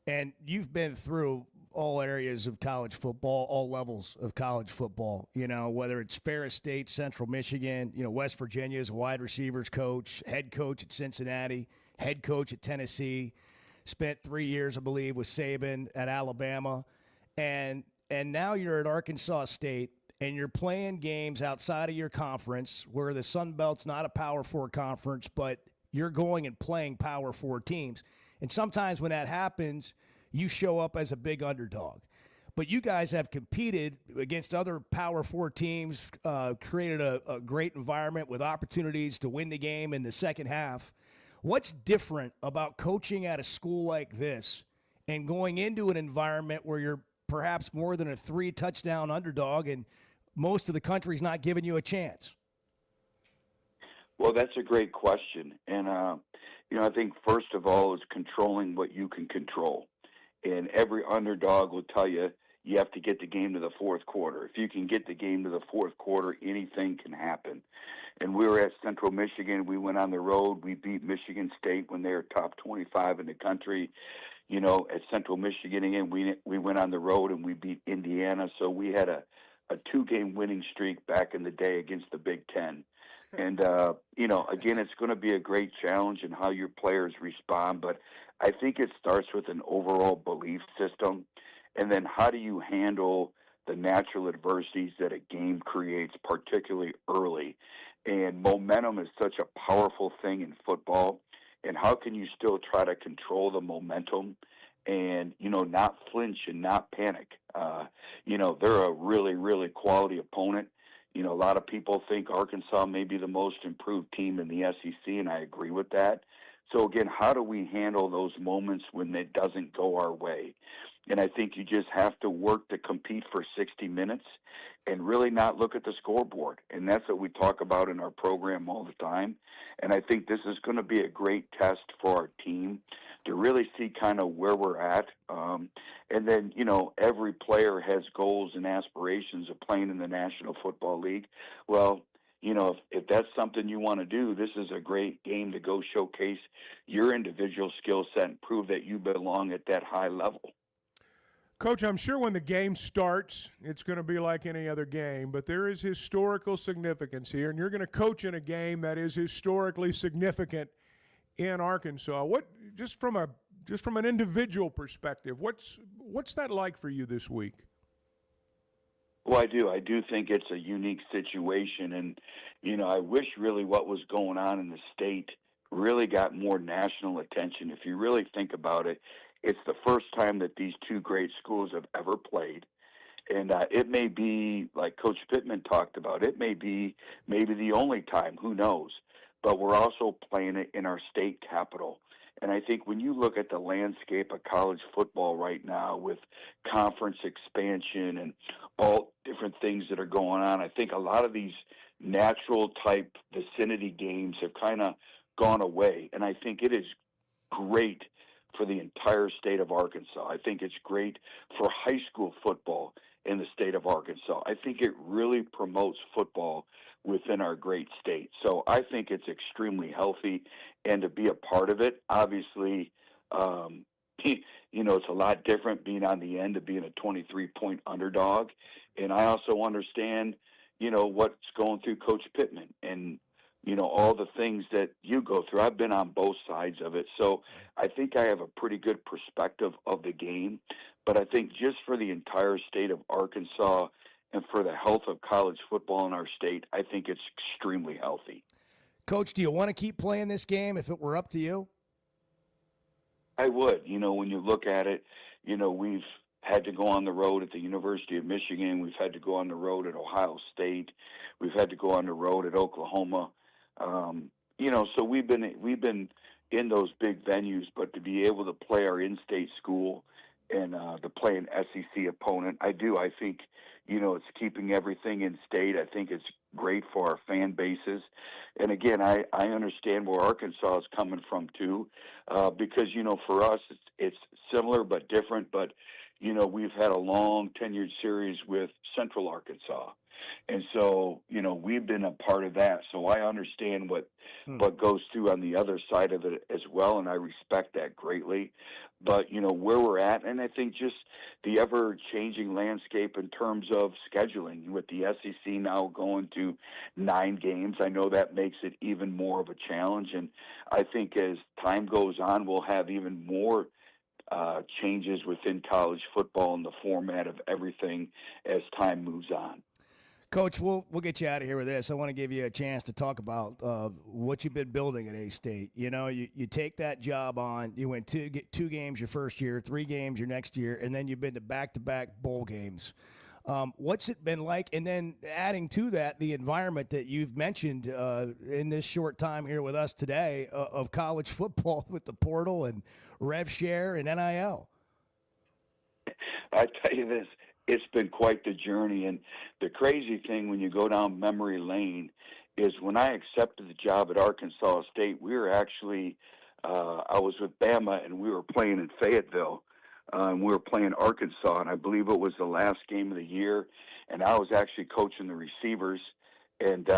and you've been through all areas of college football, all levels of college football, whether it's Ferris State, Central Michigan, West Virginia as a wide receivers coach, head coach at Cincinnati, head coach at Tennessee, spent 3 years, I believe, with Saban at Alabama, and now you're at Arkansas State, and you're playing games outside of your conference where the Sun Belt's not a Power 4 conference, but you're going and playing Power 4 teams. And sometimes when that happens, you show up as a big underdog. but you guys have competed against other Power 4 teams, created a great environment with opportunities to win the game in the second half. What's different about coaching at a school like this and going into an environment where you're perhaps more than a 3-touchdown underdog and most of the country's not giving you a chance? Well, that's a great question. And, I think first of all is controlling what you can control. And every underdog will tell you you have to get the game to the fourth quarter. If you can get the game to the fourth quarter, anything can happen. And we were at Central Michigan. We went on the road. We beat Michigan State when they were top 25 in the country. At Central Michigan again, we went on the road and we beat Indiana. So we had a 2-game winning streak back in the day against the Big Ten. And, again, it's going to be a great challenge in how your players respond. But I think it starts with an overall belief system. And then how do you handle the natural adversities that a game creates, particularly early? And momentum is such a powerful thing in football. And how can you still try to control the momentum and, not flinch and not panic? They're a really, really quality opponent. A lot of people think Arkansas may be the most improved team in the SEC, and I agree with that. So, again, how do we handle those moments when it doesn't go our way? And I think you just have to work to compete for 60 minutes and really not look at the scoreboard. And that's what we talk about in our program all the time. And I think this is going to be a great test for our team to really see kind of where we're at. And then, every player has goals and aspirations of playing in the National Football League. Well, if that's something you want to do, this is a great game to go showcase your individual skill set and prove that you belong at that high level. Coach, I'm sure when the game starts, it's going to be like any other game, but there is historical significance here, and you're going to coach in a game that is historically significant in Arkansas. What just from an individual perspective, what's that like for you this week? Well, I do. I do think it's a unique situation, and I wish really what was going on in the state really got more national attention. If you really think about it, it's the first time that these two great schools have ever played. And it may be, like Coach Pittman talked about, it may be maybe the only time, who knows. But we're also playing it in our state capital. And I think when you look at the landscape of college football right now with conference expansion and all different things that are going on, I think a lot of these natural type vicinity games have kind of gone away. And I think it is great for the entire state of Arkansas. I think it's great for high school football in the state of Arkansas. I think it really promotes football within our great state. So I think it's extremely healthy, and to be a part of it, obviously, it's a lot different being on the end of being a 23-point underdog. And I also understand, what's going through Coach Pittman and, all the things that you go through. I've been on both sides of it. So I think I have a pretty good perspective of the game. But I think just for the entire state of Arkansas and for the health of college football in our state, I think it's extremely healthy. Coach, do you want to keep playing this game if it were up to you? I would. When you look at it, we've had to go on the road at the University of Michigan. We've had to go on the road at Ohio State. We've had to go on the road at Oklahoma. So we've been in those big venues, but to be able to play our in-state school and to play an SEC opponent, I think, it's keeping everything in state. I think it's great for our fan bases. And again, I understand where Arkansas is coming from too, because, for us, it's similar but different. But, we've had a long tenured series with Central Arkansas. And so, we've been a part of that. So I understand what goes through on the other side of it as well, and I respect that greatly. But, where we're at, and I think just the ever-changing landscape in terms of scheduling, with the SEC now going to 9 games, I know that makes it even more of a challenge. And I think as time goes on, we'll have even more changes within college football and the format of everything as time moves on. Coach, we'll get you out of here with this. I want to give you a chance to talk about what you've been building at A-State. You know, you take that job on. You went two games your first year, 3 games your next year, and then you've been to back-to-back bowl games. What's it been like? And then adding to that the environment that you've mentioned in this short time here with us today of college football with the portal and rev share and NIL. I tell you this, it's been quite the journey. And the crazy thing when you go down memory lane is when I accepted the job at Arkansas State, we were actually, I was with Bama and we were playing in Fayetteville. We were playing Arkansas, and I believe it was the last game of the year. And I was actually coaching the receivers. And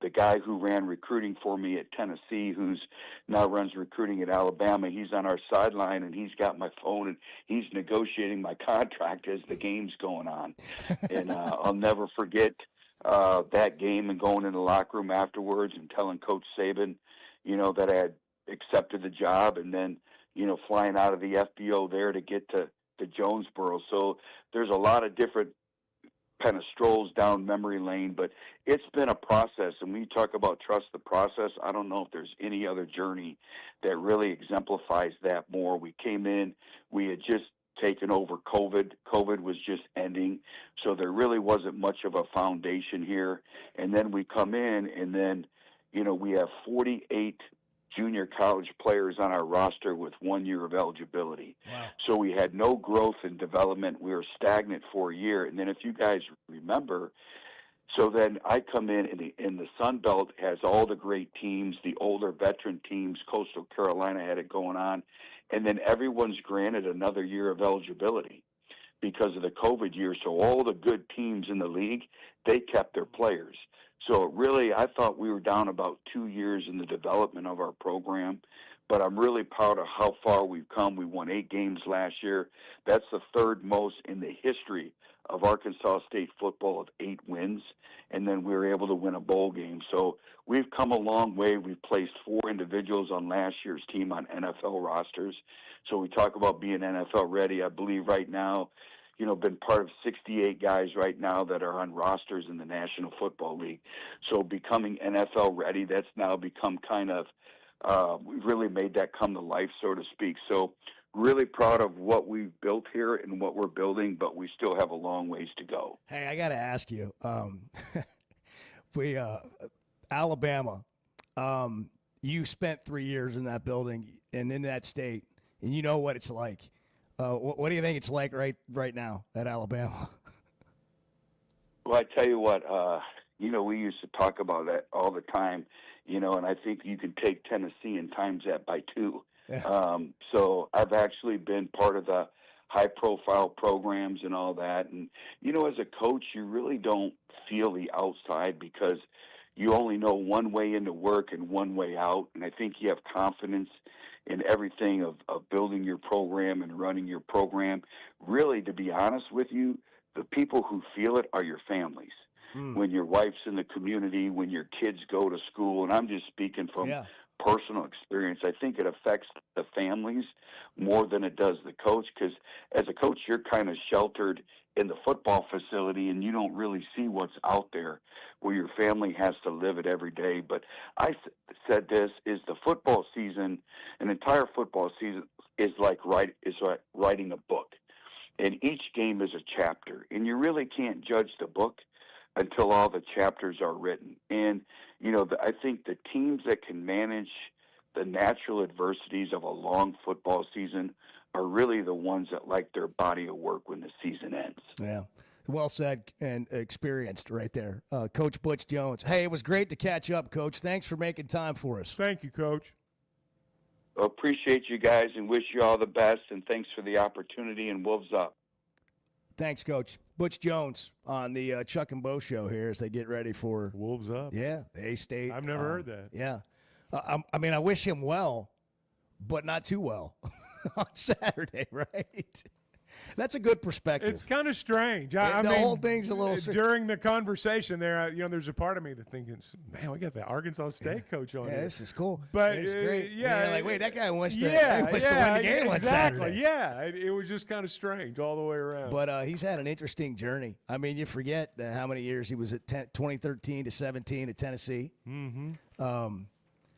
the guy who ran recruiting for me at Tennessee, who's now runs recruiting at Alabama, he's on our sideline, and he's got my phone, and he's negotiating my contract as the game's going on. And I'll never forget that game and going in the locker room afterwards and telling Coach Saban, you know, that I had accepted the job, and then, you know, flying out of the FBO there to get to Jonesboro. So there's a lot of different kind of strolls down memory lane, but it's been a process. And when you talk about trust the process, I don't know if there's any other journey that really exemplifies that more. We came in, we had just taken over COVID. COVID was just ending, so there really wasn't much of a foundation here. And then we come in, and then, you know, we have 48 junior college players on our roster with 1 year of eligibility. Wow. So we had no growth and development. We were stagnant for a year. And then if you guys remember, so then I come in the Sun Belt has all the great teams, the older veteran teams. Coastal Carolina had it going on. And then everyone's granted another year of eligibility because of the COVID year. So all the good teams in the league, they kept their players. So really, I thought we were down about 2 years in the development of our program, but I'm really proud of how far we've come. We won 8 games last year. That's the third most in the history of Arkansas State football of 8 wins, and then we were able to win a bowl game. So we've come a long way. We've placed 4 individuals on last year's team on NFL rosters. So we talk about being NFL ready. I believe right now, you know, been part of 68 guys right now that are on rosters in the National Football League. So becoming NFL ready, that's now become kind of, we've really made that come to life, so to speak. So really proud of what we've built here and what we're building, but we still have a long ways to go. Hey, I got to ask you, Alabama, you spent 3 years in that building and in that state, and you know what it's like. What do you think it's like right now at Alabama? Well, I tell you what, you know, we used to talk about that all the time, you know, and I think you can take Tennessee and times that by 2. Yeah. So I've actually been part of the high-profile programs and all that. And, you know, as a coach, you really don't feel the outside because you only know one way into work and one way out. And I think you have confidence in everything of building your program and running your program. Really, to be honest with you, the people who feel it are your families. When your wife's in the community, when your kids go to school, and I'm just speaking from personal experience, I think it affects the families more than it does the coach, because as a coach, you're kind of sheltered in the football facility and you don't really see what's out there where your family has to live it every day. But I said this is the football season, an entire football season is like writing a book, and each game is a chapter, and you really can't judge the book until all the chapters are written. And, you know, I think the teams that can manage the natural adversities of a long football season are really the ones that like their body of work when the season ends. Yeah. Well said and experienced right there. Coach Butch Jones. Hey, it was great to catch up, Coach. Thanks for making time for us. Thank you, Coach. Appreciate you guys and wish you all the best, and thanks for the opportunity, and Wolves up. Thanks, Coach. Butch Jones on the Chuck and Bo show here as they get ready for Wolves up. Yeah, the A-State. I've never heard that. Yeah. I mean, I wish him well, but not too well on Saturday, right? That's a good perspective. It's kind of strange. The I mean, whole thing's a little during the conversation there. There's a part of me that thinking, man, we got the Arkansas State coach on here. This is cool. But it's great. Yeah, like wait, that guy wants to. Yeah, wants to win the game on Saturday. Yeah, it was just kind of strange all the way around. But he's had an interesting journey. I mean, you forget how many years he was at 2013 to 17 at Tennessee. Mm-hmm.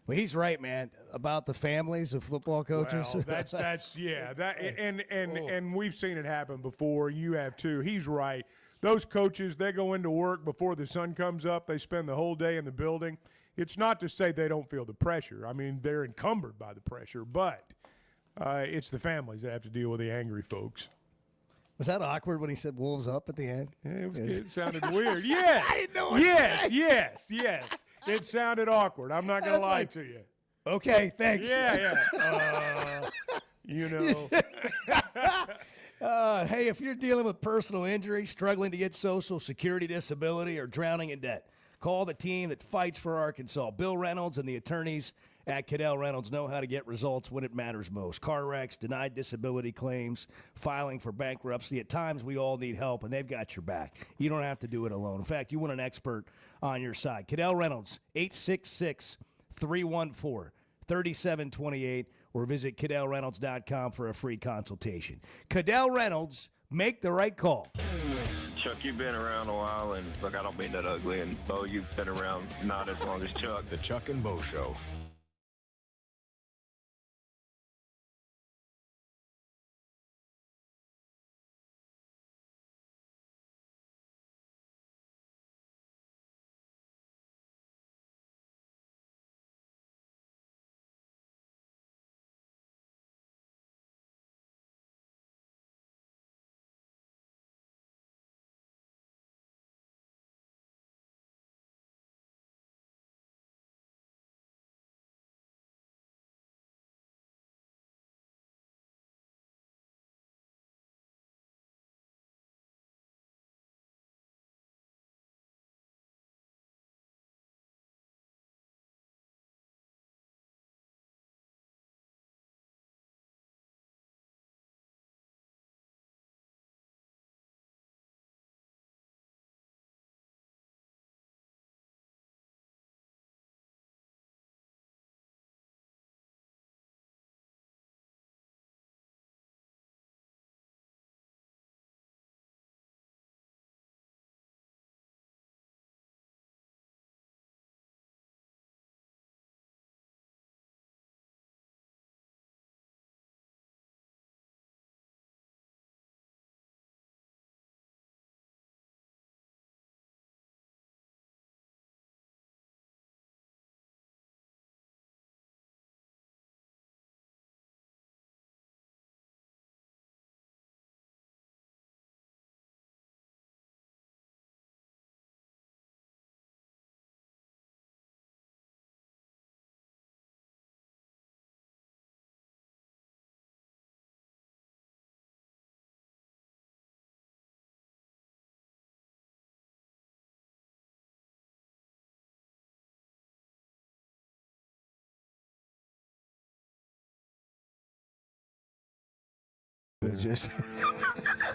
Well, he's right, man, about the families of football coaches. Well, that's yeah. And we've seen it happen before. You have too. He's right. Those coaches, they go into work before the sun comes up. They spend the whole day in the building. It's not to say they don't feel the pressure. I mean, they're encumbered by the pressure, but it's the families that have to deal with the angry folks. Was that awkward when he said "Wolves up" at the end? Yeah, it sounded weird. Yes. I know. Yes. It sounded awkward. I'm not going to lie to you. Okay, thanks. Yeah. Hey, if you're dealing with personal injury, struggling to get Social Security disability, or drowning in debt, call the team that fights for Arkansas. Bill Reynolds and the attorneys at Cadell Reynolds know how to get results when it matters most. Car wrecks, denied disability claims, filing for bankruptcy. At times, we all need help, and they've got your back. You don't have to do it alone. In fact, you want an expert on your side. Cadell Reynolds, 866-314-3728, or visit CadellReynolds.com for a free consultation. Cadell Reynolds, make the right call. Chuck, you've been around a while, and look, I don't mean that ugly, and Bo, you've been around not as long as Chuck. The Chuck and Bo Show.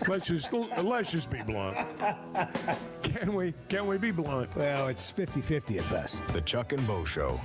Let's just be blunt. Can we be blunt? Well, it's 50-50 at best. The Chuck and Bo Show.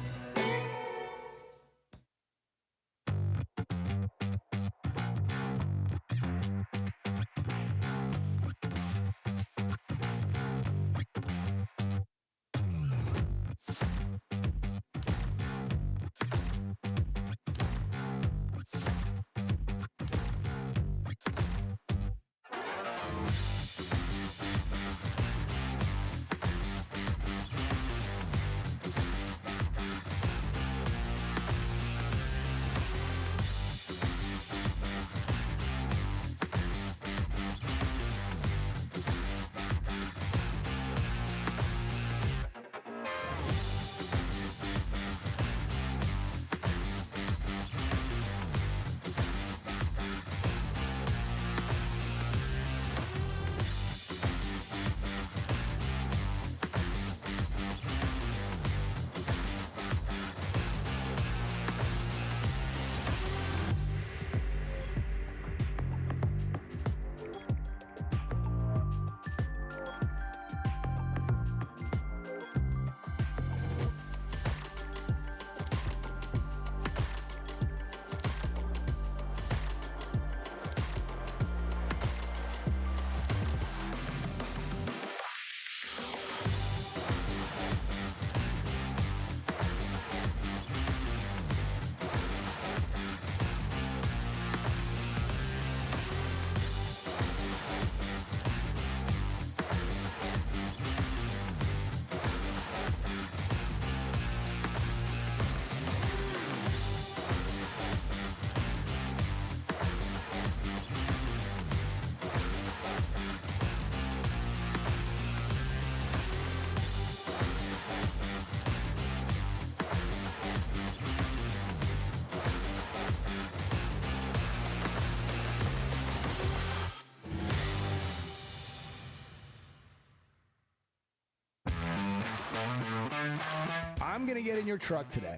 I'm going to get in your truck today,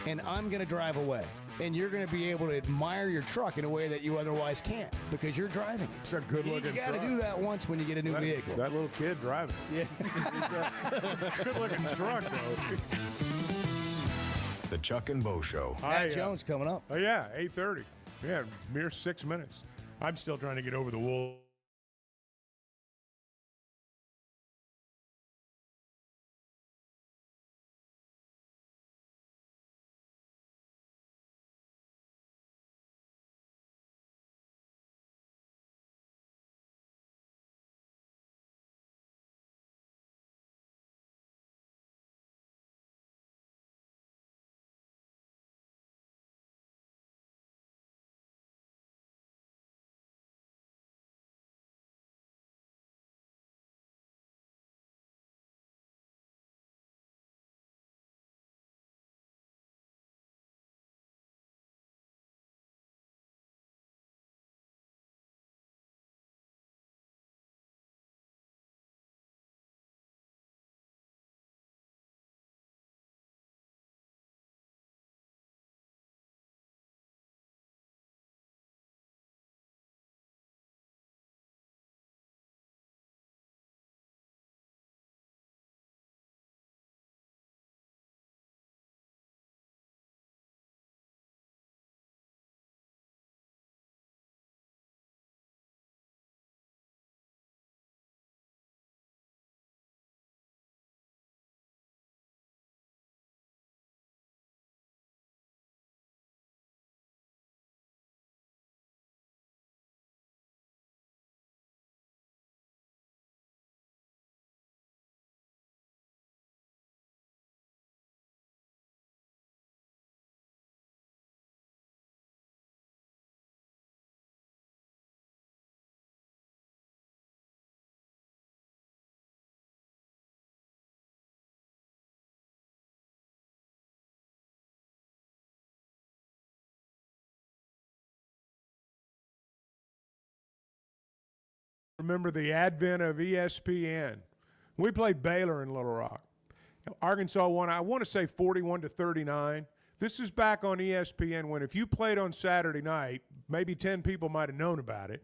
and I'm going to drive away. And you're going to be able to admire your truck in a way that you otherwise can't because you're driving it. It's a good-looking You got to truck. do that once when you get a new vehicle. That little kid driving. Yeah. Good-looking truck, though. The Chuck and Bo Show. Matt Jones coming up. Oh, yeah, 8:30. Yeah, mere 6 minutes. I'm still trying to get over the wool. Remember the advent of ESPN. We played Baylor in Little Rock. Arkansas won, I want to say 41-39. This is back on ESPN when if you played on Saturday night, maybe 10 people might have known about it.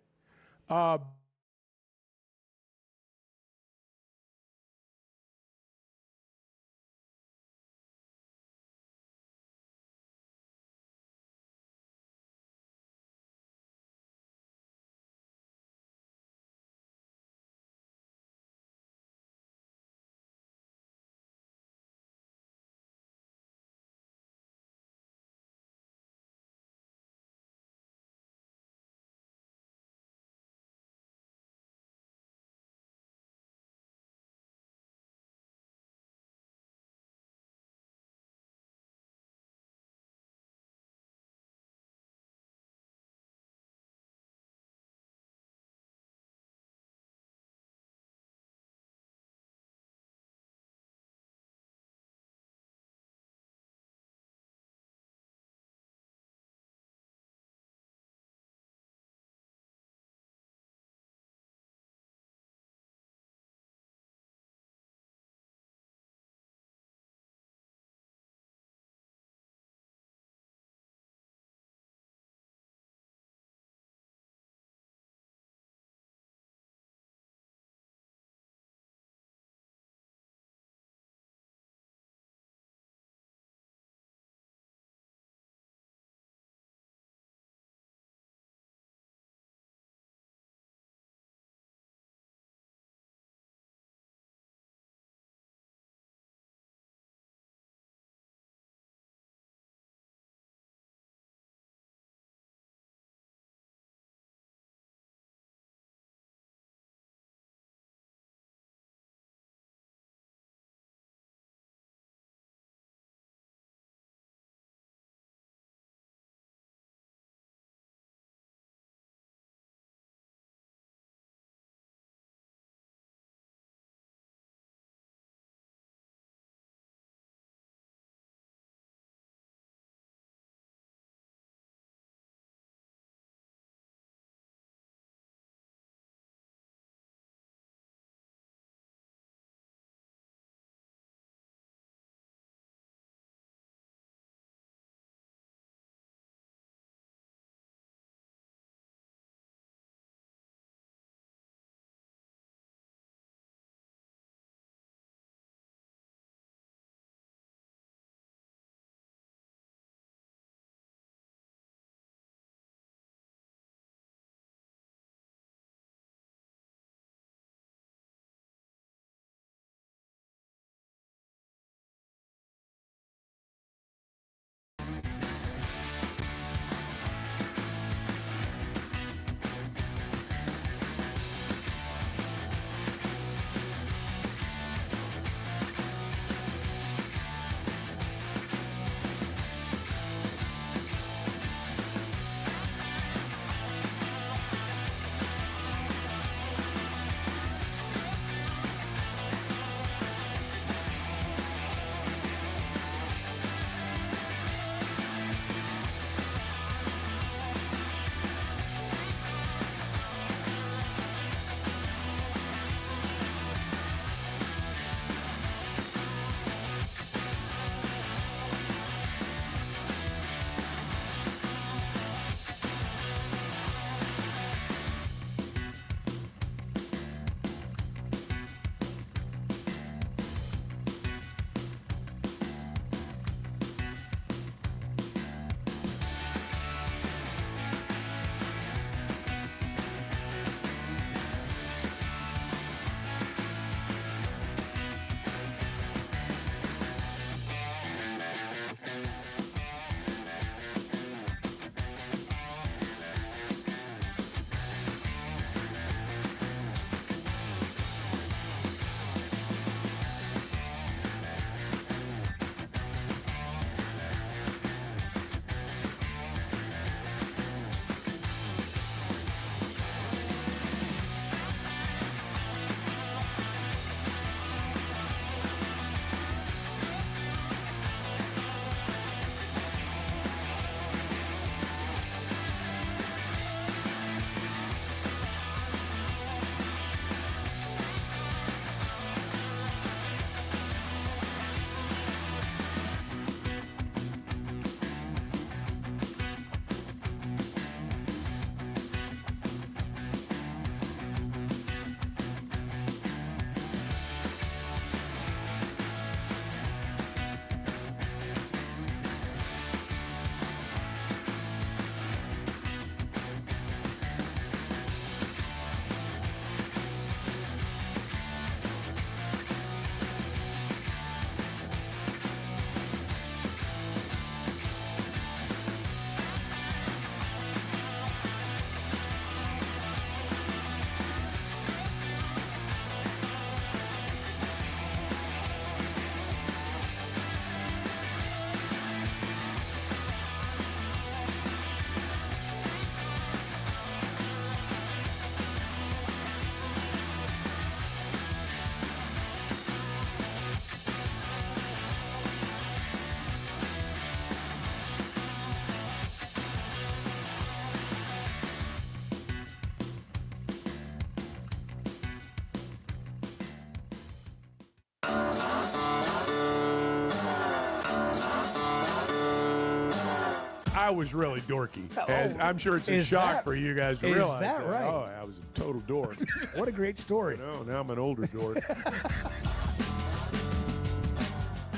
I was really dorky. As I'm sure it's a shock for you guys to realize. Is that right? Oh, I was a total dork. What a great story. No, now I'm an older dork.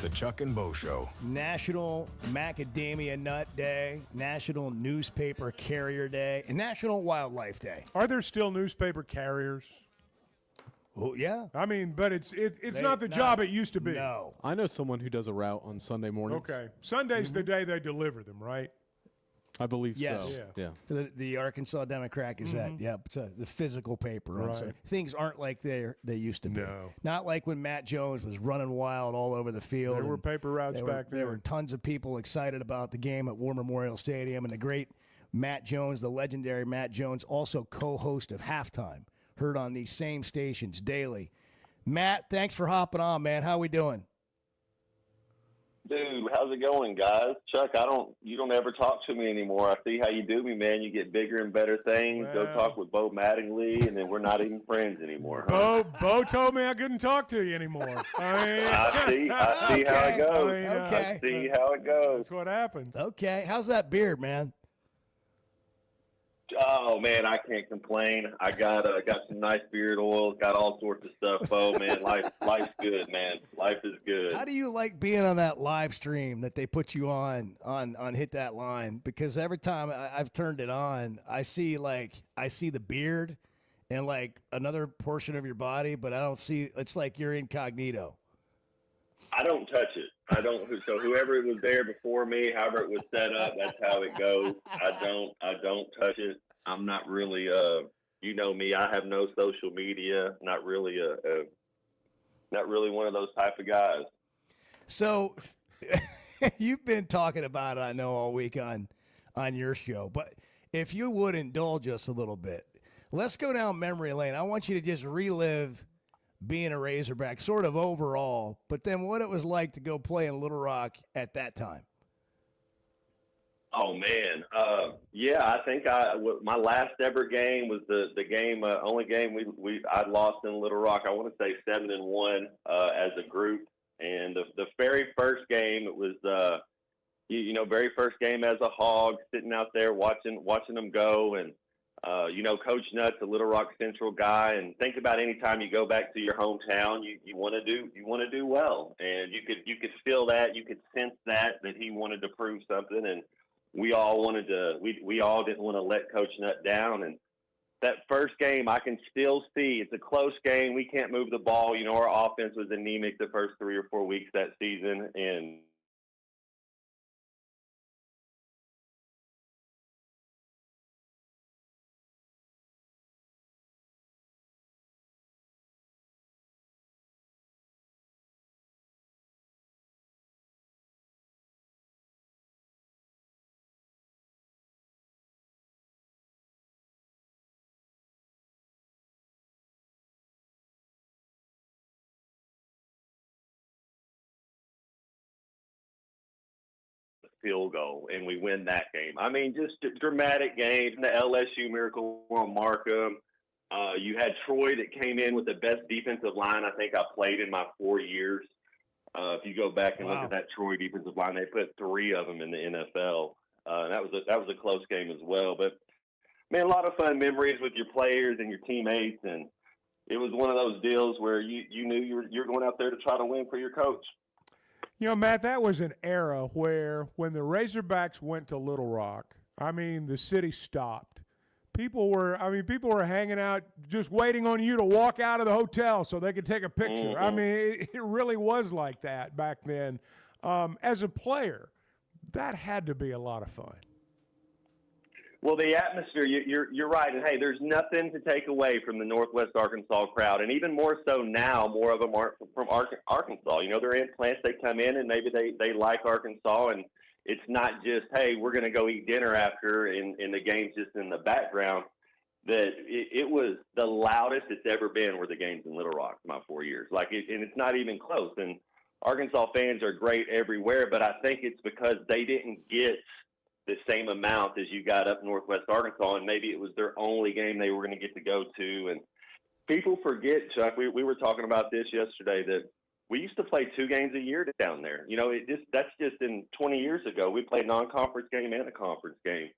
The Chuck and Bo Show. National Macadamia Nut Day, National Newspaper Carrier Day, and National Wildlife Day. Are there still newspaper carriers? Oh, yeah. I mean, but it's not the job it used to be. No. I know someone who does a route on Sunday mornings. Okay. Sunday's the day they deliver them, right? I believe Yes. so. Yeah. The Arkansas Democrat Gazette. Mm-hmm. Yeah, the physical paper. Right. So things aren't like they used to be. No. Not like when Matt Jones was running wild all over the field. There were and paper routes back then. There were tons of people excited about the game at War Memorial Stadium, and the great Matt Jones, the legendary Matt Jones, also co-host of Halftime, heard on these same stations daily. Matt, thanks for hopping on, man. How we doing? Dude, how's it going, guys? Chuck, you don't ever talk to me anymore. I see how you do me, man. You get bigger and better things. Go talk with Bo Mattingly, and then we're not even friends anymore. Huh? Bo told me I couldn't talk to you anymore. I see how it goes. I see how it goes. That's what happens. Okay. How's that beard, man? Oh man, I can't complain. I got some nice beard oils, got all sorts of stuff. Bo, man, life's good, man. Life is good. How do you like being on that live stream that they put you on Hit That Line? Because every time I've turned it on, I see the beard and like another portion of your body, but I don't see. It's like you're incognito. I don't touch it. I don't. So whoever was there before me, however it was set up, that's how it goes. I don't touch it. I'm not really. You know me. I have no social media. Not really not really one of those type of guys. So you've been talking about it, I know, all week on your show. But if you would indulge us a little bit, let's go down memory lane. I want you to just relive being a Razorback, sort of overall, but then what it was like to go play in Little Rock at that time. Oh man, yeah. I think my last ever game was the game, only game I'd lost in Little Rock. I want to say 7-1 as a group, and the very first game it was very first game as a Hog, sitting out there watching them go, and Coach Nutt's a Little Rock Central guy, and think about any time you go back to your hometown, you want to do well, and you could feel that, you could sense that he wanted to prove something, and we all wanted to. We all didn't want to let Coach Nutt down, and that first game I can still see it's a close game. We can't move the ball. Our offense was anemic the first 3 or 4 weeks that season, and field goal, and we win that game. I mean, just dramatic games. The LSU Miracle on Markham. You had Troy that came in with the best defensive line I think I played in my 4 years. If you go back and look at that Troy defensive line, they put 3 of them in the NFL. That was a close game as well. But man, a lot of fun memories with your players and your teammates, and it was one of those deals where you knew you're going out there to try to win for your coach. Matt, that was an era where when the Razorbacks went to Little Rock, I mean, the city stopped. People were hanging out just waiting on you to walk out of the hotel so they could take a picture. Mm-hmm. I mean, it really was like that back then. As a player, that had to be a lot of fun. Well, the atmosphere, you're right. And, hey, there's nothing to take away from the Northwest Arkansas crowd. And even more so now, more of them aren't from Arkansas. They're implants. They come in and maybe they like Arkansas. And it's not just, hey, we're going to go eat dinner after and the game's just in the background. That it was the loudest it's ever been were the games in Little Rock my 4 years. And it's not even close. And Arkansas fans are great everywhere, but I think it's because they didn't get the same amount as you got up Northwest Arkansas, and maybe it was their only game they were going to get to go to. And people forget, Chuck, we were talking about this yesterday, that we used to play 2 games a year down there. That's just in 20 years ago. We played non-conference game and a conference game.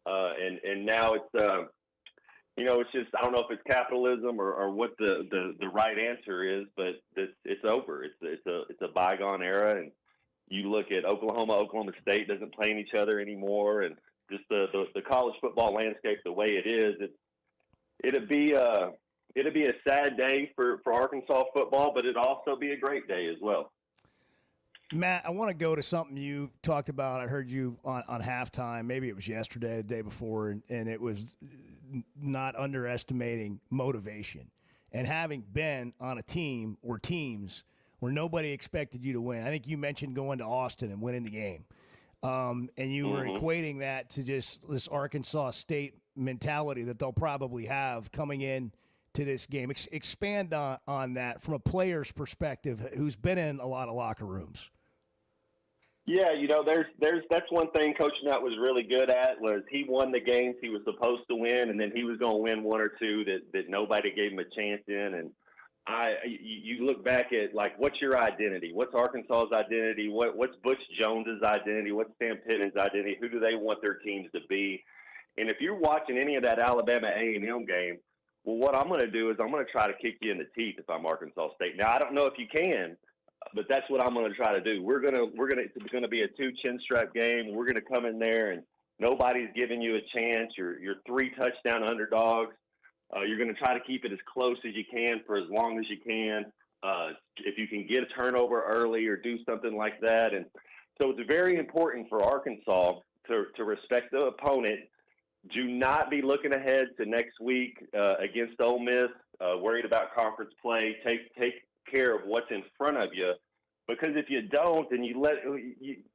And now it's, it's just, I don't know if it's capitalism or what the right answer is, but it's over. It's a bygone era. And you look at Oklahoma State doesn't play each other anymore. And just the college football landscape, the way it is, it'd be a sad day for Arkansas football, but it'd also be a great day as well. Matt, I want to go to something you talked about. I heard you on halftime. Maybe it was yesterday, the day before, and it was not underestimating motivation. And having been on a team or teams where nobody expected you to win. I think you mentioned going to Austin and winning the game. And you were equating that to just this Arkansas State mentality that they'll probably have coming in to this game. Expand on that from a player's perspective who's been in a lot of locker rooms. Yeah, that's one thing Coach Nutt was really good at was he won the games he was supposed to win, and then he was going to win 1 or 2 that nobody gave him a chance in. And you look back at, like, what's your identity? What's Arkansas's identity? What's Butch Jones's identity? What's Sam Pittman's identity? Who do they want their teams to be? And if you're watching any of that Alabama A&M game, well, what I'm going to do is I'm going to try to kick you in the teeth if I'm Arkansas State. Now, I don't know if you can, but that's what I'm going to try to do. It's going to be a 2 chin strap game. We're going to come in there and nobody's giving you a chance. You're 3 touchdown underdogs. You're going to try to keep it as close as you can for as long as you can. If you can get a turnover early or do something like that. And so it's very important for Arkansas to respect the opponent. Do not be looking ahead to next week against Ole Miss, worried about conference play. Take care of what's in front of you, because if you don't, and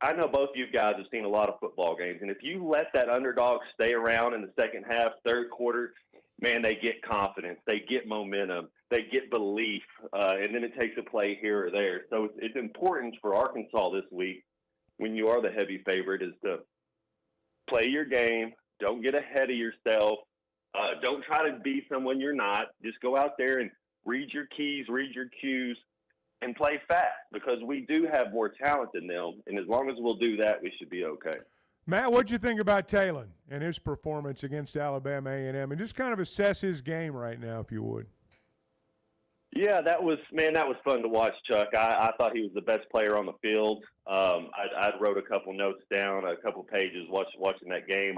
I know both you guys have seen a lot of football games, and if you let that underdog stay around in the second half, third quarter, man, they get confidence, they get momentum, they get belief, and then it takes a play here or there. So it's important for Arkansas this week, when you are the heavy favorite, is to play your game. Don't get ahead of yourself. Don't try to be someone you're not. Just go out there and read your keys, read your cues, and play fast, because we do have more talent than them. And as long as we'll do that, we should be okay. Matt, what'd you think about Talon and his performance against Alabama A&M? And just kind of assess his game right now, if you would. Yeah, that was fun to watch, Chuck. I thought he was the best player on the field. I wrote a couple notes down, a couple pages watching that game.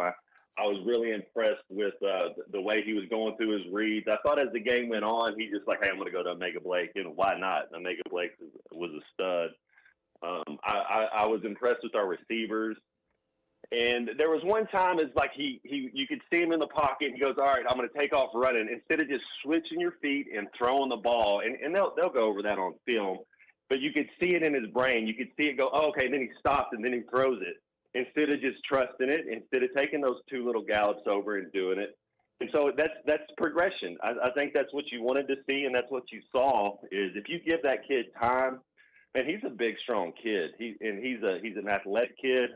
I was really impressed with the way he was going through his reads. I thought as the game went on, he just like, hey, I'm going to go to Omega Blake. Why not? Omega Blake was a stud. I was impressed with our receivers. And there was one time it's like you could see him in the pocket. He goes, all right, I'm going to take off running. Instead of just switching your feet and throwing the ball, and they'll go over that on film, but you could see it in his brain. You could see it go, oh, okay, and then he stops and then he throws it. Instead of just trusting it, instead of taking those 2 little gallops over and doing it. And so that's progression. I think that's what you wanted to see, and that's what you saw, is if you give that kid time, man, he's a big, strong kid. He's an athletic kid.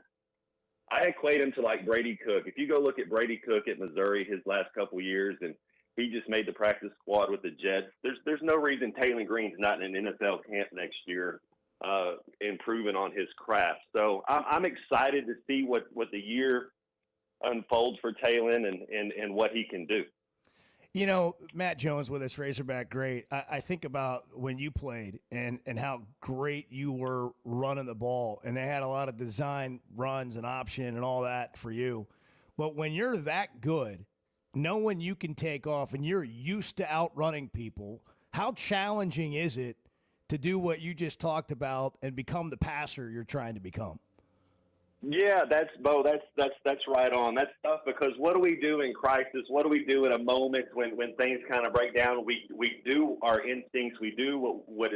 I equate him to like Brady Cook. If you go look at Brady Cook at Missouri his last couple of years, and he just made the practice squad with the Jets, there's no reason Taylon Green's not in an NFL camp next year, improving on his craft. So I'm excited to see what the year unfolds for Taylon and what he can do. Matt Jones with us, Razorback great. I think about when you played and how great you were running the ball, and they had a lot of design runs and option and all that for you. But when you're that good, knowing you can take off and you're used to outrunning people, how challenging is it to do what you just talked about and become the passer you're trying to become? Yeah, that's right on. That's tough, because what do we do in crisis? What do we do in a moment when things kind of break down? We do our instincts. We do what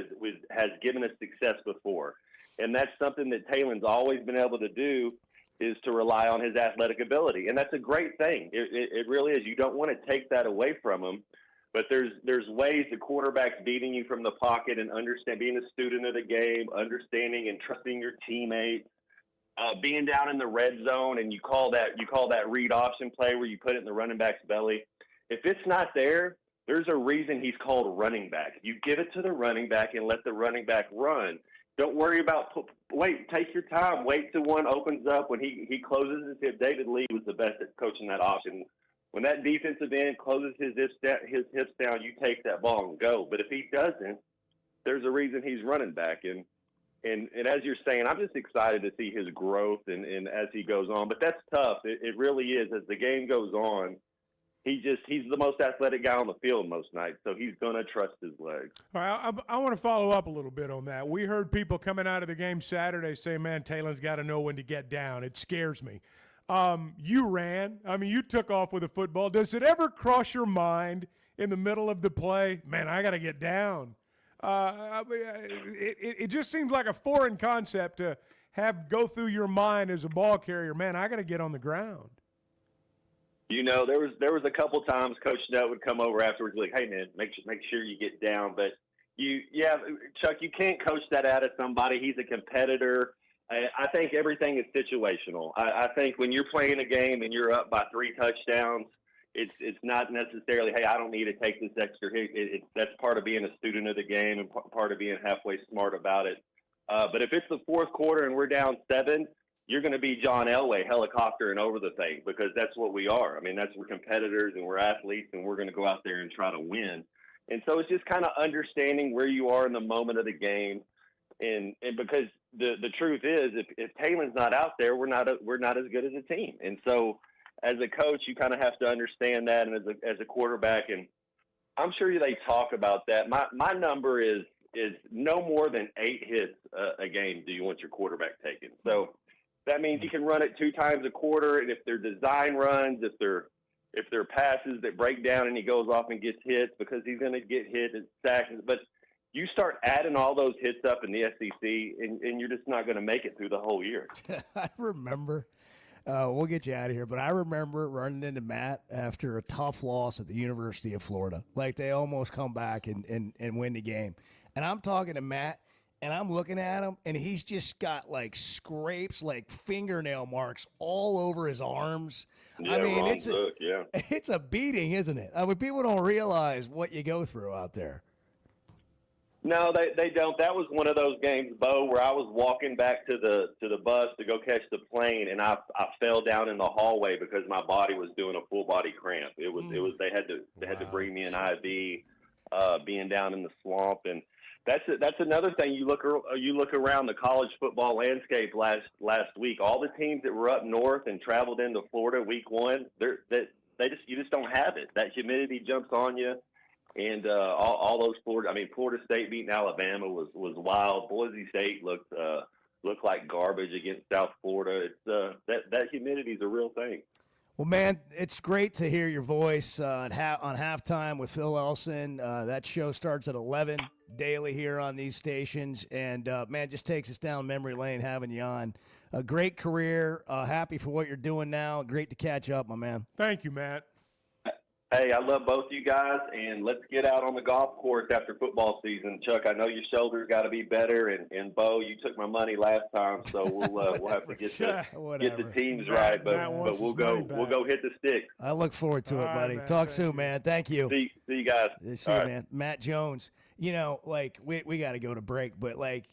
has given us success before, and that's something that Taylon's always been able to do, is to rely on his athletic ability, and that's a great thing. It really is. You don't want to take that away from him. But there's ways the quarterback's beating you from the pocket, and being a student of the game, understanding and trusting your teammate, being down in the red zone, and you call that read option play where you put it in the running back's belly. If it's not there, There's a reason he's called running back. You give it to the running back and let the running back run. Don't worry about wait. Take your time. Wait till one opens up. When he closes his hip, David Lee was the best at coaching that option. When that defensive end closes his hips down, you take that ball and go. But if he doesn't, there's a reason he's running back. And as you're saying, I'm just excited to see his growth and as he goes on. But that's tough. It really is. As the game goes on, he's the most athletic guy on the field most nights, so he's going to trust his legs. All right, I want to follow up a little bit on that. We heard people coming out of the game Saturday say, man, Taylor's got to know when to get down. It scares me. You ran. I mean, you took off with a football. Does it ever cross your mind in the middle of the play, man, I got to get down? It just seems like a foreign concept to have go through your mind as a ball carrier. Man, I got to get on the ground. You know, there was a couple times Coach Nutt would come over afterwards, like, "Hey man, make sure you get down." But Chuck, you can't coach that out of somebody. He's a competitor. I think everything is situational. I think when you're playing a game and you're up by 3 touchdowns, it's not necessarily, hey, I don't need to take this extra hit. That's part of being a student of the game and part of being halfway smart about it. But if it's the fourth quarter and we're down 7. You're going to be John Elway helicoptering over the thing because that's what we are. I mean, we're competitors and we're athletes and we're going to go out there and try to win. And so it's just kind of understanding where you are in the moment of the game. And because the truth is, if Taylor's not out there, we're not as good as a team. And so as a coach, you kind of have to understand that. And as a quarterback, and I'm sure they talk about that. My number is no more than 8 hits a game do you want your quarterback taking. So that means you can run it 2 times a quarter, and if they're design runs, if they're passes that break down and he goes off and gets hits because he's going to get hit and sacks. But you start adding all those hits up in the SEC, and you're just not going to make it through the whole year. I remember, we'll get you out of here, but I remember running into Matt after a tough loss at the University of Florida. Like they almost come back and win the game. And I'm talking to Matt. And I'm looking at him, and he's just got, like, scrapes, like fingernail marks all over his arms. Yeah, I mean, it's a beating, isn't it? I mean, people don't realize what you go through out there. No, they don't. That was one of those games, Bo, where I was walking back to the bus to go catch the plane, and I fell down in the hallway because my body was doing a full body cramp. It was they had to bring me an IV, being down in the swamp. And that's another thing. You look around the college football landscape last week. All the teams that were up north and traveled into Florida week 1, you just don't have it. That humidity jumps on you, and all those Florida State beating Alabama was wild. Boise State looked like garbage against South Florida. It's that humidity is a real thing. Well, man, it's great to hear your voice on Halftime with Phil Elson. That show starts at 11 daily here on these stations. And, man, just takes us down memory lane having you on. A great career. Happy for what you're doing now. Great to catch up, my man. Thank you, Matt. Hey, I love both you guys, and let's get out on the golf course after football season. Chuck, I know your shoulders got to be better, and Bo, you took my money last time, so we'll have to get the teams right, but we'll go hit the stick. I look forward to it, buddy. Man, Talk soon, man. Thank you. See you guys. See you, man. Matt Jones. You know, like we got to go to break, but like.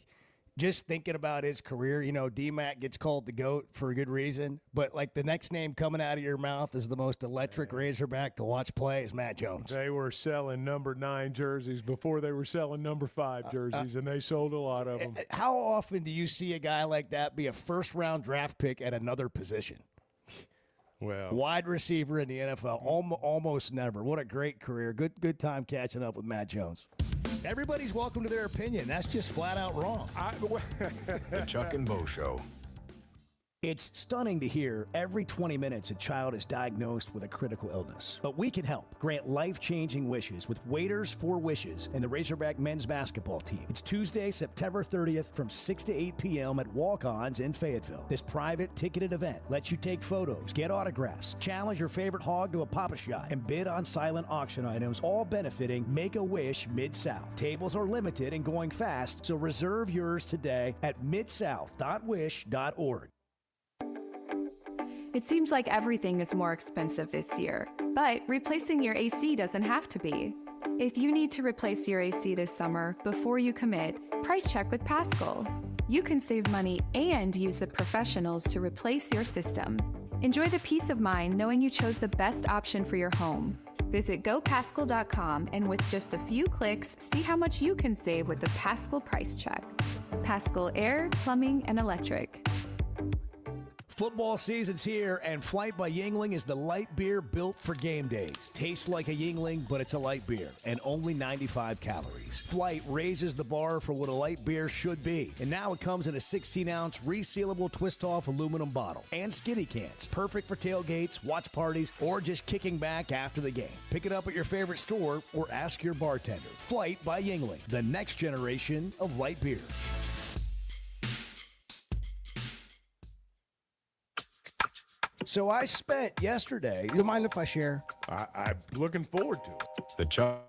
Just thinking about his career, you know, D-Mac gets called the GOAT for a good reason, but, like, the next name coming out of your mouth is the most electric Razorback to watch play is Matt Jones. They were selling number 9 jerseys before they were selling number 5 jerseys, and they sold a lot of them. How often do you see a guy like that be a first-round draft pick at another position? Well, wide receiver in the NFL, almost never. What a great career. Good time catching up with Matt Jones. Everybody's welcome to their opinion. That's just flat out wrong. The Chuck and Bo Show. It's stunning to hear every 20 minutes a child is diagnosed with a critical illness. But we can help. Grant life-changing wishes with Waiters for Wishes and the Razorback men's basketball team. It's Tuesday, September 30th from 6 to 8 p.m. at Walk-Ons in Fayetteville. This private ticketed event lets you take photos, get autographs, challenge your favorite hog to a pop-a-shot, and bid on silent auction items, all benefiting Make-A-Wish Mid-South. Tables are limited and going fast, so reserve yours today at midsouth.wish.org. It seems like everything is more expensive this year, but replacing your AC doesn't have to be. If you need to replace your AC this summer, before you commit, price check with Paschal. You can save money and use the professionals to replace your system. Enjoy the peace of mind knowing you chose the best option for your home. Visit gopaschal.com and with just a few clicks, see how much you can save with the Paschal Price Check. Paschal Air, Plumbing, and Electric. Football season's here, and Flight by Yingling is the light beer built for game days. Tastes like a Yingling, but it's a light beer, and only 95 calories. Flight raises the bar for what a light beer should be, and now it comes in a 16-ounce resealable twist-off aluminum bottle and skinny cans. Perfect for tailgates, watch parties, or just kicking back after the game. Pick it up at your favorite store or ask your bartender. Flight by Yingling, the next generation of light beer. So I spent yesterday. You mind if I share? I'm looking forward to it. The Chuck